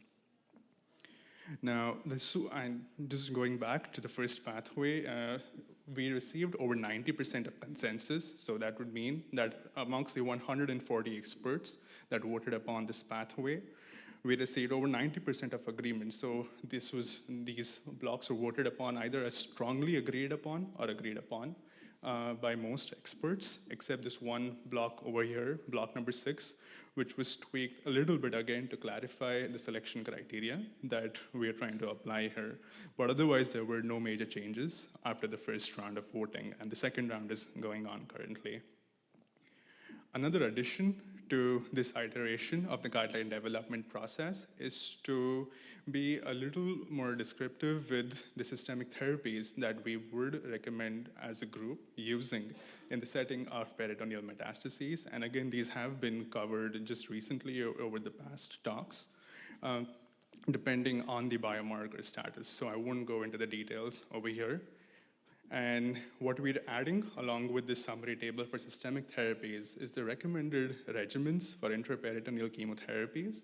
Now, and just going back to the first pathway, we received over 90% of consensus, so that would mean that amongst the 140 experts that voted upon this pathway, we received over 90% of agreement. So these blocks were voted upon either as strongly agreed upon or agreed upon by most experts, except this one block over here, block number 6, which was tweaked a little bit again to clarify the selection criteria that we are trying to apply here. But otherwise, there were no major changes after the first round of voting, and the second round is going on currently. Another addition to this iteration of the guideline development process is to be a little more descriptive with the systemic therapies that we would recommend as a group using in the setting of peritoneal metastases. And again, these have been covered just recently over the past talks, depending on the biomarker status. So I won't go into the details over here. And what we're adding along with this summary table for systemic therapies is the recommended regimens for intraperitoneal chemotherapies.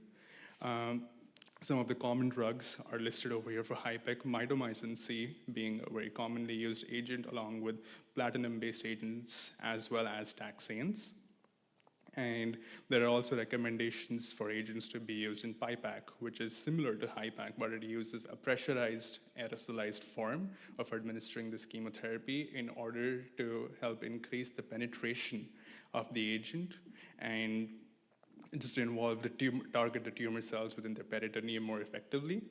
Some of the common drugs are listed over here for HIPEC, mitomycin C being a very commonly used agent, along with platinum-based agents, as well as taxanes. And there are also recommendations for agents to be used in PIPAC, which is similar to HIPAC, but it uses a pressurized aerosolized form of administering this chemotherapy in order to help increase the penetration of the agent and just involve target the tumor cells within the peritoneum more effectively.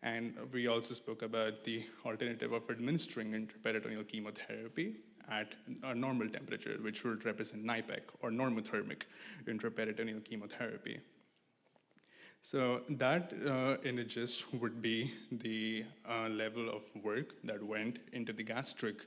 And we also spoke about the alternative of administering intraperitoneal chemotherapy at a normal temperature, which would represent NIPEC, or normothermic intraperitoneal chemotherapy. So that, in a gist, would be the level of work that went into the gastric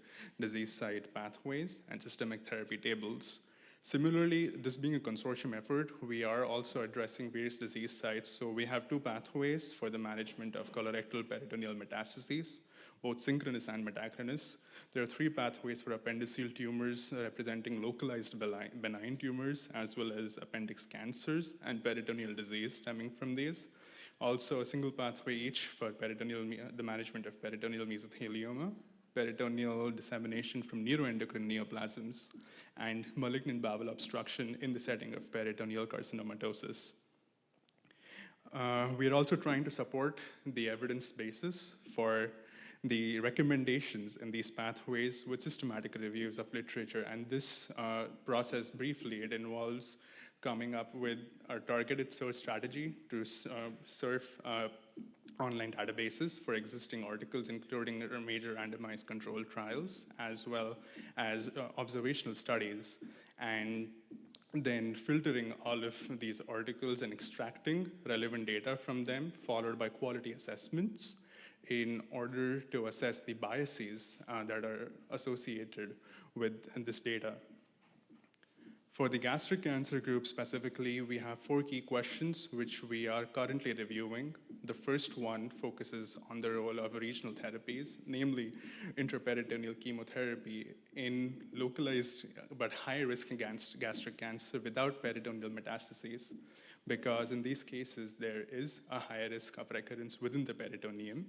disease site pathways and systemic therapy tables. Similarly, this being a consortium effort, we are also addressing various disease sites. So we have 2 pathways for the management of colorectal peritoneal metastases, both synchronous and metachronous. There are 3 pathways for appendiceal tumors representing localized benign tumors, as well as appendix cancers and peritoneal disease stemming from these. Also, a single pathway each for the management of peritoneal mesothelioma, peritoneal dissemination from neuroendocrine neoplasms, and malignant bowel obstruction in the setting of peritoneal carcinomatosis. We are also trying to support the evidence basis for the recommendations in these pathways with systematic reviews of literature. And this process, briefly, it involves coming up with a targeted search strategy to surf online databases for existing articles, including major randomized controlled trials, as well as observational studies, and then filtering all of these articles and extracting relevant data from them, followed by quality assessments in order to assess the biases that are associated with this data. For the gastric cancer group specifically, we have 4 key questions which we are currently reviewing. The first one focuses on the role of regional therapies, namely intraperitoneal chemotherapy in localized but high-risk gastric cancer without peritoneal metastases, because in these cases, there is a higher risk of recurrence within the peritoneum.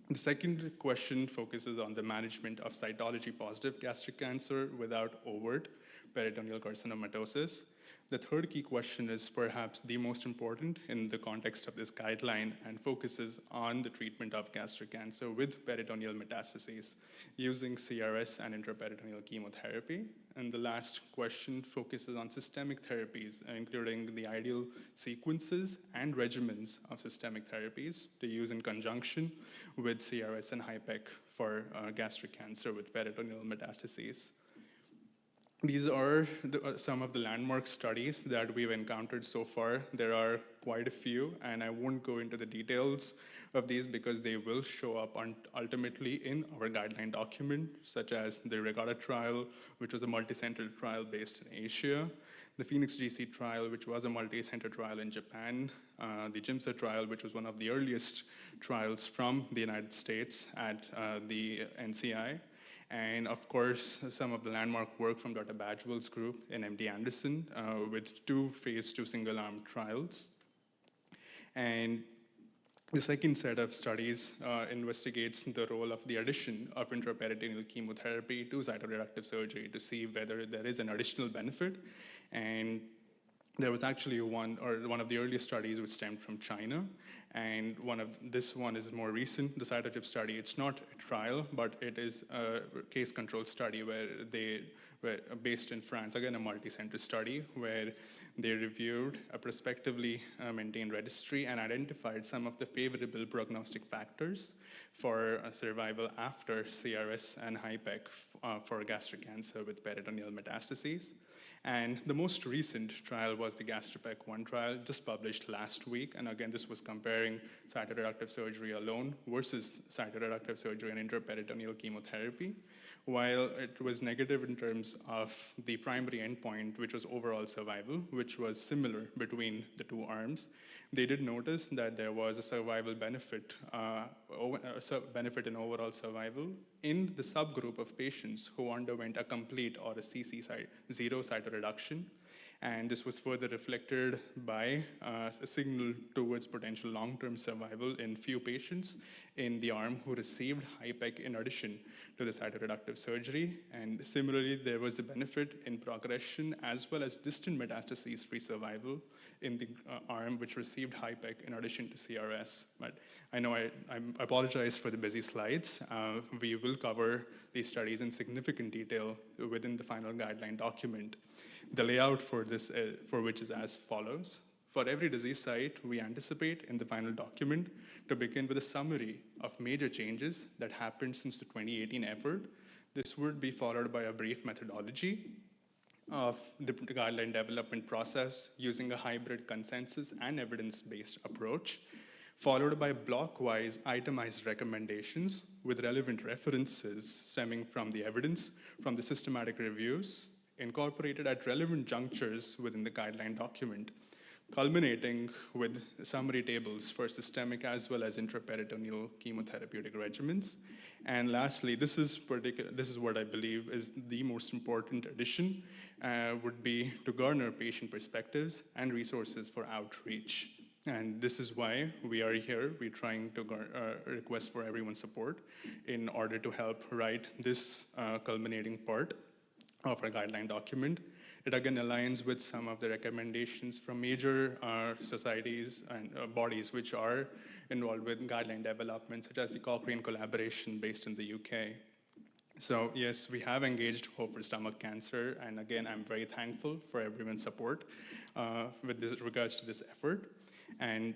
The second question focuses on the management of cytology-positive gastric cancer without overt peritoneal carcinomatosis. The third key question is perhaps the most important in the context of this guideline and focuses on the treatment of gastric cancer with peritoneal metastases using CRS and intraperitoneal chemotherapy. And the last question focuses on systemic therapies, including the ideal sequences and regimens of systemic therapies to use in conjunction with CRS and HIPEC for gastric cancer with peritoneal metastases. These are some of the landmark studies that we've encountered so far. There are quite a few, and I won't go into the details of these because they will show up ultimately in our guideline document, such as the Regatta trial, which was a multi-center trial based in Asia, the Phoenix GC trial, which was a multi-center trial in Japan, the GIMSA trial, which was one of the earliest trials from the United States at the NCI, and of course, some of the landmark work from Dr. Badgewell's group in MD Anderson with 2 phase 2 single-arm trials. And the second set of studies investigates the role of the addition of intraperitoneal chemotherapy to cytoreductive surgery to see whether there is an additional benefit. And there was actually one of the earliest studies which stemmed from China, and this one is more recent, the CytoGIP study. It's not a trial, but it is a case-controlled study where they were based in France, again a multi-center study, where they reviewed a prospectively maintained registry and identified some of the favorable prognostic factors for survival after CRS and HIPEC for gastric cancer with peritoneal metastases. And the most recent trial was the GastriPEC-1 trial, just published last week. And again, this was comparing cytoreductive surgery alone versus cytoreductive surgery and intraperitoneal chemotherapy. While it was negative in terms of the primary endpoint, which was overall survival, which was similar between the 2 arms, they did notice that there was a survival benefit, benefit in overall survival in the subgroup of patients who underwent a complete or a CC0 cytoreduction. And this was further reflected by a signal towards potential long-term survival in few patients in the arm who received HIPEC in addition to the cytoreductive surgery. And similarly, there was a benefit in progression as well as distant metastases-free survival in the arm which received HIPEC in addition to CRS. But I know I apologize for the busy slides. We will cover these studies in significant detail within the final guideline document. The layout for this, for which is as follows. For every disease site, we anticipate in the final document to begin with a summary of major changes that happened since the 2018 effort. This would be followed by a brief methodology of the guideline development process using a hybrid consensus and evidence-based approach, followed by block-wise itemized recommendations with relevant references stemming from the evidence from the systematic reviews, incorporated at relevant junctures within the guideline document, culminating with summary tables for systemic as well as intraperitoneal chemotherapeutic regimens. And lastly, this is what I believe is the most important addition, would be to garner patient perspectives and resources for outreach. And this is why we are here. We're trying to request for everyone's support in order to help write this culminating part of our guideline document. It again aligns with some of the recommendations from major societies and bodies which are involved with guideline development, such as the Cochrane collaboration based in the UK. So yes, we have engaged Hope for Stomach Cancer, and again, I'm very thankful for everyone's support with regards to this effort. And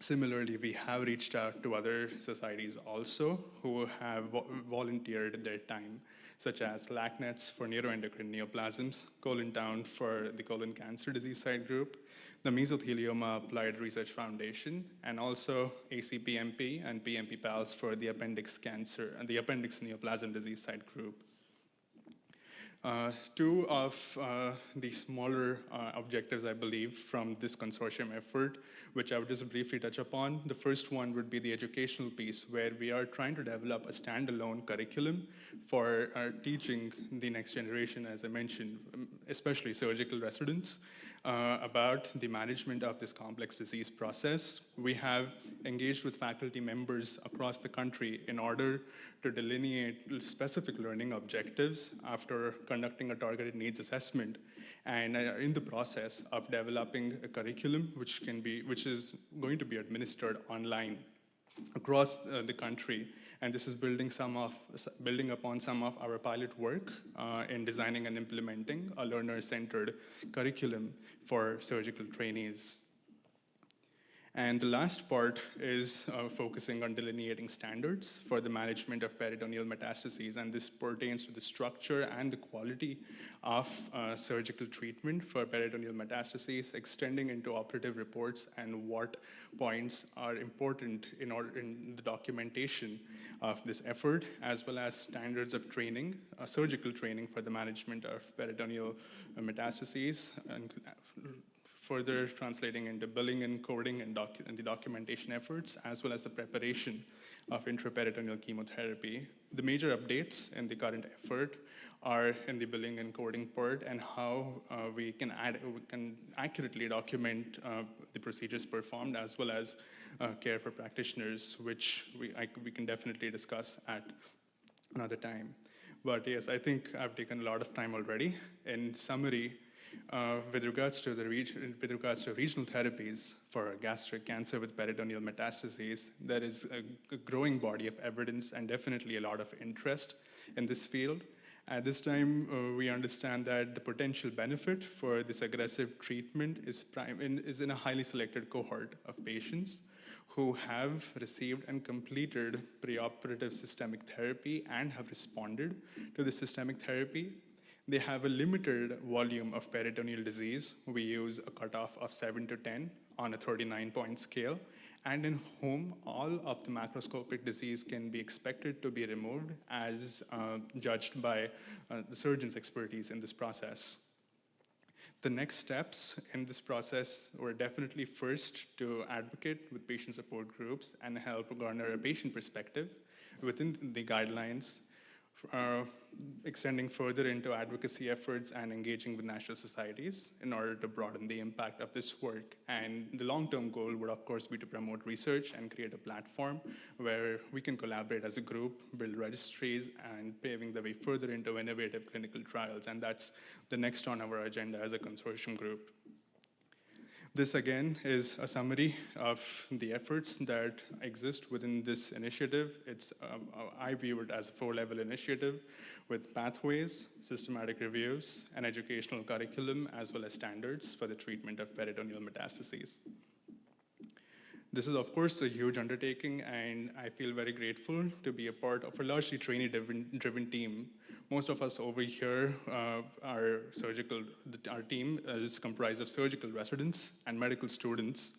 similarly, we have reached out to other societies also who have volunteered their time, such as LACNETS for neuroendocrine neoplasms, ColonTown for the colon cancer disease site group, the Mesothelioma Applied Research Foundation, and also ACPMP and PMP PALS for the appendix cancer and the appendix neoplasm disease site group. Two of the smaller objectives, I believe, from this consortium effort, which I would just briefly touch upon. The first one would be the educational piece, where we are trying to develop a standalone curriculum for teaching the next generation, as I mentioned, especially surgical residents, about the management of this complex disease process. We have engaged with faculty members across the country in order to delineate specific learning objectives after conducting a targeted needs assessment, and in the process of developing a curriculum which is going to be administered online across the country. And this is building upon some of our pilot work in designing and implementing a learner-centered curriculum for surgical trainees. And the last part is focusing on delineating standards for the management of peritoneal metastases, and this pertains to the structure and the quality of surgical treatment for peritoneal metastases, extending into operative reports and what points are important in the documentation of this effort, as well as standards of training, surgical training for the management of peritoneal metastases, and further translating into billing and coding and the documentation efforts, as well as the preparation of intraperitoneal chemotherapy. The major updates in the current effort are in the billing and coding part, and how we can accurately document the procedures performed, as well as care for practitioners, which we can definitely discuss at another time. But yes, I think I've taken a lot of time already. In summary, with regards to regional therapies for gastric cancer with peritoneal metastases, there is a growing body of evidence and definitely a lot of interest in this field. At this time, we understand that the potential benefit for this aggressive treatment is in a highly selected cohort of patients who have received and completed preoperative systemic therapy and have responded to the systemic therapy. They have a limited volume of peritoneal disease. We use a cutoff of 7 to 10 on a 39-point scale, and in whom all of the macroscopic disease can be expected to be removed as judged by the surgeon's expertise in this process. The next steps in this process were definitely first to advocate with patient support groups and help garner a patient perspective within the guidelines, extending further into advocacy efforts and engaging with national societies in order to broaden the impact of this work. And the long-term goal would, of course, be to promote research and create a platform where we can collaborate as a group, build registries, and paving the way further into innovative clinical trials. And that's the next on our agenda as a consortium group. This, again, is a summary of the efforts that exist within this initiative. I view it as a 4-level initiative with pathways, systematic reviews, an educational curriculum, as well as standards for the treatment of peritoneal metastases. This is, of course, a huge undertaking, and I feel very grateful to be a part of a largely trainee-driven team. Most of us over here, our team is comprised of surgical residents and medical students.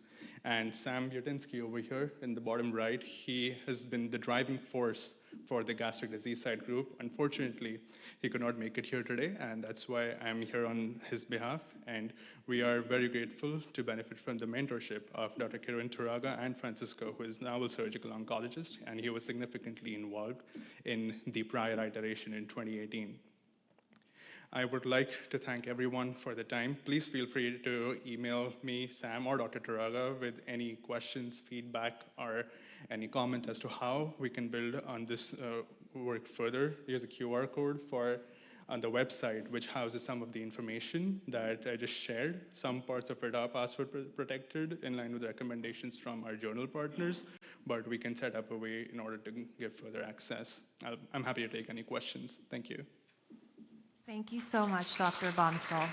And Sam Yutinsky over here in the bottom right, he has been the driving force for the gastric disease site group. Unfortunately, he could not make it here today, and that's why I'm here on his behalf. And we are very grateful to benefit from the mentorship of Dr. Kiran Turaga and Francisco, who is now a surgical oncologist, and he was significantly involved in the prior iteration in 2018. I would like to thank everyone for the time. Please feel free to email me, Sam, or Dr. Turaga with any questions, feedback, or any comments as to how we can build on this work further. Here's a QR code on the website, which houses some of the information that I just shared. Some parts of it are password protected in line with recommendations from our journal partners, but we can set up a way in order to give further access. I'm happy to take any questions. Thank you. Thank you so much, Dr. Bansal.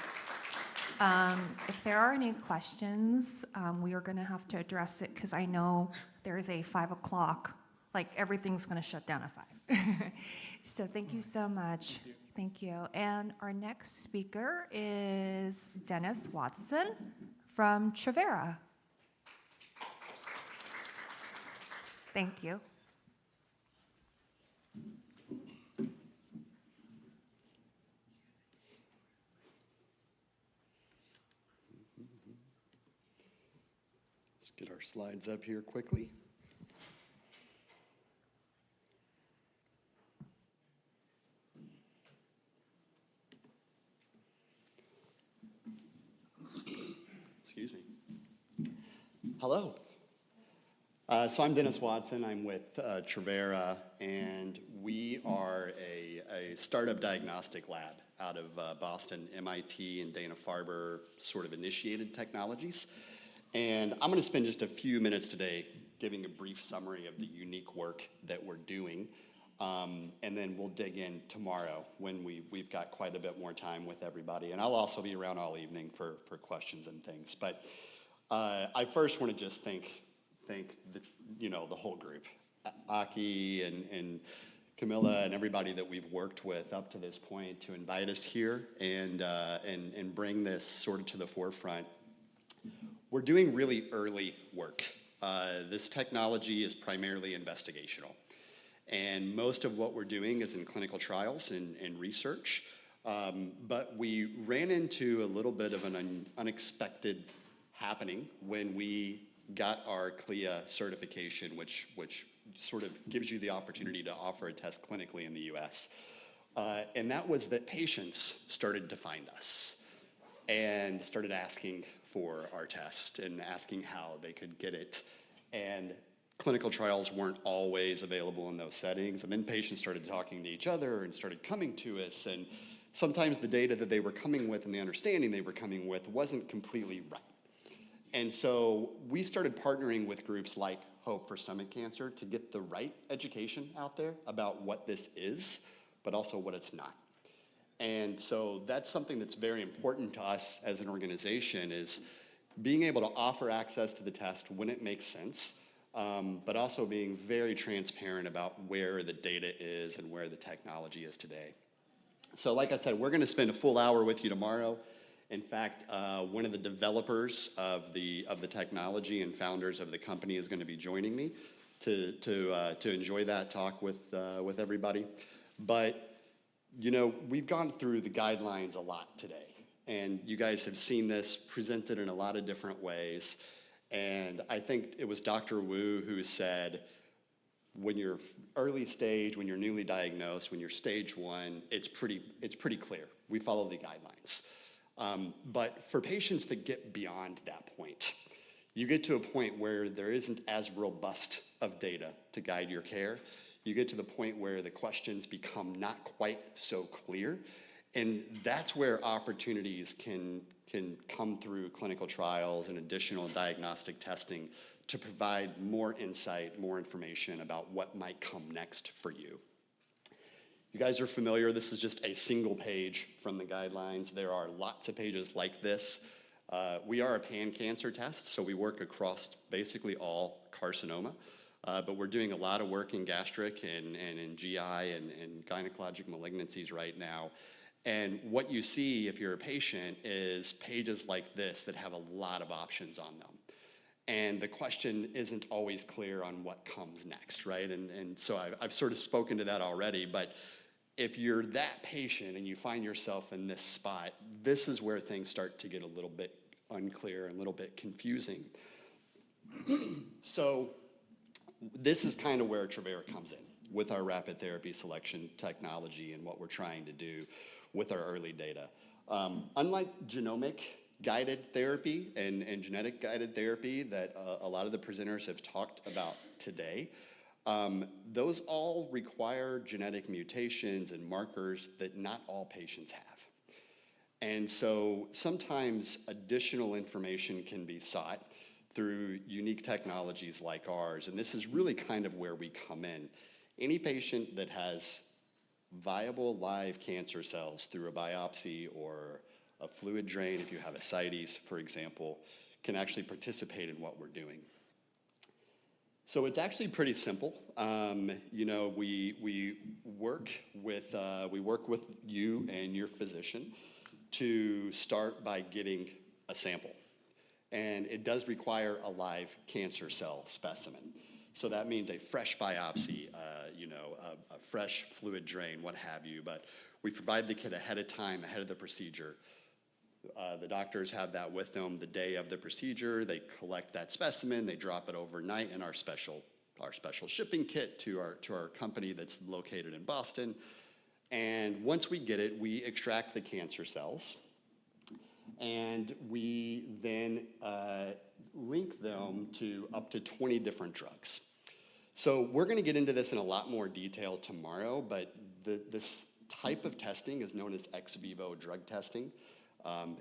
If there are any questions, we are going to have to address it because I know there is a 5 o'clock, like everything's going to shut down at 5. So thank you so much. Thank you. And our next speaker is Dennis Watson from Trevera. Thank you. Let's get our slides up here quickly. Excuse me. Hello. So I'm Dennis Watson. I'm with Trevera, and we are a startup diagnostic lab out of Boston, MIT, and Dana-Farber sort of initiated technologies. And I'm going to spend just a few minutes today giving a brief summary of the unique work that we're doing. And then we'll dig in tomorrow when we've got quite a bit more time with everybody. And I'll also be around all evening for questions and things. But I first want to just thank the whole group, Aki and Camilla and everybody that we've worked with up to this point to invite us here and bring this sort of to the forefront. We're doing really early work. This technology is primarily investigational. And most of what we're doing is in clinical trials and research. But we ran into a little bit of an unexpected happening when we got our CLIA certification, which sort of gives you the opportunity to offer a test clinically in the US. And that was that patients started to find us and started asking for our test and asking how they could get it. And clinical trials weren't always available in those settings. And then patients started talking to each other and started coming to us. And sometimes the data that they were coming with and the understanding they were coming with wasn't completely right. And so we started partnering with groups like Hope for Stomach Cancer to get the right education out there about what this is, but also what it's not. And so that's something that's very important to us as an organization, is being able to offer access to the test when it makes sense, but also being very transparent about where the data is and where the technology is today. So like I said, we're going to spend a full hour with you tomorrow. In fact, one of the developers of the technology and founders of the company is going to be joining me to enjoy that talk with everybody. But we've gone through the guidelines a lot today, and you guys have seen this presented in a lot of different ways. And I think it was Dr. Wu who said, when you're early stage, when you're newly diagnosed, when you're stage 1, it's pretty clear. We follow the guidelines. But for patients that get beyond that point, you get to a point where there isn't as robust of data to guide your care. You get to the point where the questions become not quite so clear. And that's where opportunities can come through clinical trials and additional diagnostic testing to provide more insight, more information about what might come next for you. You guys are familiar, this is just a single page from the guidelines. There are lots of pages like this. We are a pan-cancer test, so we work across basically all carcinoma. But we're doing a lot of work in gastric and in GI and gynecologic malignancies right now. And what you see if you're a patient is pages like this that have a lot of options on them. And the question isn't always clear on what comes next, right? And so I've sort of spoken to that already, but if you're that patient and you find yourself in this spot, this is where things start to get a little bit unclear and a little bit confusing. So this is kind of where Trevera comes in with our rapid therapy selection technology and what we're trying to do with our early data. Unlike genomic guided therapy and genetic guided therapy that a lot of the presenters have talked about today, those all require genetic mutations and markers that not all patients have. And so sometimes additional information can be sought through unique technologies like ours, and this is really kind of where we come in. Any patient that has viable live cancer cells through a biopsy or a fluid drain, if you have ascites, for example, can actually participate in what we're doing. So it's actually pretty simple. We work with you and your physician to start by getting a sample. And it does require a live cancer cell specimen. So that means a fresh biopsy, a fresh fluid drain, what have you. But we provide the kit ahead of time, ahead of the procedure. The doctors have that with them the day of the procedure. They collect that specimen, they drop it overnight in our special shipping kit to our company that's located in Boston. And once we get it, we extract the cancer cells, and we then link them to up to 20 different drugs. So we're going to get into this in a lot more detail tomorrow, but this type of testing is known as ex vivo drug testing.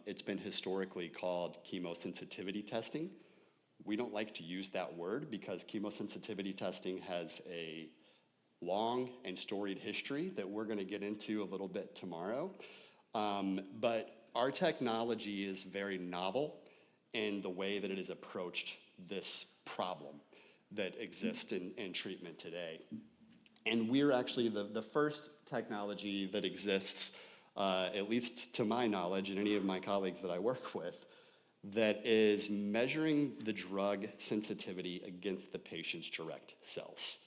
It's been historically called chemosensitivity testing. We don't like to use that word because chemosensitivity testing has a long and storied history that we're going to get into a little bit tomorrow. But our technology is very novel in the way that it has approached this problem that exists in treatment today. And we're actually the first technology that exists, at least to my knowledge and any of my colleagues that I work with, that is measuring the drug sensitivity against the patient's direct cells.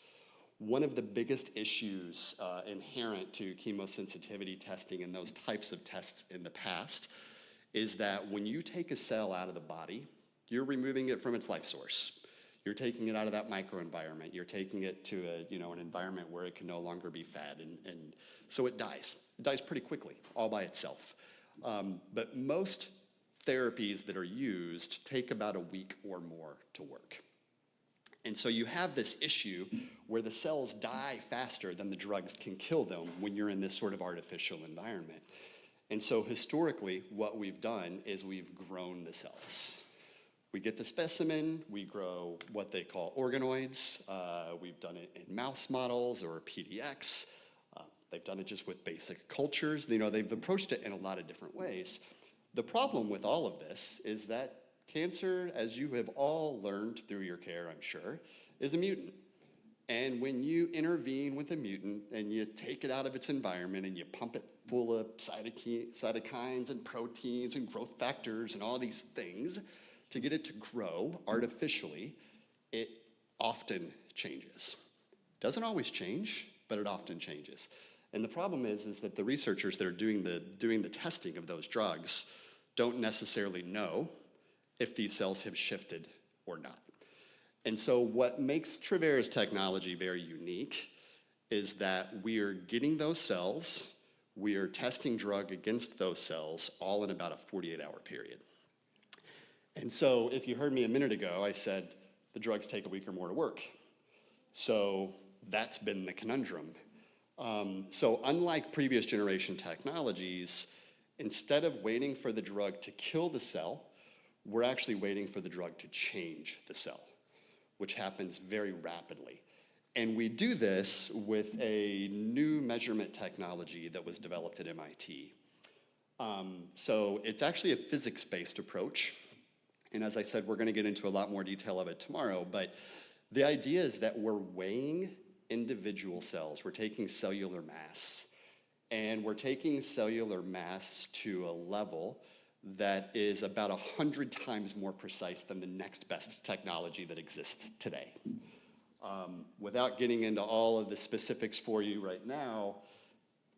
One of the biggest issues inherent to chemosensitivity testing and those types of tests in the past is that when you take a cell out of the body, you're removing it from its life source. You're taking it out of that microenvironment. You're taking it to an environment where it can no longer be fed, and so it dies. It dies pretty quickly, all by itself. But most therapies that are used take about a week or more to work. And so you have this issue where the cells die faster than the drugs can kill them when you're in this sort of artificial environment. And so historically, what we've done is we've grown the cells. We get the specimen, we grow what they call organoids. We've done it in mouse models or PDX. They've done it just with basic cultures. They've approached it in a lot of different ways. The problem with all of this is that cancer, as you have all learned through your care, I'm sure, is a mutant. And when you intervene with a mutant and you take it out of its environment and you pump it full of cytokines and proteins and growth factors and all these things to get it to grow artificially, it often changes. Doesn't always change, but it often changes. And the problem is that the researchers that are doing the testing of those drugs don't necessarily know if these cells have shifted or not. And so what makes Travera's technology very unique is that we are getting those cells, we are testing drug against those cells all in about a 48-hour period. And so if you heard me a minute ago, I said the drugs take a week or more to work. So that's been the conundrum. So unlike previous generation technologies, instead of waiting for the drug to kill the cell, we're actually waiting for the drug to change the cell, which happens very rapidly. And we do this with a new measurement technology that was developed at MIT. So it's actually a physics-based approach. And as I said, we're going to get into a lot more detail of it tomorrow. But the idea is that we're weighing individual cells. We're taking cellular mass. And we're taking cellular mass to a level that is about 100 times more precise than the next best technology that exists today. Without getting into all of the specifics for you right now,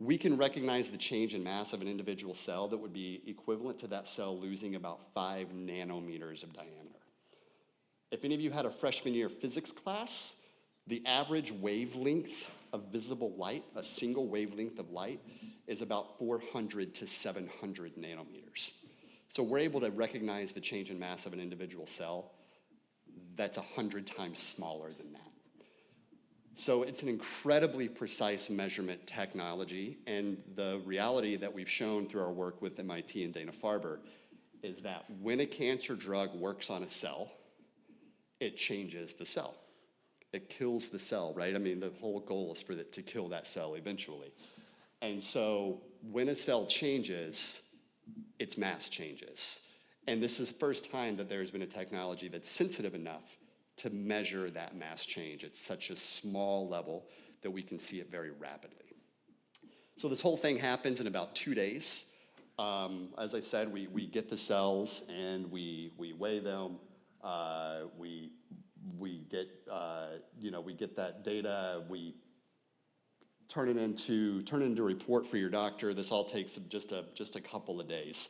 we can recognize the change in mass of an individual cell that would be equivalent to that cell losing about 5 nanometers of diameter. If any of you had a freshman year physics class, the average wavelength of visible light, a single wavelength of light, is about 400 to 700 nanometers. So we're able to recognize the change in mass of an individual cell that's 100 times smaller than that. So it's an incredibly precise measurement technology, and the reality that we've shown through our work with MIT and Dana-Farber is that when a cancer drug works on a cell, it changes the cell. It kills the cell, right? I mean, the whole goal is for it to kill that cell eventually. And so when a cell changes, its mass changes. And this is the first time that there's been a technology that's sensitive enough to measure that mass change at such a small level that we can see it very rapidly. So this whole thing happens in about 2 days. As I said, we get the cells and we weigh them. We get that data. We turn it into a report for your doctor. This all takes just a couple of days.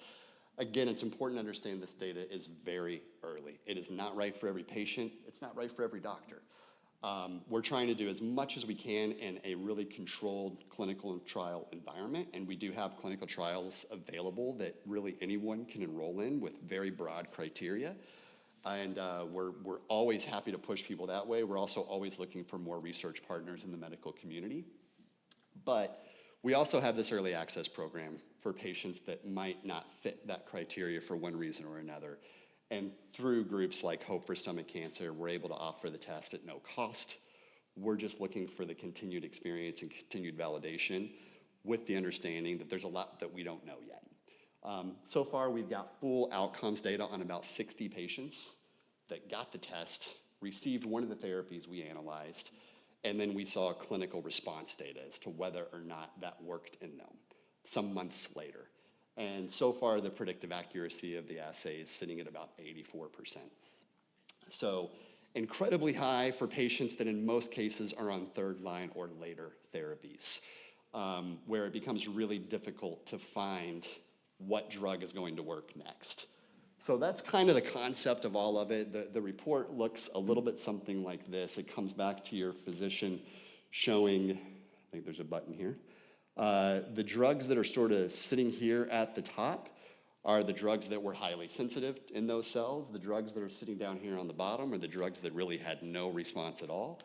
Again, it's important to understand this data is very early. It is not right for every patient. It's not right for every doctor. We're trying to do as much as we can in a really controlled clinical trial environment, and we do have clinical trials available that really anyone can enroll in with very broad criteria. And we're always happy to push people that way. We're also always looking for more research partners in the medical community. But we also have this early access program for patients that might not fit that criteria for one reason or another. And through groups like Hope for Stomach Cancer, we're able to offer the test at no cost. We're just looking for the continued experience and continued validation with the understanding that there's a lot that we don't know yet. So far, we've got full outcomes data on about 60 patients that got the test, received one of the therapies we analyzed, and then we saw clinical response data as to whether or not that worked in them some months later. And so far, the predictive accuracy of the assay is sitting at about 84%. So incredibly high for patients that in most cases are on third line or later therapies, where it becomes really difficult to find what drug is going to work next. So that's kind of the concept of all of it. The report looks a little bit something like this. It comes back to your physician showing, I think there's a button here, the drugs that are sort of sitting here at the top are the drugs that were highly sensitive in those cells. The drugs that are sitting down here on the bottom are the drugs that really had no response at all.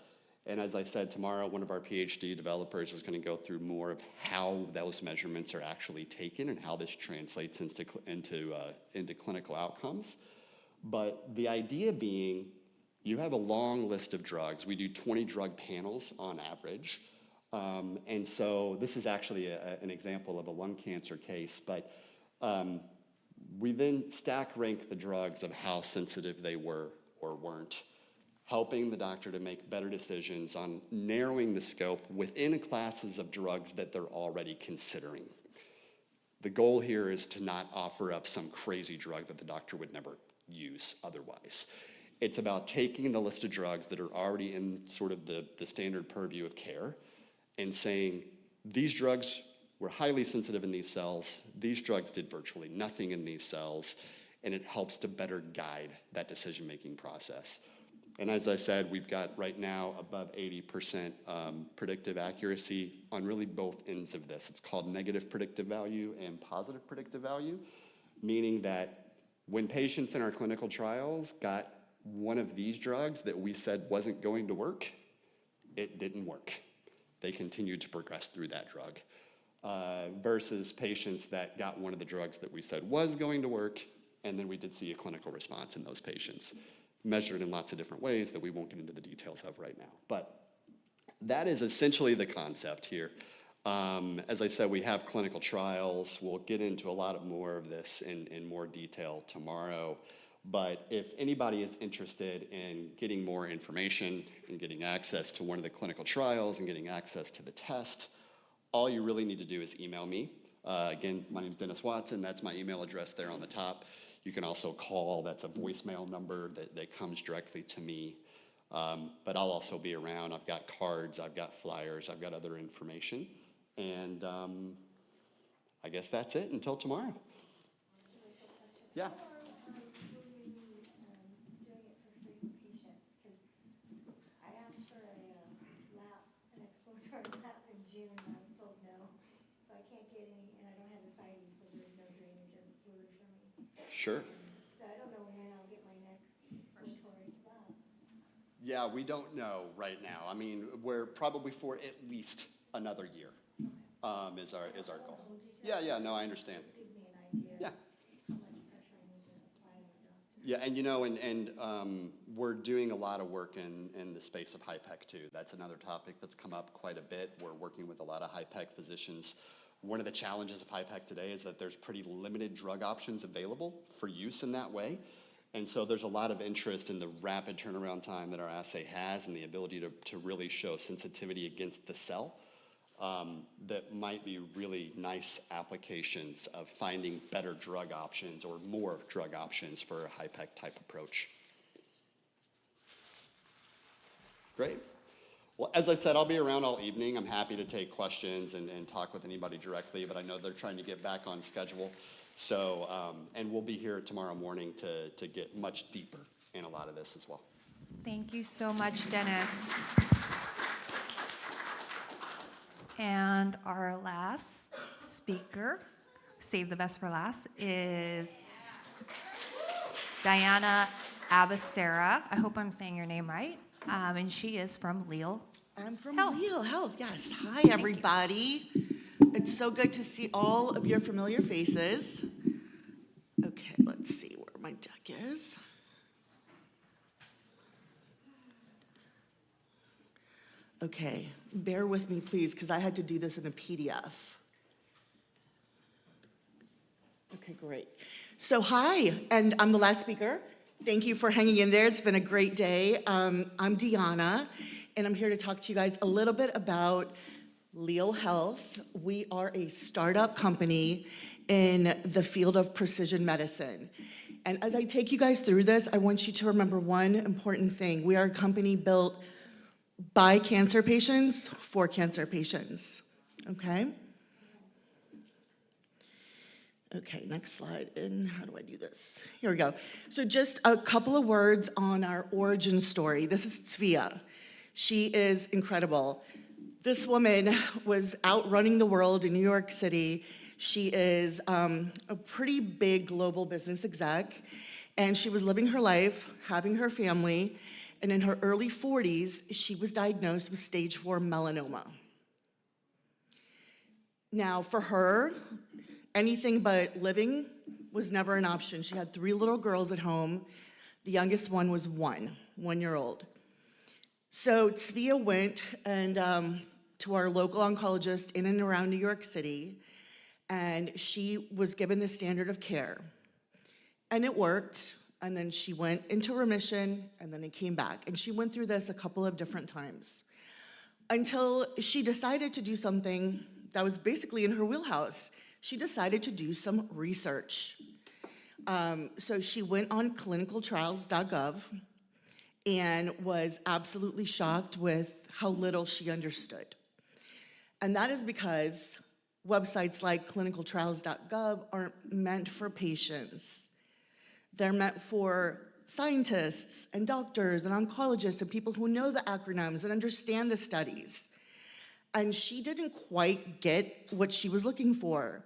And as I said, tomorrow, one of our PhD developers is going to go through more of how those measurements are actually taken and how this translates into clinical outcomes. But the idea being, you have a long list of drugs. We do 20 drug panels on average. And so this is actually an example of a lung cancer case, but we then stack rank the drugs of how sensitive they were or weren't, helping the doctor to make better decisions on narrowing the scope within classes of drugs that they're already considering. The goal here is to not offer up some crazy drug that the doctor would never use otherwise. It's about taking the list of drugs that are already in sort of the standard purview of care and saying, these drugs were highly sensitive in these cells, these drugs did virtually nothing in these cells, and it helps to better guide that decision-making process. And as I said, we've got right now above 80% predictive accuracy on really both ends of this. It's called negative predictive value and positive predictive value, meaning that when patients in our clinical trials got one of these drugs that we said wasn't going to work, it didn't work. They continued to progress through that drug, versus patients that got one of the drugs that we said was going to work, and then we did see a clinical response in those patients, measured in lots of different ways that we won't get into the details of right now. But that is essentially the concept here. As I said, we have clinical trials. We'll get into a lot more of this in more detail tomorrow. But if anybody is interested in getting more information and getting access to one of the clinical trials and getting access to the test, all you really need to do is email me. Again, my name is Dennis Watson. That's my email address there on the top. You can also call. That's a voicemail number that comes directly to me. But I'll also be around. I've got cards. I've got flyers. I've got other information. And I guess that's it until tomorrow. Yeah. Sure. So I don't know when I'll get my next exploratory lab. Yeah, we don't know right now. I mean, we're probably for at least another year, is our goal. Yeah, no, I understand. This gives me an idea. Yeah. How much pressure I need to apply to my doctor. Yeah, and you know, and we're doing a lot of work in the space of HIPEC too. That's another topic that's come up quite a bit. We're working with a lot of HIPEC physicians. One of the challenges of HIPEC today is that there's pretty limited drug options available for use in that way. And so there's a lot of interest in the rapid turnaround time that our assay has and the ability to really show sensitivity against the cell. That might be really nice applications of finding better drug options or more drug options for a HIPEC type approach. Great. Well, as I said, I'll be around all evening. I'm happy to take questions and talk with anybody directly, but I know they're trying to get back on schedule. So, and we'll be here tomorrow morning to get much deeper in a lot of this as well. Thank you so much, Dennis. And our last speaker, save the best for last, is Diana Abacera. I hope I'm saying your name right. And she is from Lille. I'm from Health. Lille Health, yes. Hi, everybody. It's so good to see all of your familiar faces. Okay, let's see where my deck is. Okay, bear with me, please, because I had to do this in a PDF. Okay, great. So hi, and I'm the last speaker. Thank you for hanging in there. It's been a great day. I'm Diana, and I'm here to talk to you guys a little bit about Lille Health. We are a startup company in the field of precision medicine. And as I take you guys through this, I want you to remember one important thing. We are a company built by cancer patients for cancer patients, okay? Okay, next slide. And how do I do this? Here we go. So just a couple of words on our origin story. This is Svea. She is incredible. This woman was out running the world in New York City. She is a pretty big global business exec, and she was living her life, having her family, and in her early 40s, she was diagnosed with stage 4 melanoma. Now, for her, anything but living was never an option. She had 3 little girls at home. The youngest one was 1-year-old. So Svea went and to our local oncologist in and around New York City, and she was given the standard of care. And it worked, and then she went into remission, and then it came back. And she went through this a couple of different times until she decided to do something that was basically in her wheelhouse. She decided to do some research. So she went on clinicaltrials.gov and was absolutely shocked with how little she understood. And that is because websites like clinicaltrials.gov aren't meant for patients. They're meant for scientists and doctors and oncologists and people who know the acronyms and understand the studies. And she didn't quite get what she was looking for.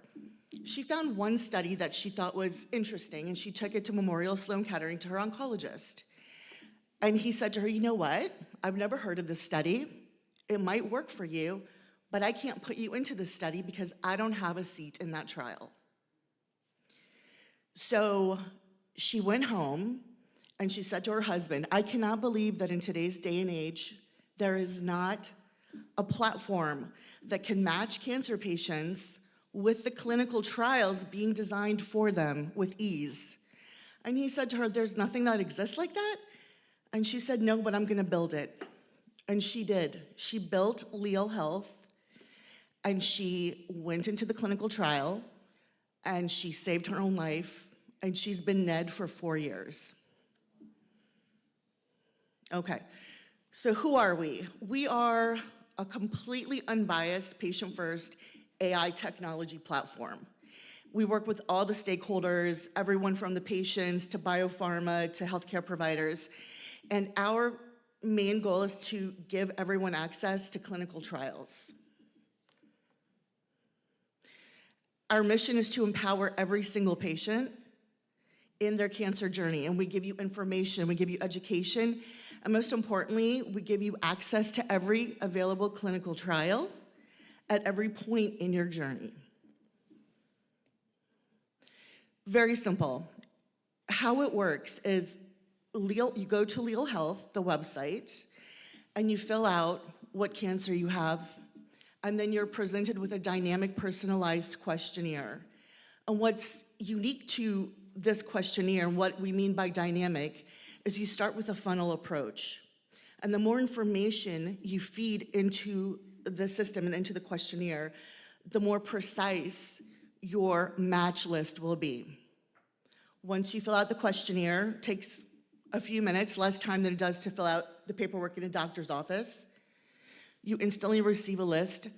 She found one study that she thought was interesting, and she took it to Memorial Sloan Kettering to her oncologist. And he said to her, you know what? I've never heard of this study. It might work for you, but I can't put you into this study because I don't have a seat in that trial. So she went home and she said to her husband, I cannot believe that in today's day and age, there is not a platform that can match cancer patients with the clinical trials being designed for them with ease. And he said to her, there's nothing that exists like that? And she said, no, but I'm gonna build it. And she did. She built Lille Health, and she went into the clinical trial, and she saved her own life, and she's been NED for 4 years. Okay, so who are we? We are a completely unbiased, patient-first AI technology platform. We work with all the stakeholders, everyone from the patients to biopharma to healthcare providers, and our main goal is to give everyone access to clinical trials. Our mission is to empower every single patient in their cancer journey, and we give you information, we give you education, and most importantly, we give you access to every available clinical trial at every point in your journey. Very simple. How it works is you go to Lille Health, the website, and you fill out what cancer you have, and then you're presented with a dynamic, personalized questionnaire. And what's unique to this questionnaire, and what we mean by dynamic, is you start with a funnel approach. And the more information you feed into the system and into the questionnaire, the more precise your match list will be. Once you fill out the questionnaire, it takes a few minutes, less time than it does to fill out the paperwork in a doctor's office. You instantly receive a list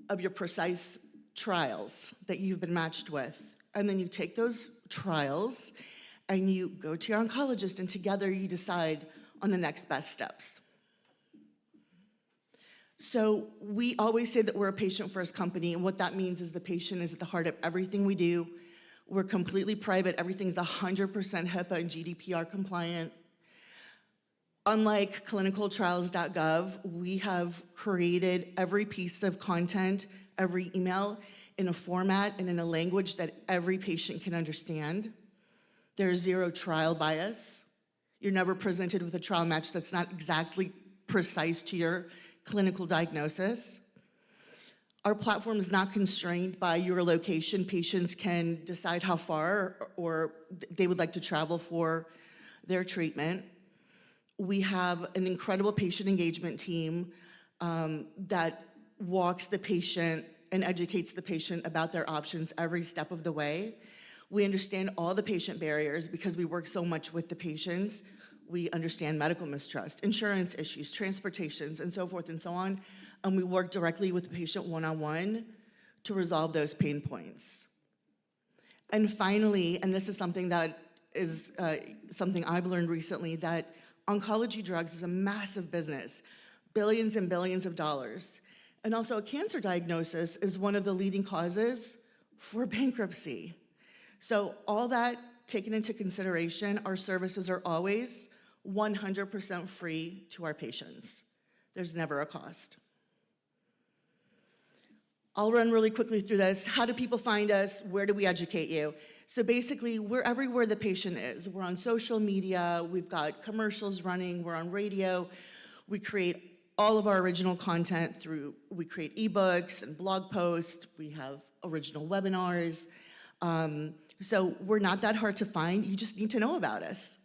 of your precise trials that you've been matched with. And then you take those trials and you go to your oncologist, and together you decide on the next best steps. So we always say that we're a patient-first company, and what that means is the patient is at the heart of everything we do. We're completely private. Everything's 100% HIPAA and GDPR compliant. Unlike clinicaltrials.gov, we have created every piece of content, every email, in a format and in a language that every patient can understand. There's zero trial bias. You're never presented with a trial match that's not exactly precise to your clinical diagnosis. Our platform is not constrained by your location. Patients can decide how far or they would like to travel for their treatment. We have an incredible patient engagement team that walks the patient and educates the patient about their options every step of the way. We understand all the patient barriers because we work so much with the patients. We understand medical mistrust, insurance issues, transportations, and so forth and so on. And we work directly with the patient one-on-one to resolve those pain points. And finally, and this is something that is something I've learned recently, that oncology drugs is a massive business, billions and billions of dollars. And also a cancer diagnosis is one of the leading causes for bankruptcy. So all that taken into consideration, our services are always 100% free to our patients. There's never a cost. I'll run really quickly through this. How do people find us? Where do we educate you? So basically, we're everywhere the patient is. We're on social media, we've got commercials running, we're on radio. We create all of our original content we create ebooks and blog posts, we have original webinars. So we're not that hard to find, you just need to know about us.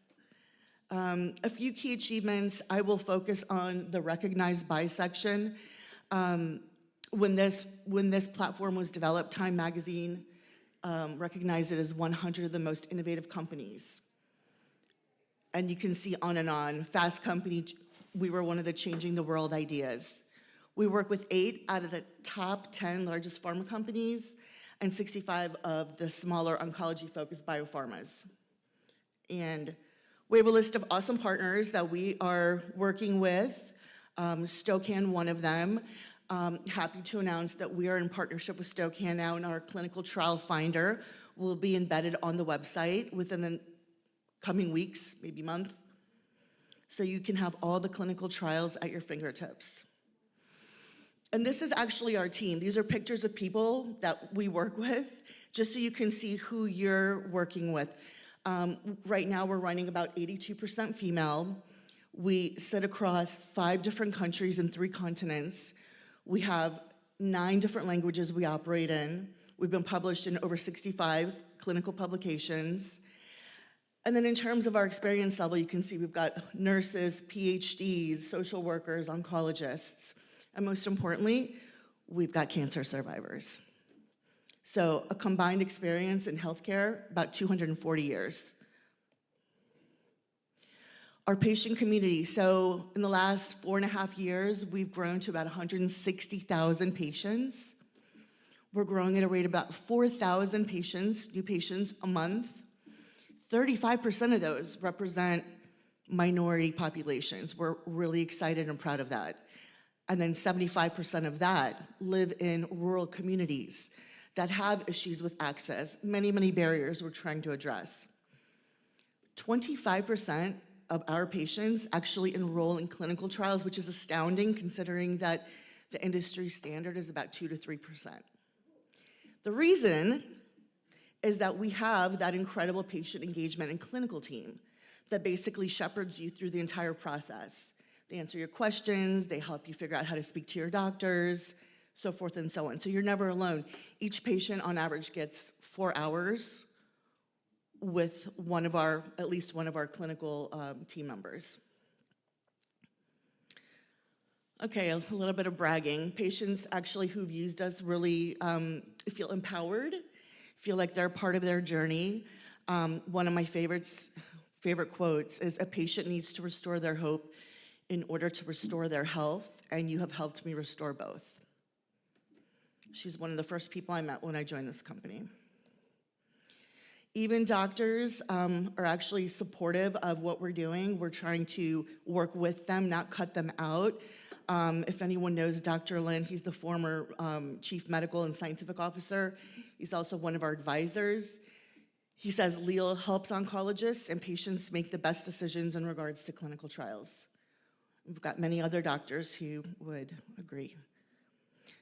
A few key achievements, I will focus on the recognized by section. When this platform was developed, Time Magazine recognized it as 100 of the most innovative companies. And you can see on and on. Fast Company, we were one of the changing the world ideas. We work with 8 out of the top 10 largest pharma companies and 65 of the smaller oncology-focused biopharmas. And we have a list of awesome partners that we are working with, Stokan, one of them. Happy to announce that we are in partnership with Stokan now, and our clinical trial finder will be embedded on the website within the coming weeks, maybe month. So you can have all the clinical trials at your fingertips. And this is actually our team. These are pictures of people that we work with, just so you can see who you're working with. Right now, we're running about 82% female. We sit across 5 different countries and 3 continents. We have 9 different languages we operate in. We've been published in over 65 clinical publications. And then in terms of our experience level, you can see we've got nurses, PhDs, social workers, oncologists, and most importantly, we've got cancer survivors. So a combined experience in healthcare, about 240 years. Our patient community, so in the last 4.5 years, we've grown to about 160,000 patients. We're growing at a rate of about 4,000 patients, new patients a month. 35% of those represent minority populations. We're really excited and proud of that. And then 75% of that live in rural communities that have issues with access, many, many barriers we're trying to address. 25% of our patients actually enroll in clinical trials, which is astounding considering that the industry standard is about 2 to 3%. The reason is that we have that incredible patient engagement and clinical team that basically shepherds you through the entire process. They answer your questions, they help you figure out how to speak to your doctors, so forth and so on. So you're never alone. Each patient on average gets 4 hours with at least one of our clinical team members. Okay, a little bit of bragging. Patients actually who've used us really feel empowered, feel like they're part of their journey. One of my favorite quotes is, "A patient needs to restore their hope in order to restore their health, and you have helped me restore both." She's one of the first people I met when I joined this company. Even doctors are actually supportive of what we're doing. We're trying to work with them, not cut them out. If anyone knows Dr. Lin, he's the former Chief Medical and Scientific Officer. He's also one of our advisors. He says Leal helps oncologists and patients make the best decisions in regards to clinical trials. We've got many other doctors who would agree.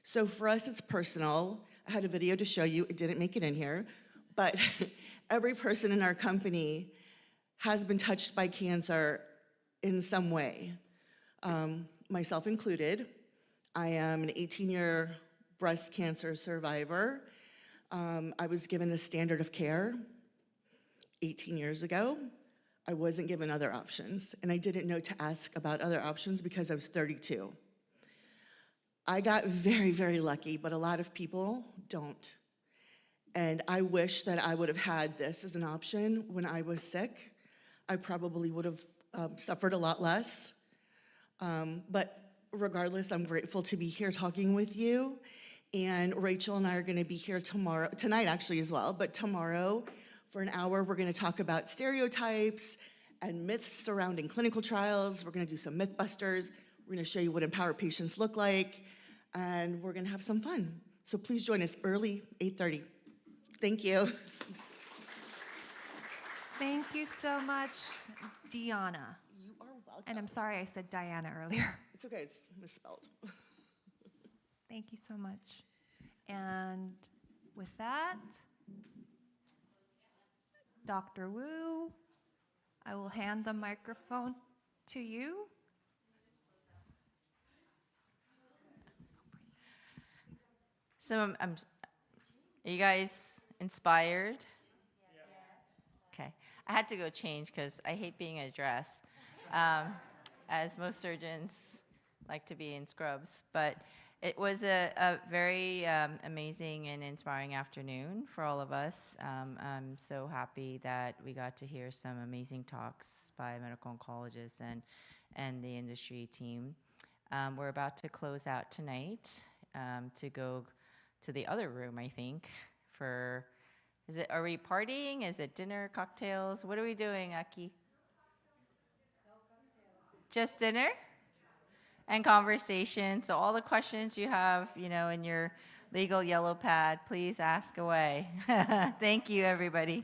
So for us, it's personal. I had a video to show you. It didn't make it in here. But every person in our company has been touched by cancer in some way, myself included. I am an 18-year breast cancer survivor. I was given the standard of care 18 years ago. I wasn't given other options, and I didn't know to ask about other options because I was 32. I got very, very lucky, but a lot of people don't. And I wish that I would have had this as an option when I was sick. I probably would have suffered a lot less. But regardless, I'm grateful to be here talking with you. And Rachel and I are going to be here tonight actually as well, but tomorrow for an hour, we're going to talk about stereotypes and myths surrounding clinical trials. We're going to do some Mythbusters. We're going to show you what empowered patients look like, and we're going to have some fun. So please join us early, 8:30. Thank you. Thank you so much, Deanna. You are welcome. And I'm sorry I said Diana earlier. It's okay, it's misspelled. Thank you so much. And with that, Dr. Wu, I will hand the microphone to you. So are you guys inspired? Okay. I had to go change because I hate being in a dress, as most surgeons like to be in scrubs. But it was a very amazing and inspiring afternoon for all of us. I'm so happy that we got to hear some amazing talks by medical oncologists and the industry team. We're about to close out tonight to go to the other room, I think, for, are we partying? Is it dinner, cocktails? What are we doing, Aki? Just dinner? And conversation. So all the questions you have, in your legal yellow pad, please ask away. Thank you, everybody.